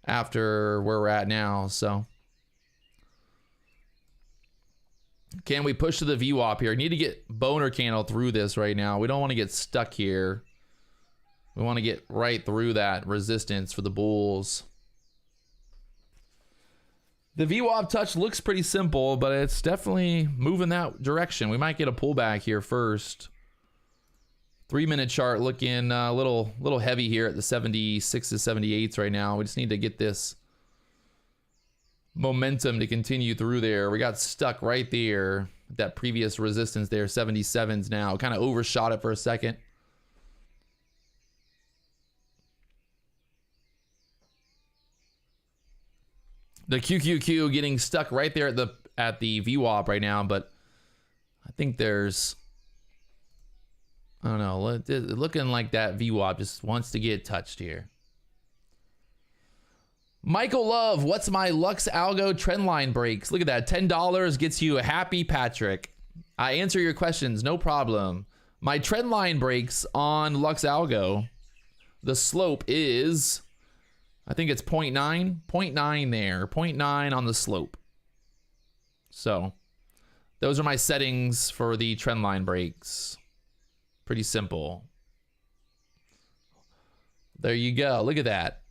after where we're at now. So can we push to the VWAP here? Need to get boner candle through this right now. We don't want to get stuck here. We want to get right through that resistance for the bulls. The VWAP touch looks pretty simple, but it's definitely moving that direction. We might get a pullback here first. 3-minute chart looking a little heavy here at the 76s to 78s right now. We just need to get this momentum to continue through there. We got stuck right there. That previous resistance there, 77s now. Kind of overshot it for a second. The QQQ getting stuck right there at the VWAP right now, but I think there's, I don't know, looking like that VWAP just wants to get touched here. Michael Love, what's my Lux Algo trendline breaks? Look at that, $10 gets you a happy Patrick. I answer your questions, no problem. My trendline breaks on Lux Algo, the slope is, I think it's 0.9, 0.9 there, 0.9 on the slope. So those are my settings for the trendline breaks. Pretty simple. There you go. Look at that.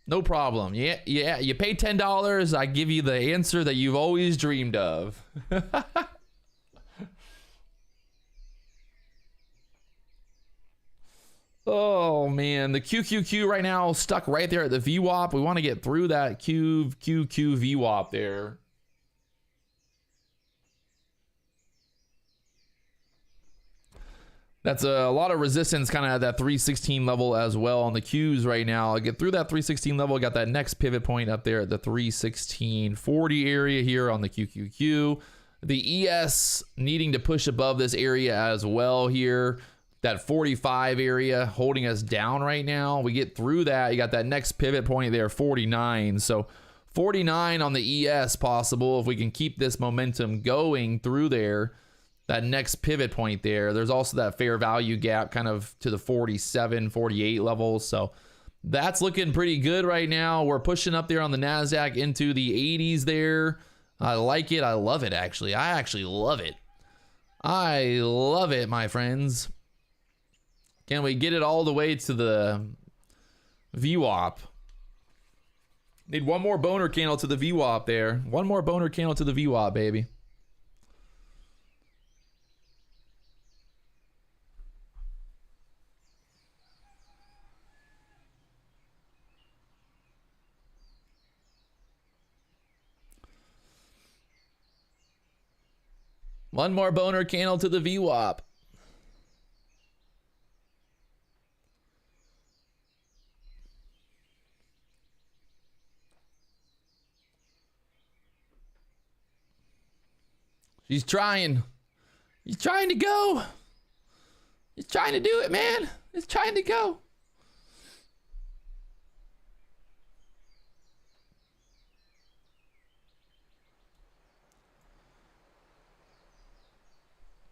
No problem. Yeah, you pay $10, I give you the answer that you've always dreamed of. Oh man, the QQQ right now stuck right there at the VWAP. We want to get through that QQQ VWAP there. That's a lot of resistance kind of at that 316 level as well on the Qs right now. I get through that 316 level, got that next pivot point up there at the 316.40 area here on the QQQ. The ES needing to push above this area as well here. That 45 area holding us down right now. We get through that. You got that next pivot point there, 49. So 49 on the ES possible if we can keep this momentum going through there. That next pivot point there. There's also that fair value gap kind of to the 47, 48 levels. So that's looking pretty good right now. We're pushing up there on the NASDAQ into the 80s there. I like it. I love it, actually. I actually love it. I love it, my friends. Can we get it all the way to the VWAP? Need one more boner candle to the VWAP there. One more boner candle to the VWAP, baby. One more boner candle to the VWAP. He's trying. He's trying to go. He's trying to do it, man. He's trying to go.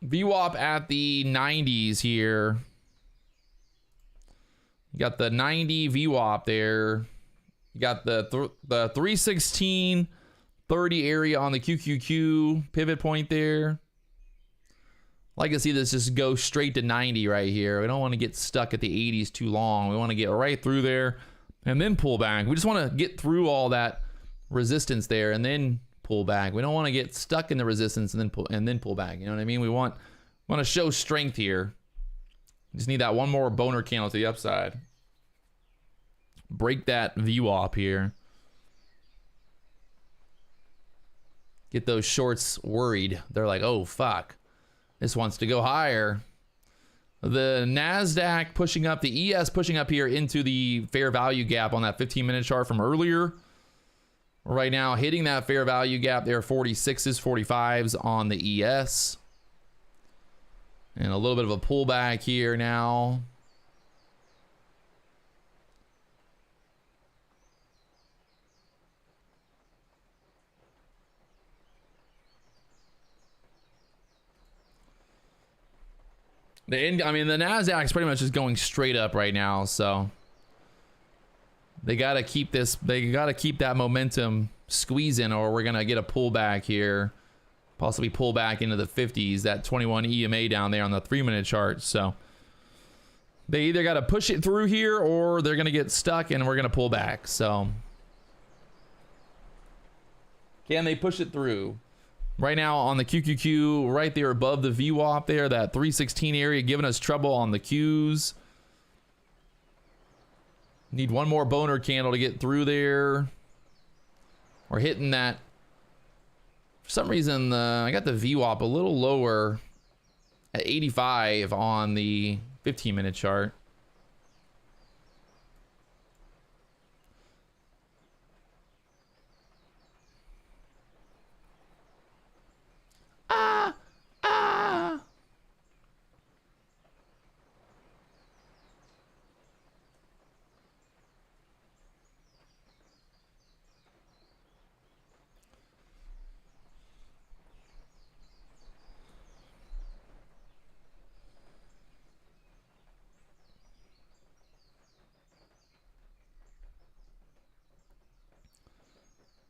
VWAP at the 90s here. You got the 90 VWAP there. You got the 316. 30 area on the QQQ pivot point there. Like to see this just go straight to 90 right here. We don't want to get stuck at the 80s too long. We want to get right through there and then pull back. We just want to get through all that resistance there and then pull back. We don't want to get stuck in the resistance and then pull back. You know what I mean? We want to show strength here. Just need that one more boner candle to the upside. Break that VWAP here. Get those shorts worried. They're like, oh, fuck. This wants to go higher. The NASDAQ pushing up, the ES pushing up here into the fair value gap on that 15-minute chart from earlier. Right now, hitting that fair value gap there, 46s, 45s on the ES. And a little bit of a pullback here now. I mean, the Nasdaq's pretty much just going straight up right now, so they gotta keep this. They gotta keep that momentum squeezing, or we're gonna get a pullback here, possibly pull back into the 50s. That 21 EMA down there on the 3-minute chart. So they either gotta push it through here, or they're gonna get stuck, and we're gonna pull back. So can they push it through? Right now on the QQQ, right there above the VWAP there, that 316 area, giving us trouble on the Qs. Need one more boner candle to get through there. We're hitting that. For some reason, I got the VWAP a little lower at 85 on the 15-minute chart.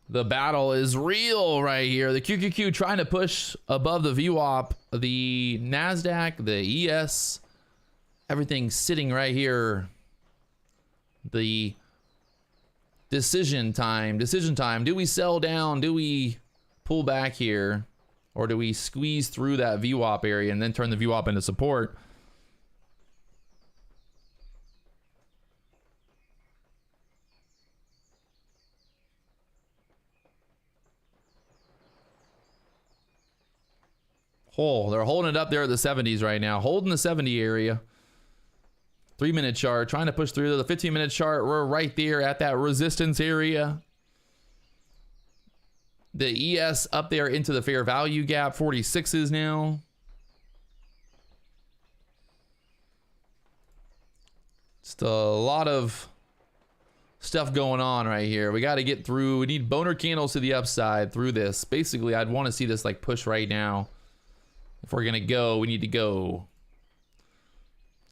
The battle is real right here. The QQQ trying to push above the VWAP, the NASDAQ, the ES, everything sitting right here. The decision time. Do we sell down? Do we pull back here? Or do we squeeze through that VWAP area and then turn the VWAP into support? Oh, they're holding it up there at the 70s right now. Holding the 70 area. 3-minute chart. Trying to push through the 15-minute chart. We're right there at that resistance area. The ES up there into the fair value gap. 46s now. Just a lot of stuff going on right here. We got to get through. We need boner candles to the upside through this. Basically, I'd want to see this like push right now. If we're gonna go, we need to go.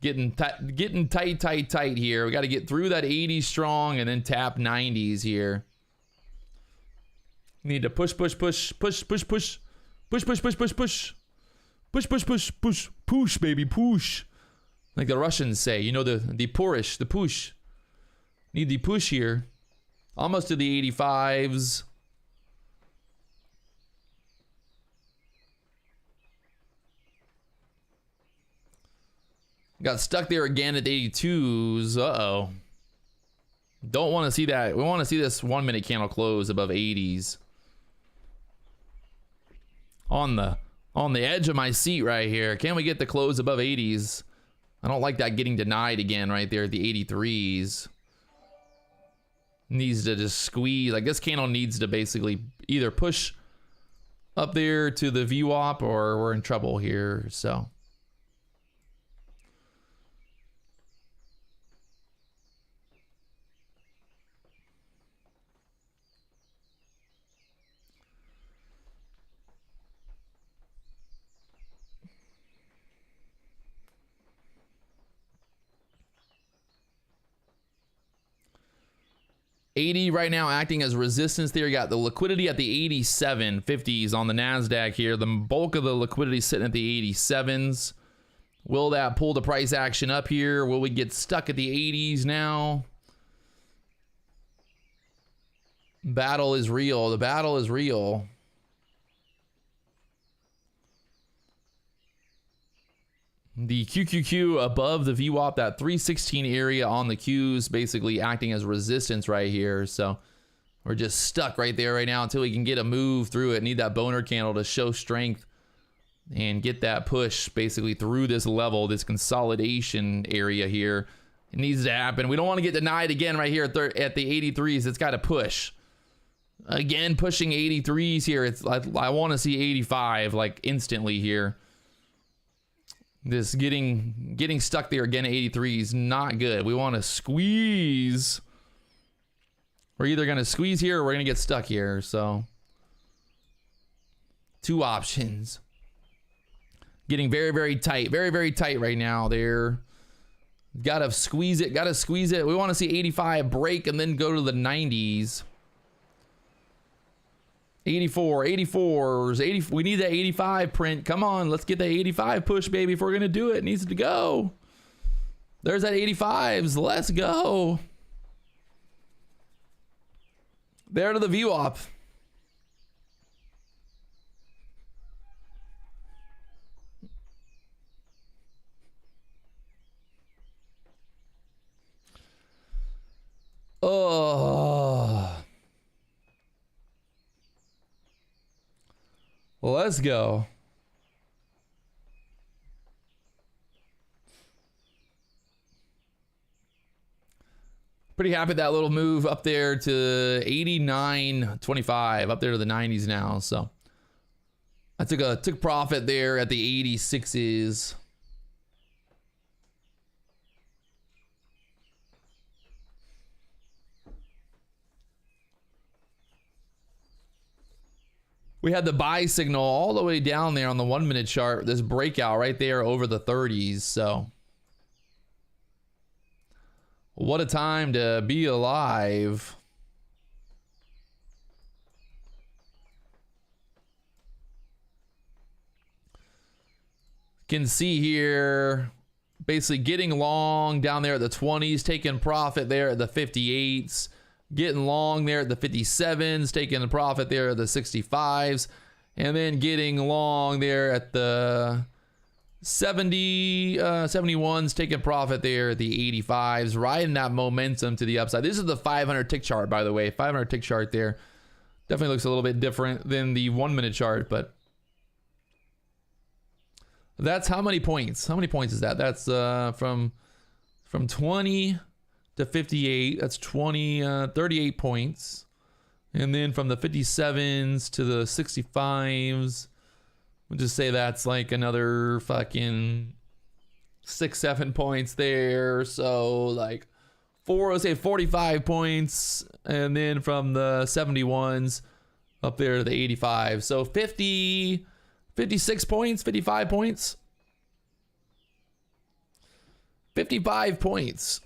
Getting tight here. We got to get through that 80 strong and then tap 90s here. We need to push, baby, push. Like the Russians say, you know, the push. Need the push here. Almost to the 85s. Got stuck there again at the 82s. Uh-oh. Don't want to see that. We want to see this 1-minute candle close above 80s. On the edge of my seat right here. Can we get the close above 80s? I don't like that getting denied again right there at the 83s. Needs to just squeeze. Like this candle needs to basically either push up there to the VWAP or we're in trouble here. So. $80 right now acting as resistance there. You got the liquidity at the 87.50s on the NASDAQ here. The bulk of the liquidity sitting at the 87s. Will that pull the price action up here? Will we get stuck at the 80s now? Battle is real. The battle is real. The QQQ above the VWAP, that 316 area on the Qs, basically acting as resistance right here. So we're just stuck right there right now until we can get a move through it. Need that boner candle to show strength and get that push basically through this level, this consolidation area here. It needs to happen. We don't want to get denied again right here at the 83s. It's got to push. Again, pushing 83s here. It's I want to see 85 like instantly here. This getting stuck there again at 83 is not good. We want to squeeze. We're either going to squeeze here or we're going to get stuck here. So, two options. Getting very, very tight. Very, very tight right now there. Gotta squeeze it. Gotta squeeze it. We want to see 85 break and then go to the 90s. 84, 84s, 80. We need that 85 print. Come on, let's get that 85 push, baby. If we're gonna do it, it needs to go. There's that 85s. Let's go. There to the VWAP. Oh. Let's go. Pretty happy with that little move up there to 89.25, up there to the 90s now. So I took profit there at the 86s. We had the buy signal all the way down there on the 1 minute chart. This breakout right there over the 30s. So what a time to be alive. Can see here basically getting long down there at the 20s, taking profit there at the 58s. Getting long there at the 57s, taking the profit there at the 65s, and then getting long there at the 71s, taking profit there at the 85s, riding that momentum to the upside. This is the 500 tick chart, by the way. 500 tick chart there. Definitely looks a little bit different than the 1 minute chart, but that's how many points? How many points is that? That's from 20 to 58, that's 38 points. And then from the 57s to the 65s, we'll just say that's like another fucking 6-7 points there. So like let's say 45 points. And then from the 71s up there to the 85. So 50, 56 points, 55 points. 55 points.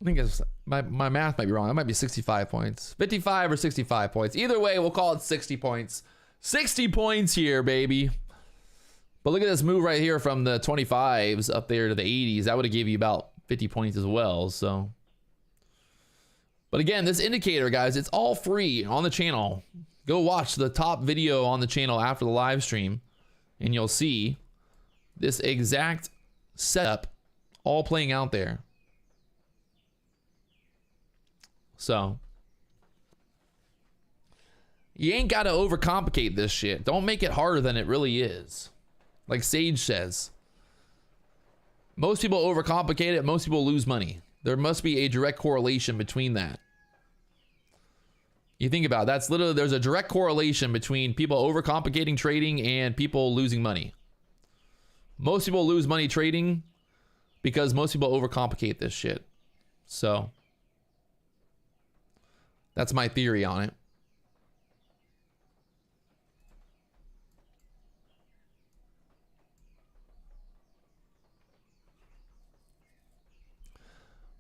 I think it's, my math might be wrong. It might be 65 points. 55 or 65 points. Either way, we'll call it 60 points. 60 points here, baby. But look at this move right here from the 25s up there to the 80s. That would have gave you about 50 points as well. So, but again, this indicator, guys, it's all free on the channel. Go watch the top video on the channel after the live stream, and you'll see this exact setup all playing out there. So you ain't got to overcomplicate this shit. Don't make it harder than it really is. Like Sage says, most people overcomplicate it. Most people lose money. There must be a direct correlation between that. You think about it, that's literally, there's a direct correlation between people overcomplicating trading and people losing money. Most people lose money trading because most people overcomplicate this shit. So that's my theory on it.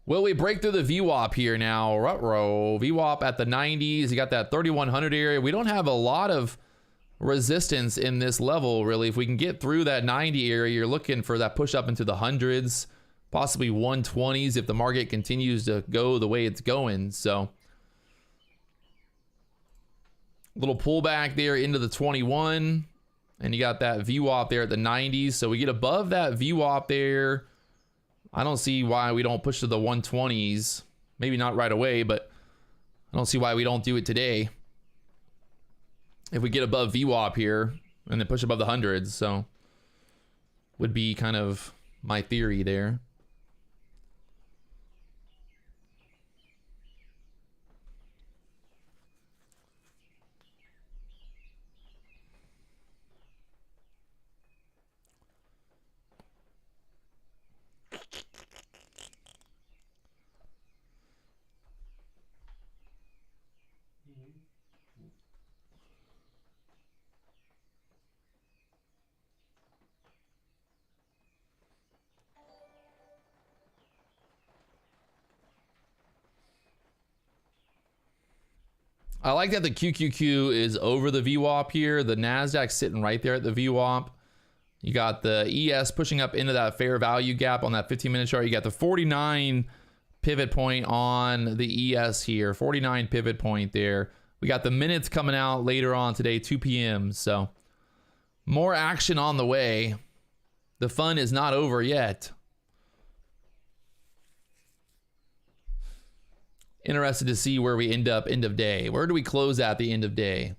Will we break through the VWAP here now? Ruh-roh. VWAP at the 90s. You got that 3100 area. We don't have a lot of resistance in this level, really. If we can get through that 90 area, you're looking for that push up into the hundreds, possibly 120s if the market continues to go the way it's going. So little pullback there into the 21, and you got that VWAP there at the 90s. So we get above that VWAP there. I don't see why we don't push to the 120s. Maybe not right away, but I don't see why we don't do it today. If we get above VWAP here and then push above the hundreds, so would be kind of my theory there. I like that the QQQ is over the VWAP here. The NASDAQ sitting right there at the VWAP. You got the ES pushing up into that fair value gap on that 15-minute chart. You got the 49 pivot point on the ES here. 49 pivot point there. We got the minutes coming out later on today, 2 p.m. So more action on the way. The fun is not over yet. Interested to see where we end up end of day. Where do we close at the end of day?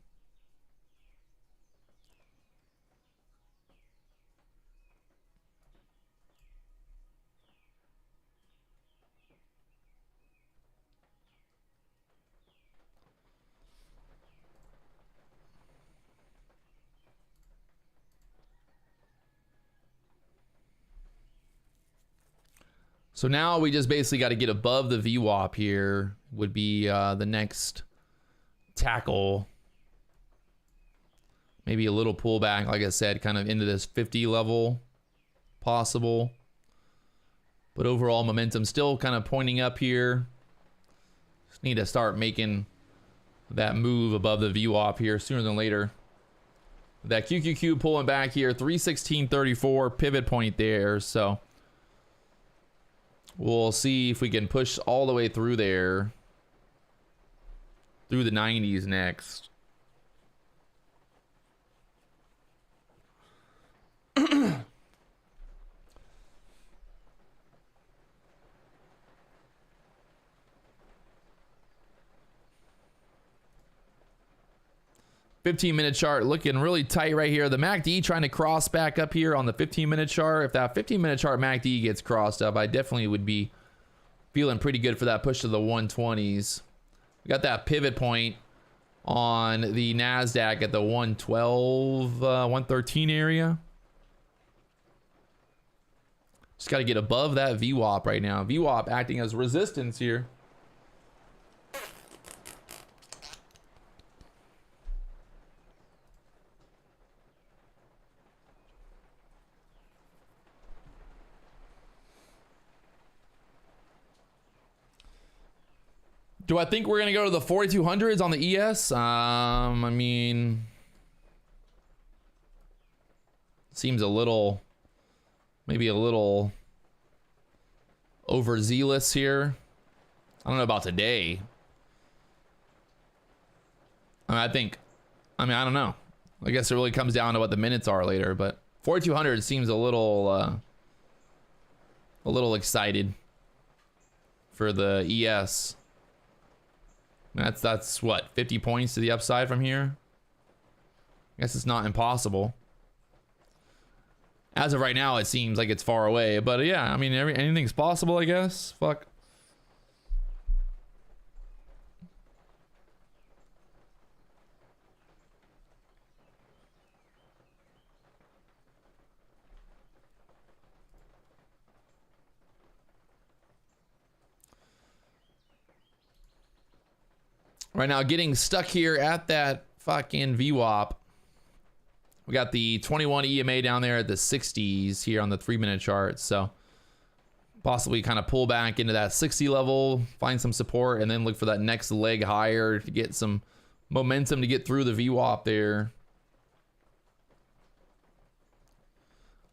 So now we just basically got to get above the VWAP here would be the next tackle. Maybe a little pullback, like I said, kind of into this 50 level possible. But overall momentum still kind of pointing up here. Just need to start making that move above the VWAP here sooner than later. That QQQ pulling back here, 316.34 pivot point there. So we'll see if we can push all the way through there, through the 90s next. 15-minute chart looking really tight right here. The MACD trying to cross back up here on the 15-minute chart. If that 15-minute chart MACD gets crossed up, I definitely would be feeling pretty good for that push to the 120s. We got that pivot point on the NASDAQ at the 112, 113 area. Just got to get above that VWAP right now. VWAP acting as resistance here. Do I think we're going to go to the 4200s on the ES? I mean, seems a little, maybe a little overzealous here. I don't know about today. I don't know. I guess it really comes down to what the minutes are later, but 4200 seems a little excited for the ES. That's what, 50 points to the upside from here? I guess it's not impossible. As of right now, it seems like it's far away, but yeah, I mean, anything's possible, I guess. Fuck. Right now, getting stuck here at that fucking VWAP. We got the 21 EMA down there at the 60s here on the 3-minute chart. So possibly kind of pull back into that 60 level, find some support, and then look for that next leg higher to get some momentum to get through the VWAP there.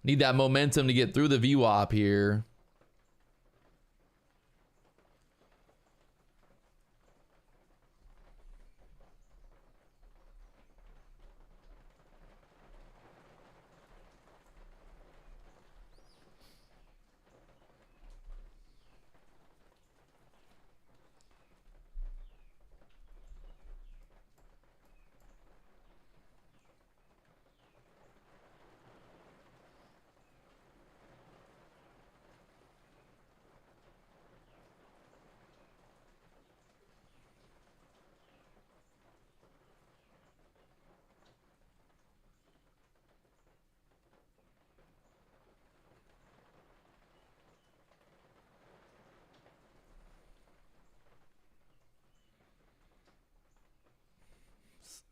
Need that momentum to get through the VWAP here.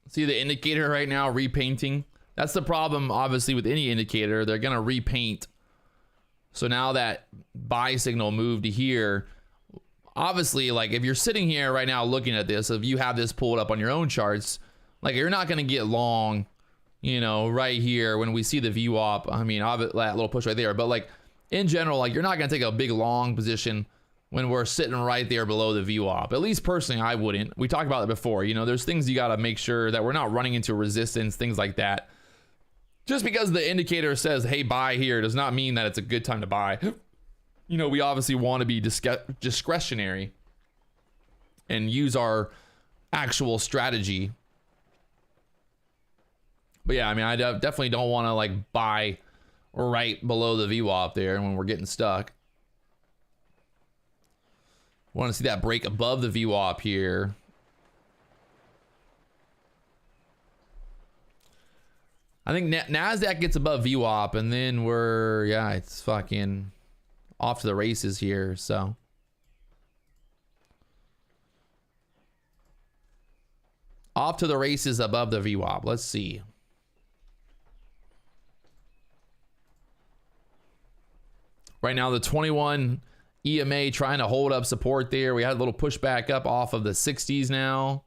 See the indicator right now repainting? That's the problem, obviously, with any indicator. They're going to repaint. So now that buy signal moved to here, obviously, like if you're sitting here right now looking at this, if you have this pulled up on your own charts, like you're not going to get long, you know, right here when we see the VWAP. I mean, that little push right there, but like in general, like you're not going to take a big long position when we're sitting right there below the VWAP. At least personally, I wouldn't. We talked about it before. You know, there's things you got to make sure that we're not running into resistance, things like that. Just because the indicator says, hey, buy here, does not mean that it's a good time to buy. You know, we obviously want to be discretionary and use our actual strategy. But yeah, I mean, I definitely don't want to like buy right below the VWAP there when we're getting stuck. Want to see that break above the VWAP here. I think NASDAQ gets above VWAP and then it's fucking off to the races here, so. Off to the races above the VWAP. Let's see. Right now, the 21 EMA trying to hold up support there. We had a little pushback up off of the 60s now.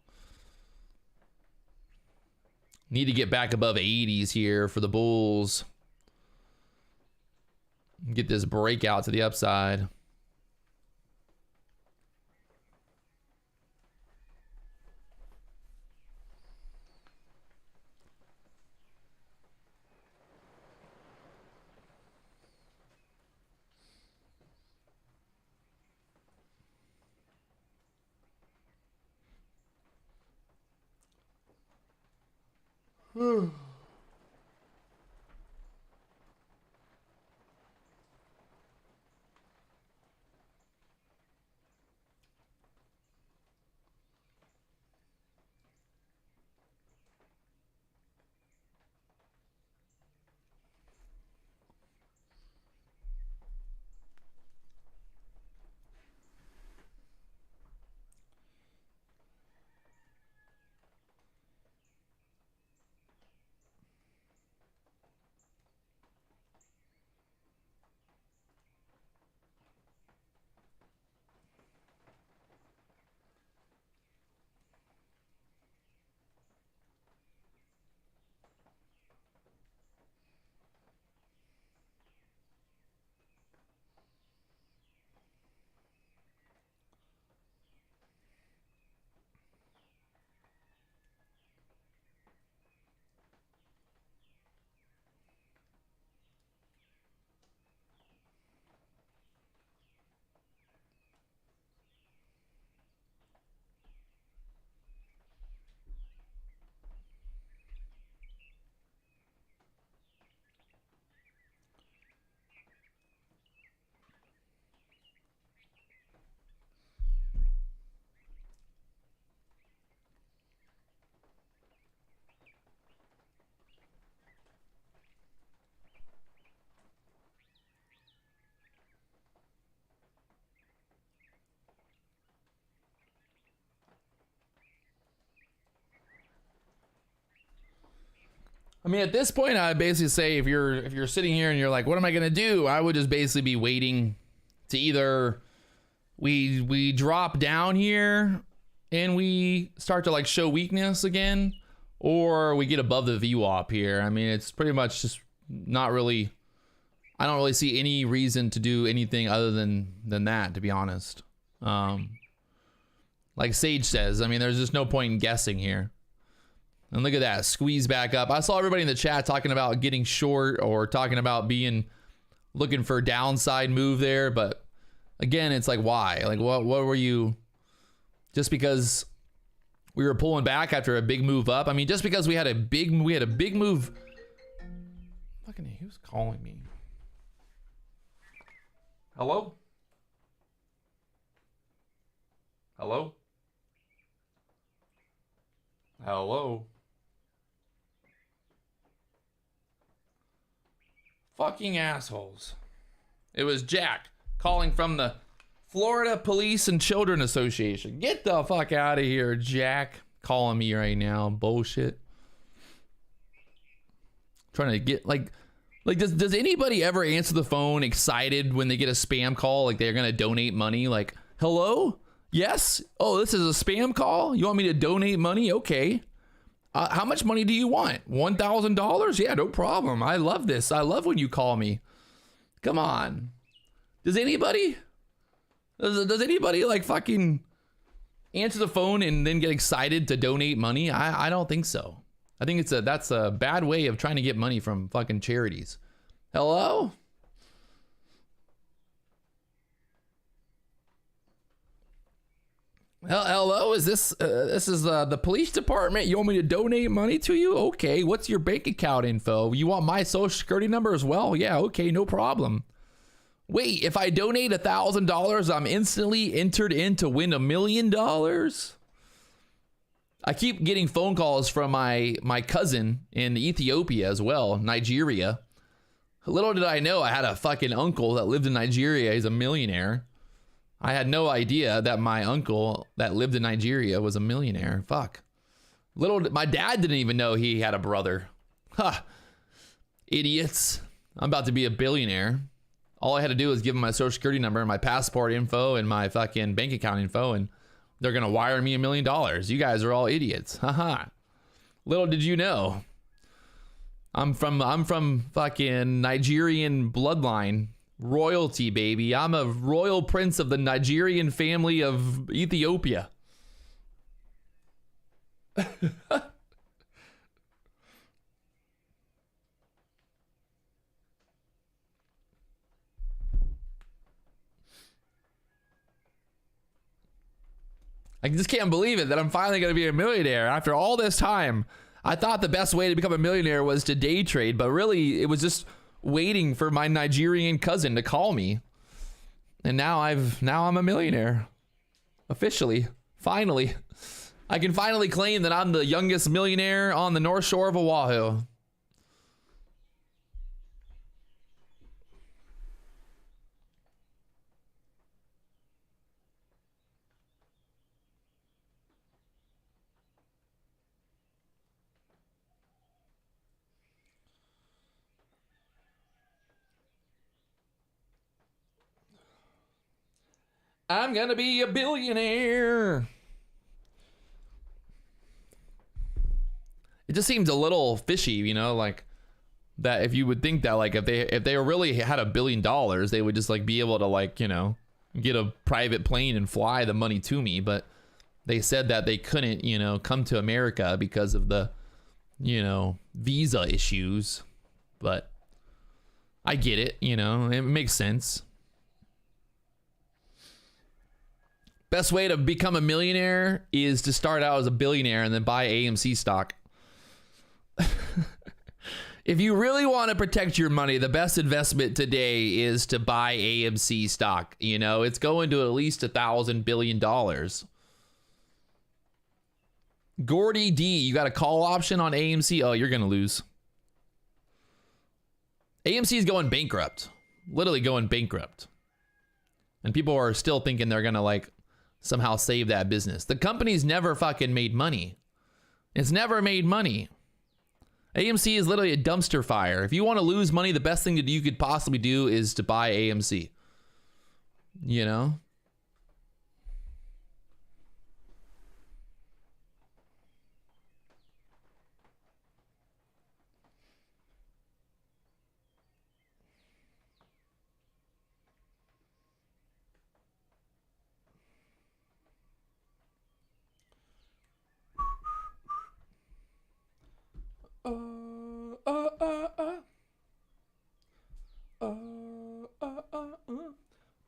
Need to get back above 80s here for the bulls. Get this breakout to the upside. I mean, at this point, I'd basically say if you're sitting here and you're like, what am I gonna do? I would just basically be waiting to either we drop down here and we start to like show weakness again, or we get above the VWAP here. I mean, it's pretty much just not really. I don't really see any reason to do anything other than that, to be honest. Like Sage says, I mean, there's just no point in guessing here. And look at that, squeeze back up. I saw everybody in the chat talking about getting short or talking about looking for a downside move there. But again, it's like, why? Like, what were you, just because we were pulling back after a big move up? I mean, just because we had a big move. Fucking, who's calling me? Hello? Hello? Hello? Fucking assholes. It was Jack calling from the Florida Police and Children Association. Get the fuck out of here, Jack. Calling me right now. Bullshit. Trying to get like does anybody ever answer the phone excited when they get a spam call like they're gonna donate money? Like, Hello? Yes? Oh, this is a spam call? You want me to donate money? Okay. How much money do you want? $1,000? Yeah, no problem. I love this. I love when you call me. Come on. Does anybody like fucking answer the phone and then get excited to donate money? I don't think so. I think that's a bad way of trying to get money from fucking charities. Hello? Hello, is this the police department? You want me to donate money to you? Okay, what's your bank account info? You want my social security number as well? Yeah, okay, no problem. Wait, if I donate $1,000, I'm instantly entered in to win $1 million? I keep getting phone calls from my cousin in Ethiopia as well, Nigeria. Little did I know I had a fucking uncle that lived in Nigeria. He's a millionaire. I had no idea that my uncle that lived in Nigeria was a millionaire. Fuck. My dad didn't even know he had a brother. Huh. Idiots. I'm about to be a billionaire. All I had to do was give them my social security number and my passport info and my fucking bank account info, and they're going to wire me $1 million. You guys are all idiots. Haha. Little did you know. I'm from fucking Nigerian bloodline. Royalty, baby. I'm a royal prince of the Nigerian family of Ethiopia. I just can't believe it that I'm finally going to be a millionaire after all this time. I thought the best way to become a millionaire was to day trade, but really it was just waiting for my Nigerian cousin to call me. And now I'm a millionaire. Officially. Finally. I can finally claim that I'm the youngest millionaire on the North Shore of Oahu. I'm gonna be a billionaire. It just seems a little fishy, you know, like that. If you would think that, like, if they really had $1 billion, they would just like be able to, like, you know, get a private plane and fly the money to me. But they said that they couldn't, you know, come to America because of the, you know, visa issues. But I get it, you know, it makes sense. Best way to become a millionaire is to start out as a billionaire and then buy AMC stock. If you really want to protect your money, the best investment today is to buy AMC stock. You know, it's going to at least $1,000 billion. Gordy D, you got a call option on AMC? Oh, you're going to lose. AMC is going bankrupt. Literally going bankrupt. And people are still thinking they're going to, like, somehow save that business. The company's never fucking made money. It's never made money. AMC is literally a dumpster fire. If you want to lose money, the best thing that you could possibly do is to buy AMC. You know?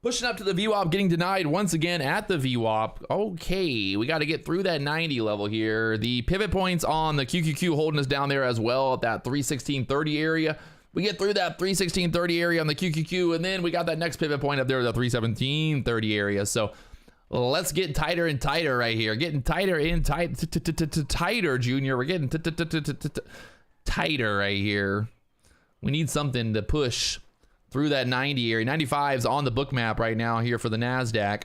Pushing up to the VWAP, getting denied once again at the VWAP. Okay, we got to get through that 90 level here. The pivot points on the QQQ holding us down there as well at that 316.30 area. We get through that 316.30 area on the QQQ, and then we got that next pivot point up there at the 317.30 area. So let's get tighter and tighter right here. Getting tighter and tighter, Junior. We're getting tighter right here. We need something to push through that 90 area. 95 is on the book map right now here for the NASDAQ.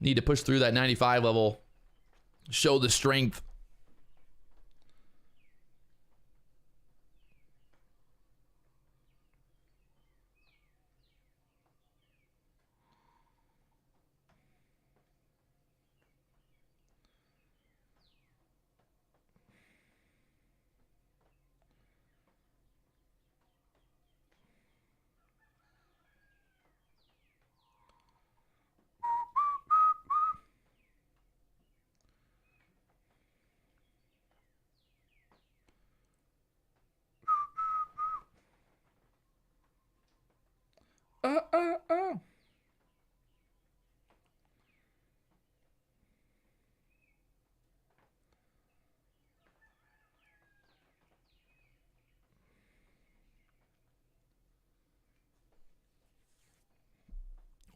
Need to push through that 95 level. Show the strength.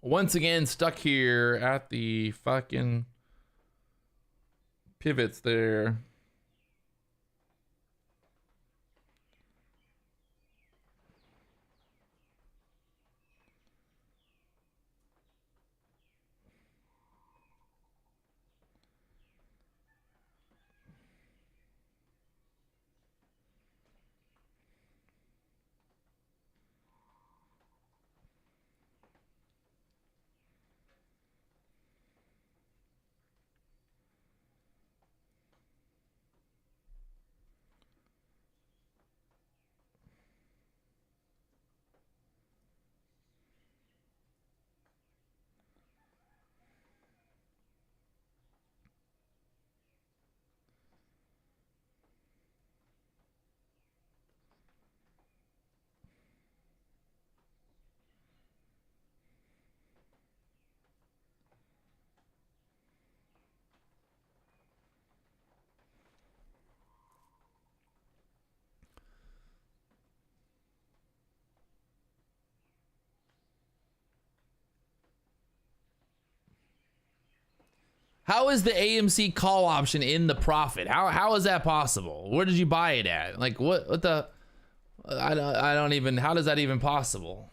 Once again, stuck here at the fucking pivots there. How is the AMC call option in the profit? How is that possible? Where did you buy it at? Like what the I don't even, how does that even possible?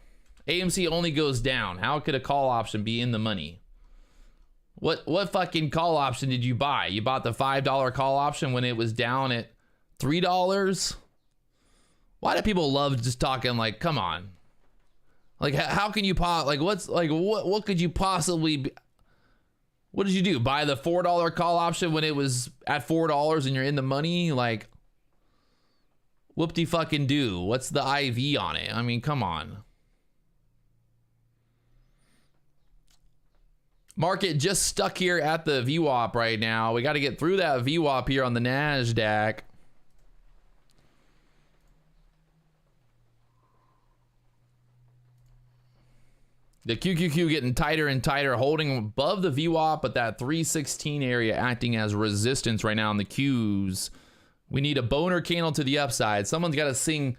AMC only goes down. How could a call option be in the money? What fucking call option did you buy? You bought the $5 call option when it was down at $3? Why do people love just talking like, come on? Like how can you like what's like what could you possibly be? What did you do? Buy the $4 call option when it was at $4 and you're in the money? Like, whoop-de fucking do. What's the IV on it? I mean, come on. Market just stuck here at the VWAP right now. We got to get through that VWAP here on the NASDAQ. The QQQ getting tighter and tighter, holding above the VWAP, but that 316 area acting as resistance right now on the Qs. We need a boner candle to the upside. Someone's got to sing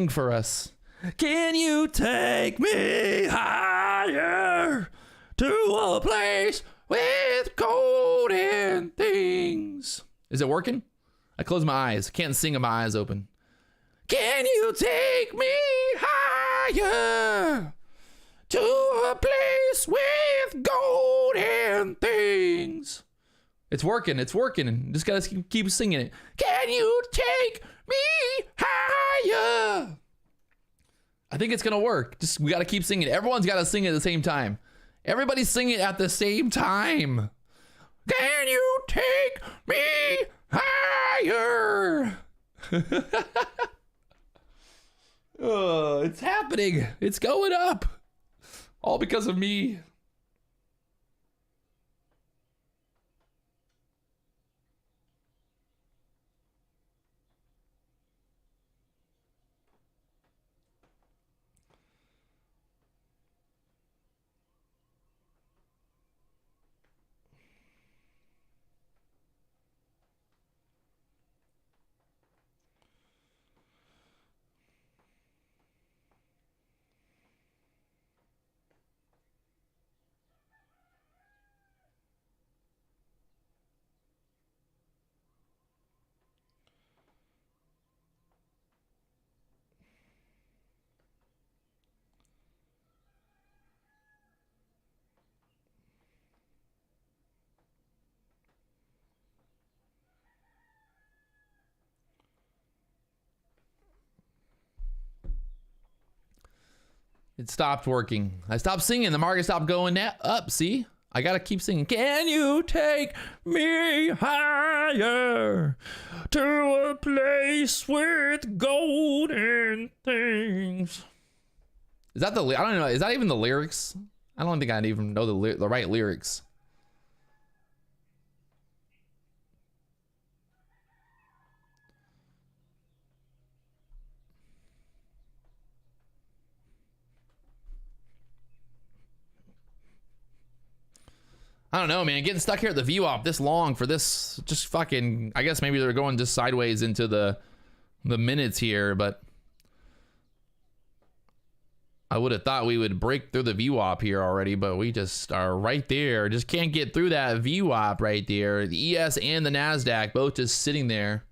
for us. Can you take me higher to a place with golden things? Is it working? I closed my eyes. Can't sing with my eyes open. Can you take me higher to a place with golden things? It's working. It's working. Just gotta keep singing it. Can you take me higher? I think it's gonna work. Just we gotta keep singing it. Everyone's gotta sing it at the same time. Everybody sing it at the same time. Can you take me higher? Oh, it's happening. It's going up. All because of me. It stopped working. I stopped singing. The market stopped going up. See? I got to keep singing. Can you take me higher to a place with golden things? Is that the, I don't know. Is that even the lyrics? I don't think I even know the right lyrics. I don't know, man. Getting stuck here at the VWAP this long for this, just fucking, I guess maybe they're going just sideways into the minutes here, but I would have thought we would break through the VWAP here already, but we just are right there. Just can't get through that VWAP right there. The ES and the NASDAQ both just sitting there.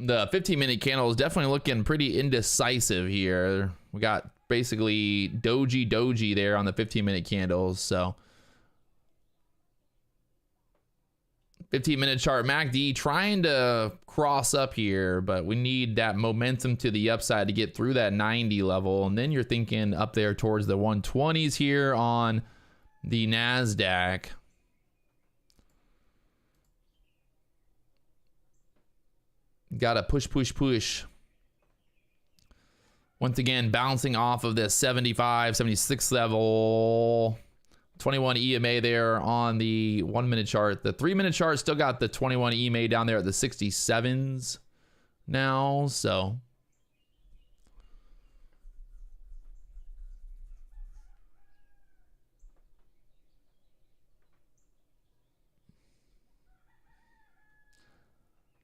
The 15-minute candle is definitely looking pretty indecisive here. We got basically doji there on the 15-minute candles. So 15-minute chart, MACD trying to cross up here, but we need that momentum to the upside to get through that 90 level. And then you're thinking up there towards the 120s here on the NASDAQ. Gotta push. Once again, bouncing off of this 75, 76 level. 21 EMA there on the 1-minute chart. The 3-minute chart still got the 21 EMA down there at the 67s now, so.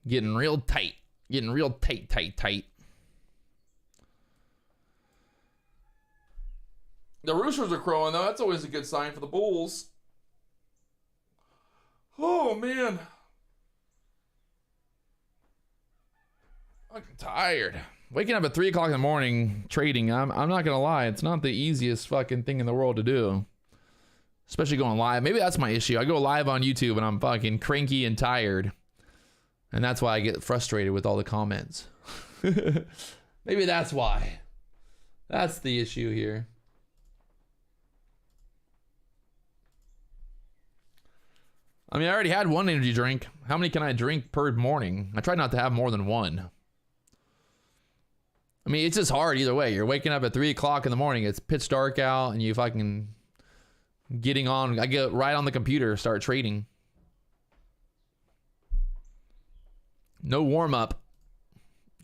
Getting real tight. Getting real tight. The roosters are crowing, though. That's always a good sign for the bulls. Oh, man. I'm tired. Waking up at 3 o'clock in the morning trading, I'm not going to lie. It's not the easiest fucking thing in the world to do. Especially going live. Maybe that's my issue. I go live on YouTube and I'm fucking cranky and tired. And that's why I get frustrated with all the comments. Maybe that's why. That's the issue here. I mean, I already had one energy drink. How many can I drink per morning? I try not to have more than one. I mean, it's just hard either way. You're waking up at 3 o'clock in the morning. It's pitch dark out and you fucking getting on. I get right on the computer, start trading. No warm up,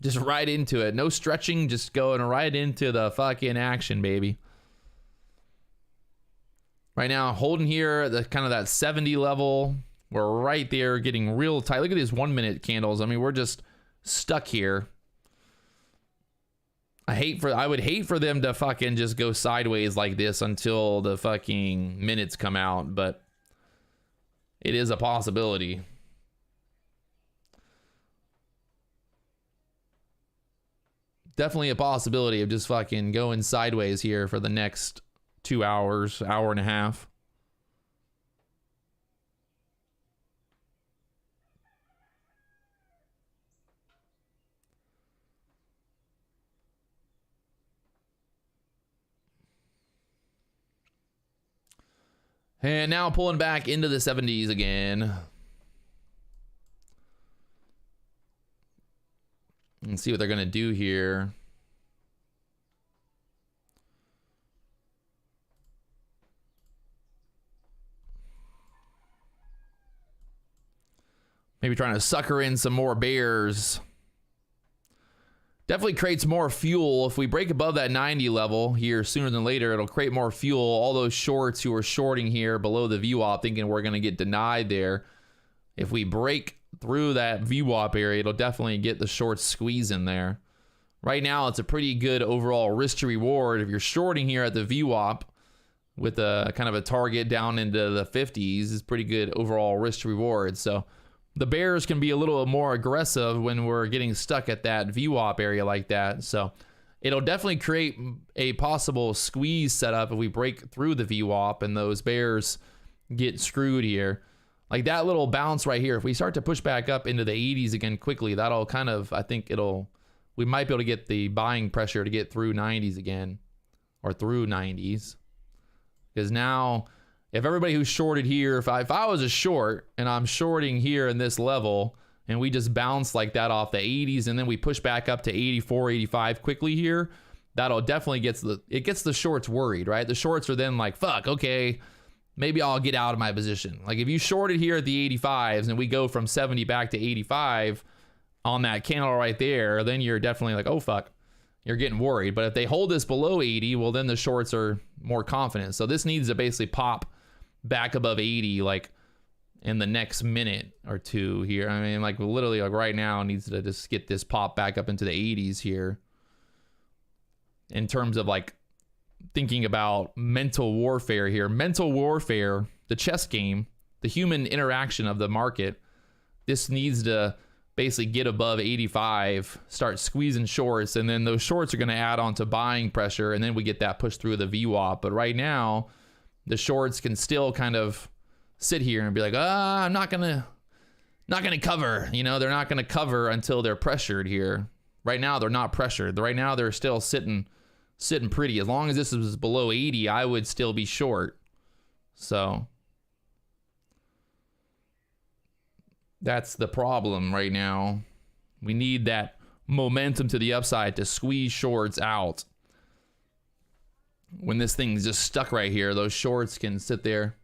just right into it. No stretching, just going right into the fucking action, baby. Right now, holding here at the kind of that 70 level. We're right there, getting real tight. Look at these 1-minute candles. I mean, we're just stuck here. I would hate for them to fucking just go sideways like this until the fucking minutes come out, but it is a possibility. Definitely a possibility of just fucking going sideways here for the next 2 hours, hour and a half. And now pulling back into the 70s again. And see what they're going to do here. Maybe trying to sucker in some more bears. Definitely creates more fuel. If we break above that 90 level here sooner than later, it'll create more fuel. All those shorts who are shorting here below the VWAP thinking we're going to get denied there. If we break through that VWAP area, it'll definitely get the short squeeze in there. Right now, it's a pretty good overall risk to reward. If you're shorting here at the VWAP with a kind of a target down into the 50s, is pretty good overall risk to reward. So the bears can be a little more aggressive when we're getting stuck at that VWAP area like that. So it'll definitely create a possible squeeze setup if we break through the VWAP and those bears get screwed here. Like that little bounce right here, if we start to push back up into the 80s again quickly, that'll kind of, I think we might be able to get the buying pressure to get through 90s again, or through 90s. Because now, if everybody who's shorted here, if I was a short and I'm shorting here in this level, and we just bounce like that off the 80s, and then we push back up to 84, 85 quickly here, that'll definitely gets the shorts worried, right? The shorts are then like, fuck, okay, maybe I'll get out of my position. Like if you shorted here at the 85s and we go from 70 back to 85 on that candle right there, then you're definitely like, oh fuck, you're getting worried. But if they hold this below 80, well then the shorts are more confident. So this needs to basically pop back above 80 like in the next minute or two here. I mean, like literally like right now, it needs to just get this pop back up into the 80s here. In terms of like thinking about mental warfare here, mental warfare, the chess game, the human interaction of the market, this needs to basically get above 85, start squeezing shorts, and then those shorts are going to add on to buying pressure, and then we get that push through the VWAP. But right now, the shorts can still kind of sit here and be like, I'm not gonna cover. You know, they're not gonna cover until they're pressured here. Right now, they're not pressured. Right now, they're still sitting pretty. As long as this is below 80, I would still be short. So that's the problem right now. We need that momentum to the upside to squeeze shorts out. When this thing's just stuck right here, those shorts can sit there.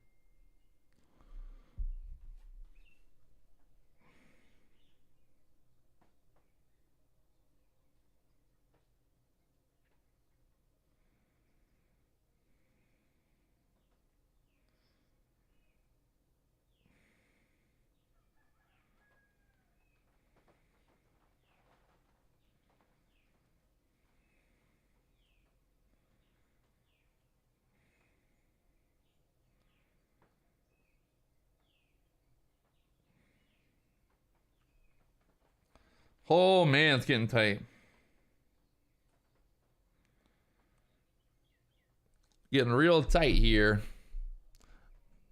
Oh man, it's getting tight. Getting real tight here.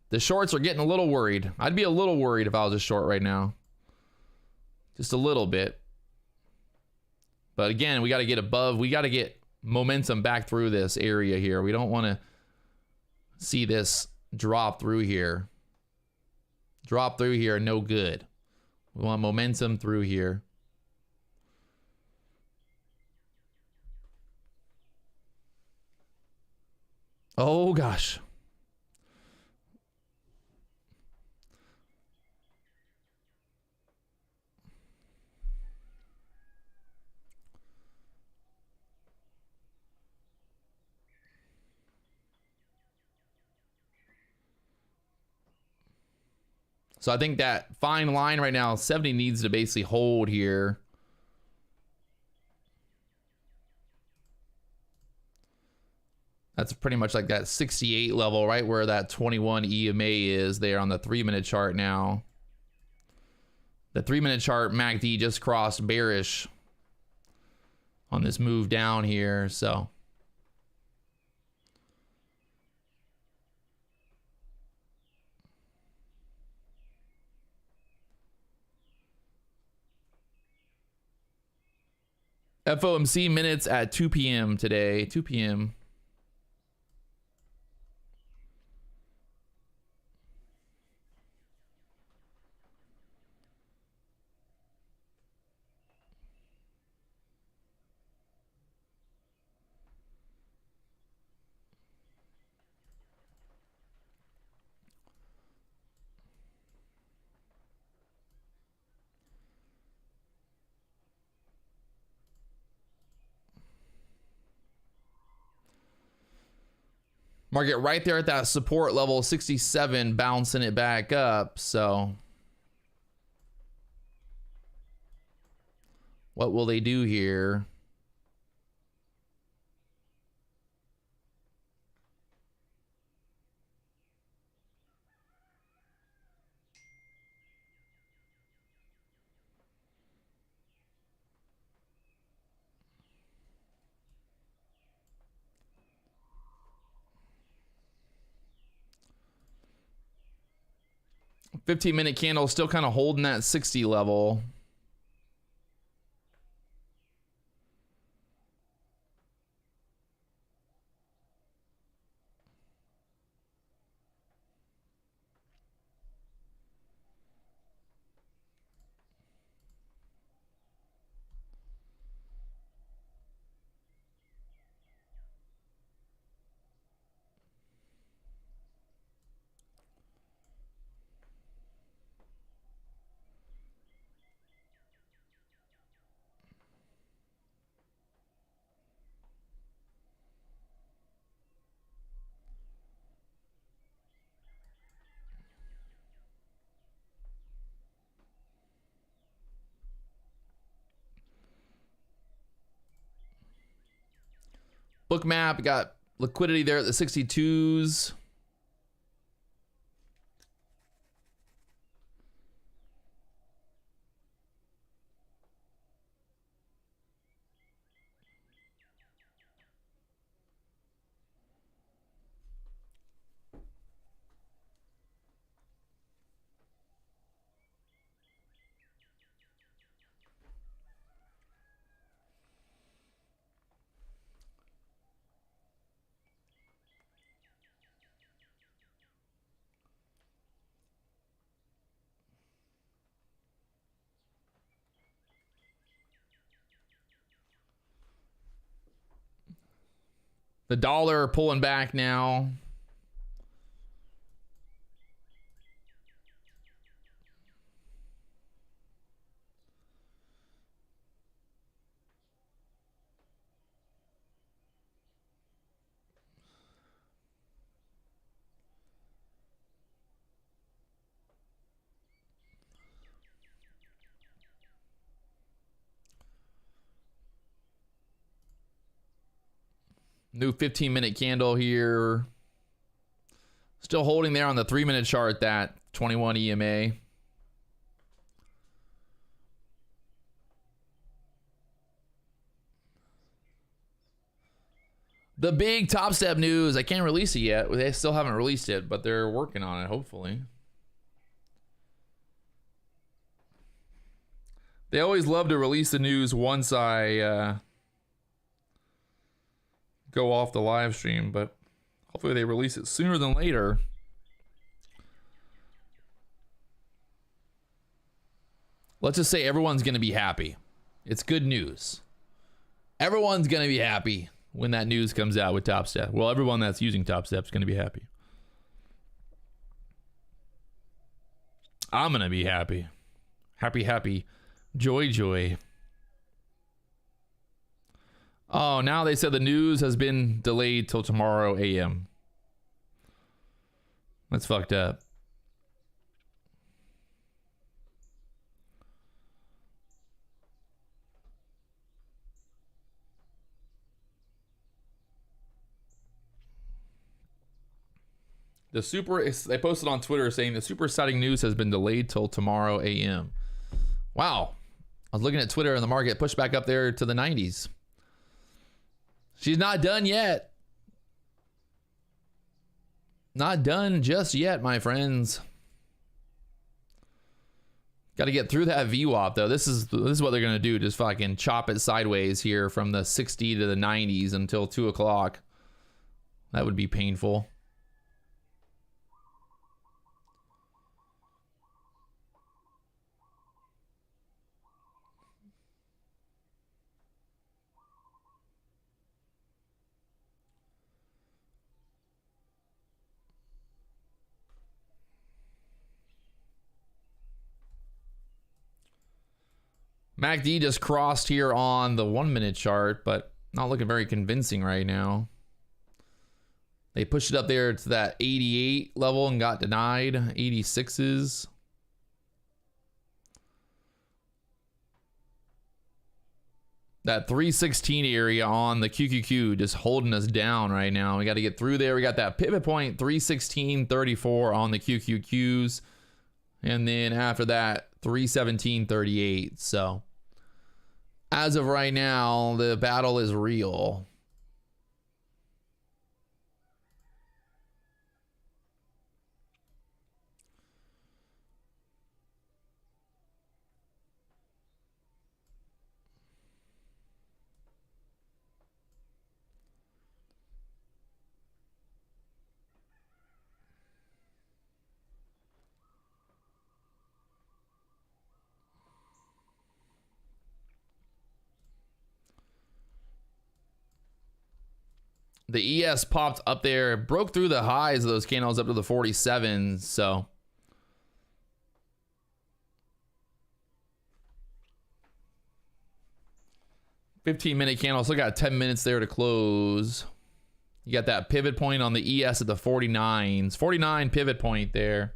The shorts are getting a little worried. I'd be a little worried if I was a short right now. Just a little bit. But again, we got to get above. We got to get momentum back through this area here. We don't want to see this drop through here. Drop through here, no good. We want momentum through here. Oh gosh. So I think that fine line right now, 70 needs to basically hold here. That's pretty much like that 68 level, right where that 21 EMA is there on the 3-minute chart now. The 3-minute chart, MACD just crossed bearish on this move down here, so. FOMC minutes at 2 p.m. today, 2 p.m. Market right there at that support level, 67, bouncing it back up. So what will they do here? $15-minute candle still kind of holding that 60 level. Book map got liquidity there at the 62s. The dollar pulling back now. New 15-minute candle here. Still holding there on the 3-minute chart, that 21 EMA. The big Topstep news. I can't release it yet. They still haven't released it, but they're working on it, hopefully. They always love to release the news once I go off the live stream, but hopefully they release it sooner than later. Let's just say everyone's going to be happy. It's good news. Everyone's going to be happy when that news comes out with Topstep. Well, everyone that's using Topstep is going to be happy. I'm going to be happy. Happy, happy. Joy, joy. Oh, now they said the news has been delayed till tomorrow a.m. That's fucked up. They posted on Twitter saying the super exciting news has been delayed till tomorrow a.m. Wow. I was looking at Twitter and the market pushed back up there to the 90s. She's not done yet. Not done just yet, my friends. Got to get through that VWAP though. This is what they're gonna do. Just fucking chop it sideways here from the 60 to the 90s until 2 o'clock. That would be painful. MACD just crossed here on the 1-minute chart, but not looking very convincing right now. They pushed it up there to that 88 level and got denied. 86s. That 316 area on the QQQ just holding us down right now. We got to get through there. We got that pivot point 316.34 on the QQQs. And then after that, 317.38. So as of right now, the battle is real. The ES popped up there, broke through the highs of those candles up to the 47s. So $15-minute candle. Still got 10 minutes there to close. You got that pivot point on the ES at the 49s. 49 pivot point there.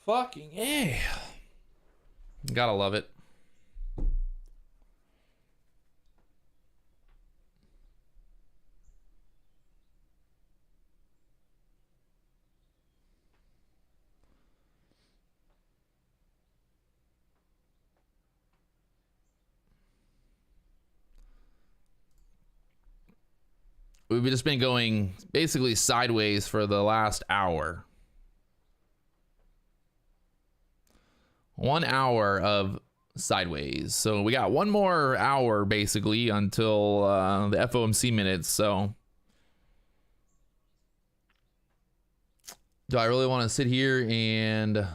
Fucking A. Gotta love it. We've just been going basically sideways for the last hour. 1 hour of sideways. So we got one more hour basically until the FOMC minutes. So do I really want to sit here and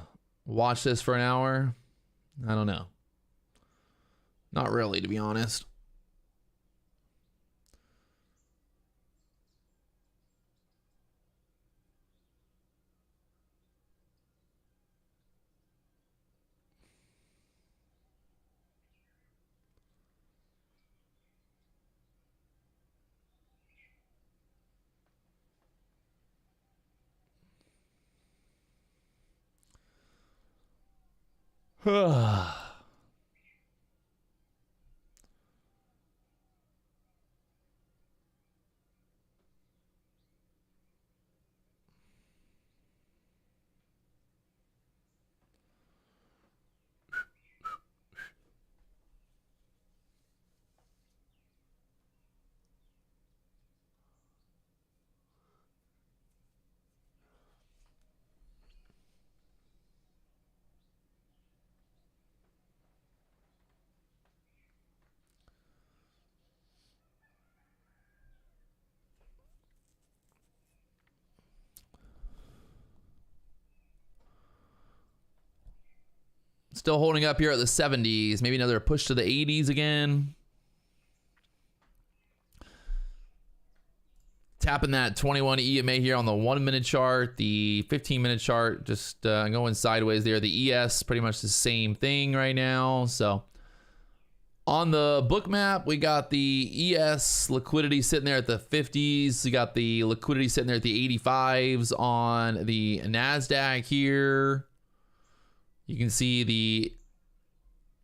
watch this for an hour? I don't know. Not really, to be honest. Still holding up here at the 70s. Maybe another push to the 80s again. Tapping that 21 EMA here on the 1 minute chart. The 15-minute chart just going sideways there. The ES pretty much the same thing right now. So on the book map, we got the ES liquidity sitting there at the 50s. We got the liquidity sitting there at the 85s on the NASDAQ here. You can see the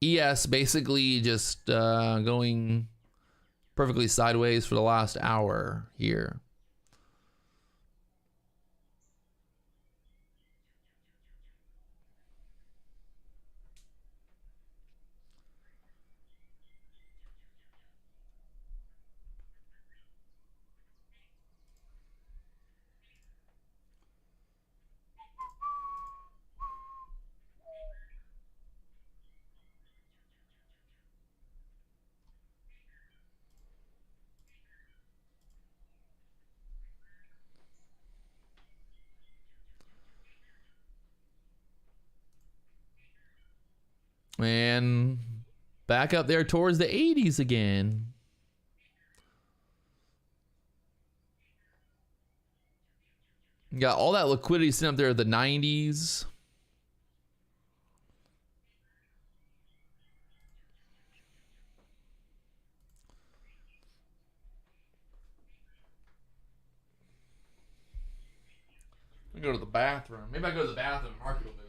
ES basically just going perfectly sideways for the last hour here. And back up there towards the 80s again. You got all that liquidity sitting up there at the 90s. I'm gonna go to the bathroom. Maybe I go to the bathroom and market will move.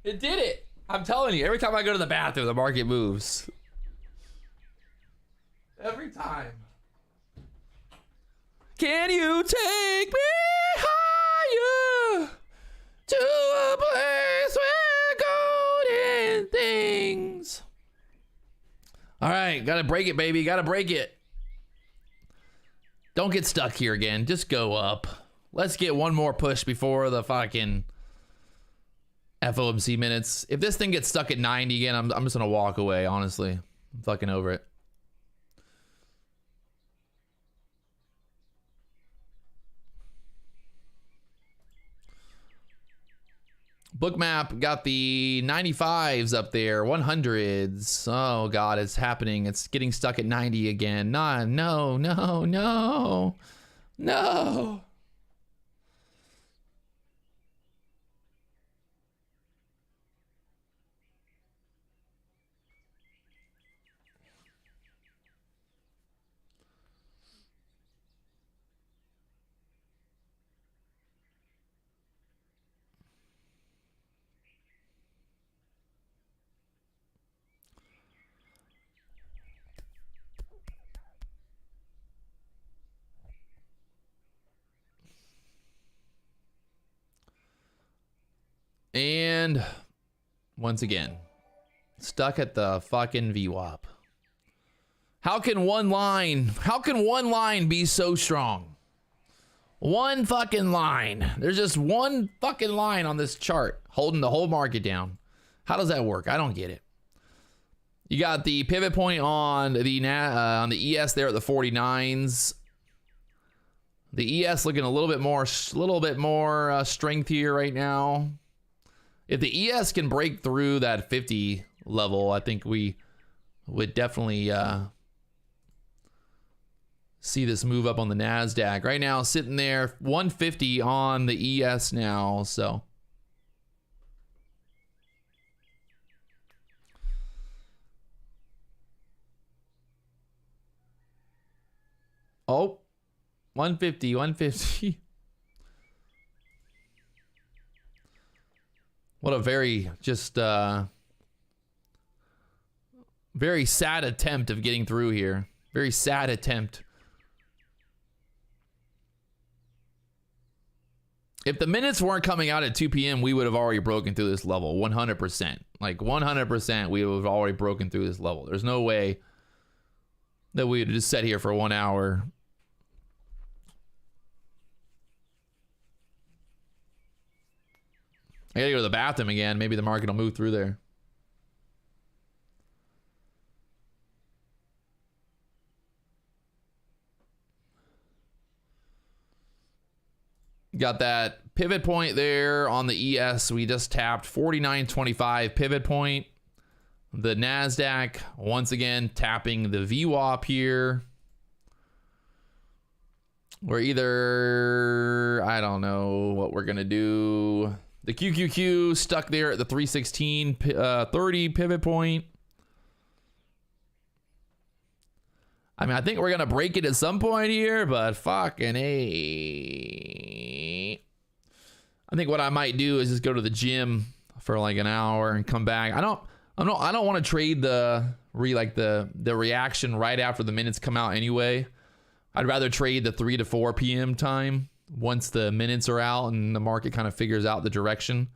It did it. I'm telling you, every time I go to the bathroom, the market moves. Every time. Can you take me higher to a place where golden things? All right, gotta break it, baby. Gotta break it. Don't get stuck here again. Just go up. Let's get one more push before the fucking FOMC minutes. If this thing gets stuck at 90 again, I'm just gonna walk away, honestly. I'm fucking over it. Bookmap got the 95s up there, 100s. Oh God, it's happening. It's getting stuck at 90 again. Nah, no, no, no, no. And once again, stuck at the fucking VWAP. How can one line be so strong? One fucking line. There's just one fucking line on this chart holding the whole market down. How does that work? I don't get it. You got the pivot point on the ES there at the 49s. The ES looking a little bit more strength here right now. If the ES can break through that 50 level, I think we would definitely see this move up on the NASDAQ. Right now, sitting there, 150 on the ES now, so. Oh, 150, 150. What a very very sad attempt of getting through here. Very sad attempt. If the minutes weren't coming out at 2 p.m., we would have already broken through this level, 100%. Like 100%, we would have already broken through this level. There's no way that we would just sit here for 1 hour. I gotta go to the bathroom again. Maybe the market will move through there. Got that pivot point there on the ES. We just tapped 49.25 pivot point. The NASDAQ, once again, tapping the VWAP here. We're either, I don't know what we're gonna do. The QQQ stuck there at the 316.30 pivot point. I mean, I think we're going to break it at some point here, but fucking A. I think what I might do is just go to the gym for like an hour and come back. I don't want to trade the reaction right after the minutes come out anyway. I'd rather trade the 3 to 4 p.m. time. Once the minutes are out and the market kind of figures out the direction.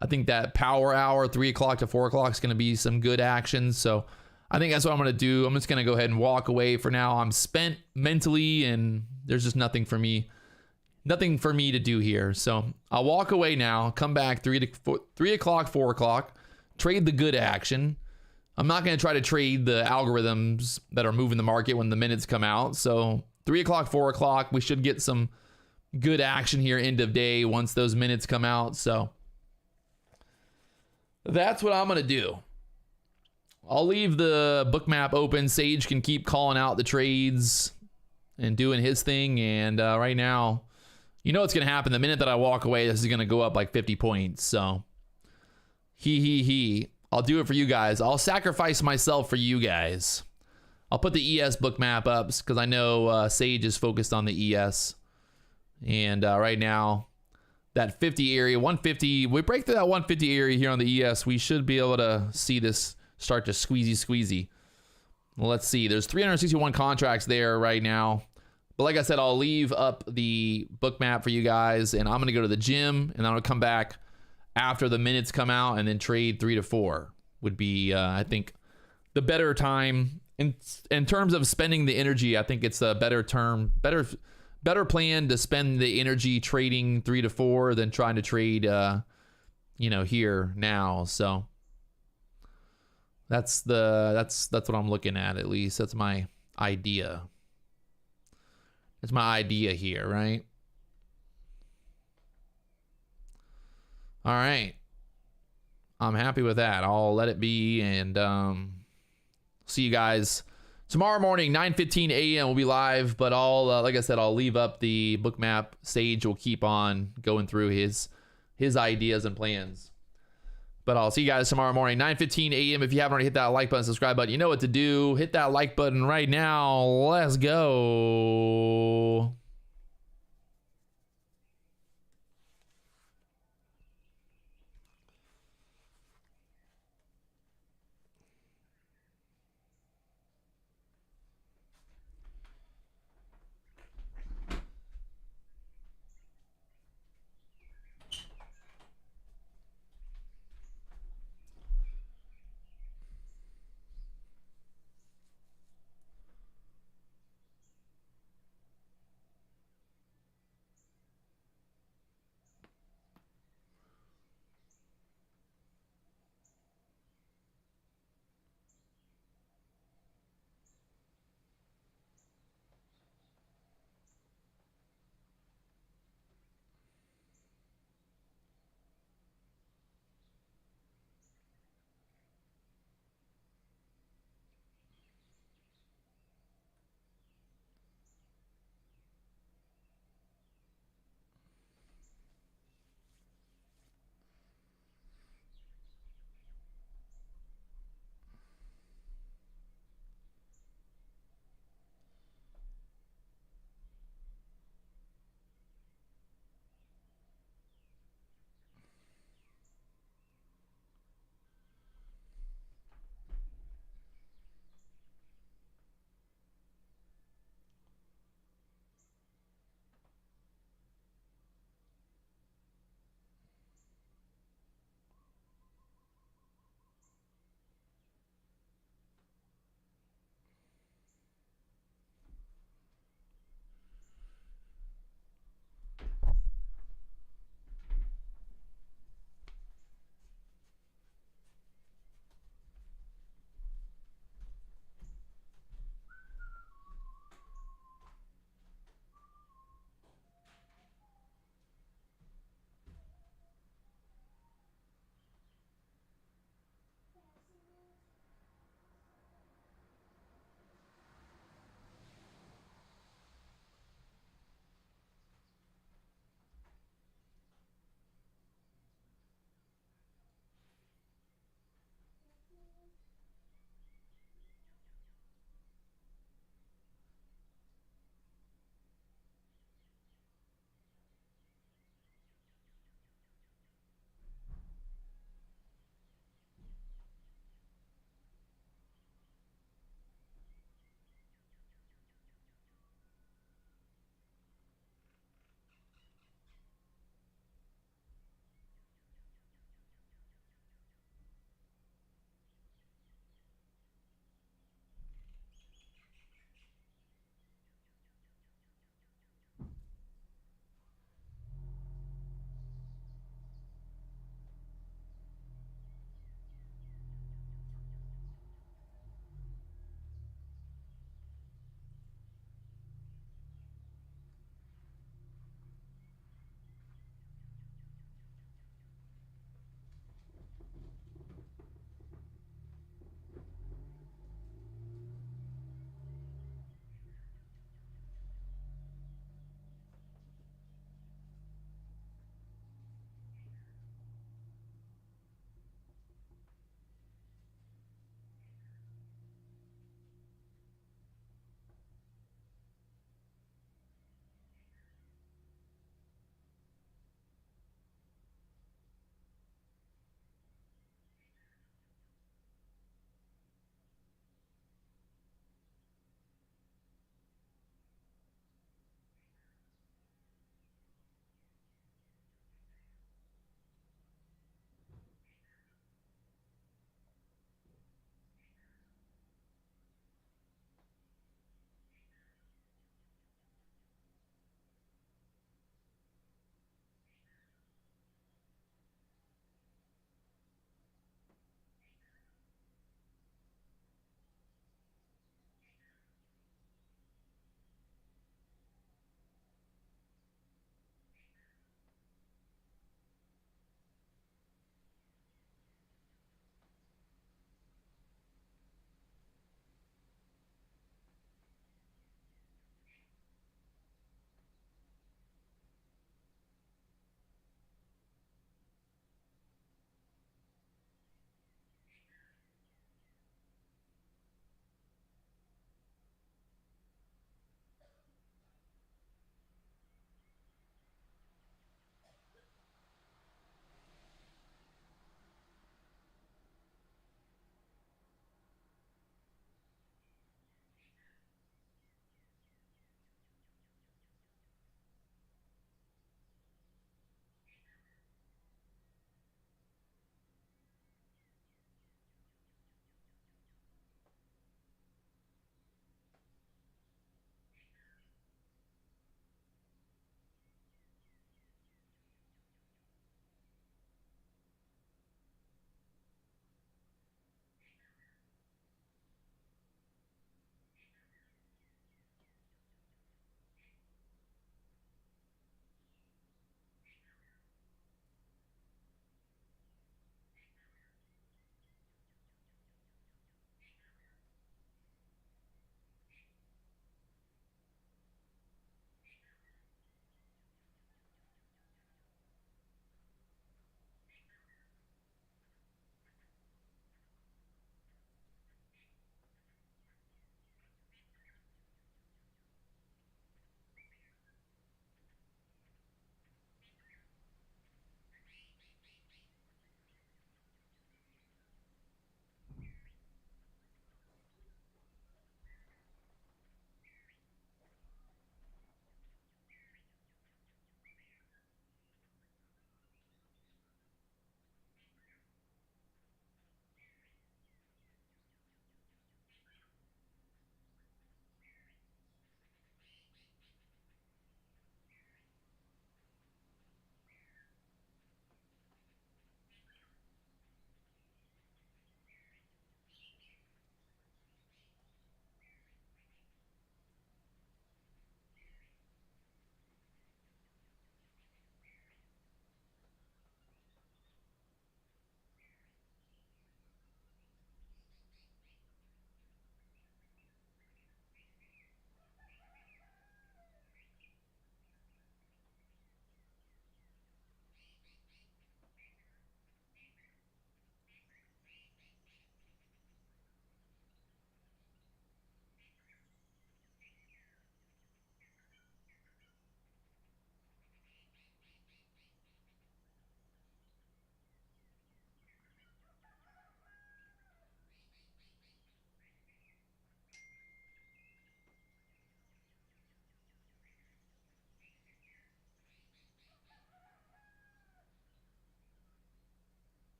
I think that power hour, 3 o'clock to 4 o'clock, is going to be some good action. So I think that's what I'm going to do. I'm just going to go ahead and walk away for now. I'm spent mentally and there's just nothing for me to do here. So I'll walk away now, come back 3 o'clock, 4 o'clock, trade the good action. I'm not going to try to trade the algorithms that are moving the market when the minutes come out. So 3 o'clock, 4 o'clock, we should get some good action here end of day once those minutes come out. So that's what I'm going to do. I'll leave the book map open. Sage can keep calling out the trades and doing his thing. And right now, you know what's going to happen. The minute that I walk away, this is going to go up like 50 points. So I'll do it for you guys. I'll sacrifice myself for you guys. I'll put the ES book map up because I know Sage is focused on the ES. And right now, that 50 area, 150, we break through that 150 area here on the ES, we should be able to see this start to squeezy. Well, let's see. There's 361 contracts there right now. But like I said, I'll leave up the book map for you guys, and I'm going to go to the gym, and I'm going to come back after the minutes come out and then trade 3 to 4 would be, I think, the better time. In terms of spending the energy, I think it's a better better plan to spend the energy trading 3 to 4 than trying to trade, you know, here now. So that's what I'm looking at least. That's my idea. That's my idea here, right? All right. I'm happy with that. I'll let it be, and see you guys tomorrow morning, 9:15 a.m. We'll be live, but I'll like I said, I'll leave up the book map. Sage will keep on going through his ideas and plans. But I'll see you guys tomorrow morning, 9:15 a.m. If you haven't already hit that like button, subscribe button, you know what to do. Hit that like button right now. Let's go.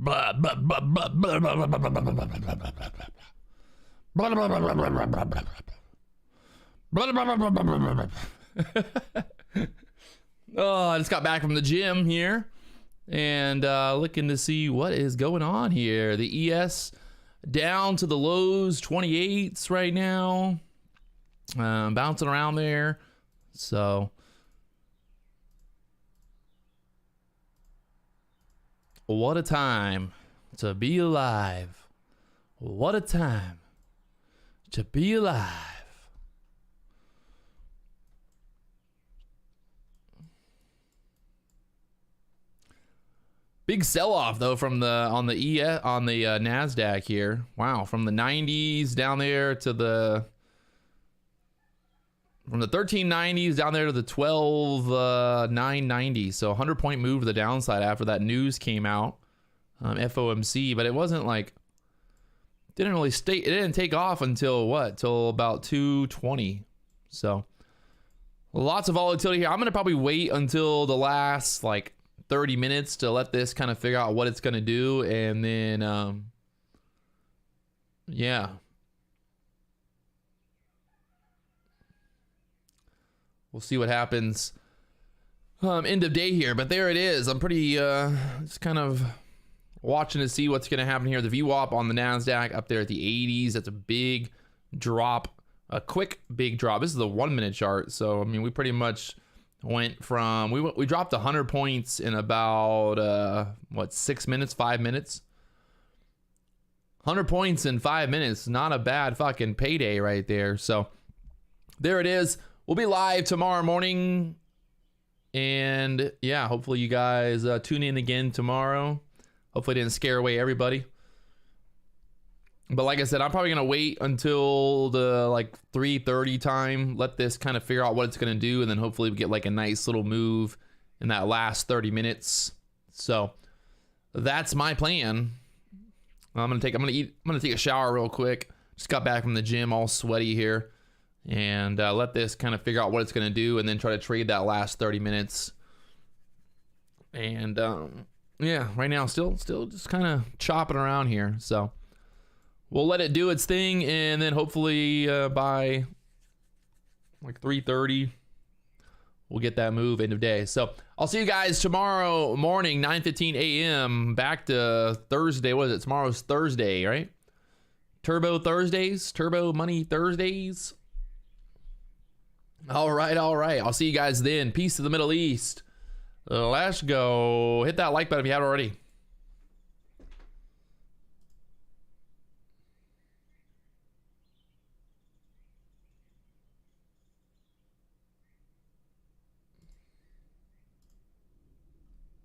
Blah, blah, blah, blah, blah, blah, blah, blah, blah, blah, blah, blah, blah, blah, blah, blah. Blah, blah, blah, blah, blah, blah, blah, blah. Blah, blah, blah, blah, blah, blah, blah, blah. Oh, I just got back from the gym here and looking to see what is going on here. The ES down to the lows, 28s right now, bouncing around there. So what a time to be alive. What a time to be alive. Big sell-off though from the on the Nasdaq here. Wow, from the 90s down there to the from the 1390s down there to the 12,990. So 100-point move to the downside after that news came out, FOMC. But it wasn't like didn't really stay. It didn't take off until what? Till about 220. So lots of volatility here. I'm gonna probably wait until the last like 30 minutes to let this kind of figure out what it's going to do. And then, yeah. We'll see what happens end of day here. But there it is. I'm pretty just kind of watching to see what's going to happen here. The VWAP on the NASDAQ up there at the 80s. That's a big drop. A quick big drop. This is the 1 minute chart. So, I mean, we pretty much went from we dropped 100 points in about what 6 minutes, 5 minutes. 100 points in 5 minutes, not a bad fucking payday right there. So there it is. We'll be live tomorrow morning, and yeah, hopefully you guys tune in again tomorrow. Hopefully it didn't scare away everybody. But like I said, I'm probably going to wait until the like 3:30 time. Let this kind of figure out what it's going to do. And then hopefully we get like a nice little move in that last 30 minutes. So that's my plan. I'm going to take a shower real quick. Just got back from the gym all sweaty here. And let this kind of figure out what it's going to do. And then try to trade that last 30 minutes. And yeah, right now still just kind of chopping around here. So we'll let it do its thing, and then hopefully by like 3:30, we'll get that move end of day. So I'll see you guys tomorrow morning, 9:15 a.m. Back to Thursday. What is it? Tomorrow's Thursday, right? Turbo Thursdays, Turbo Money Thursdays. All right. I'll see you guys then. Peace to the Middle East. Let's go. Hit that like button if you haven't already.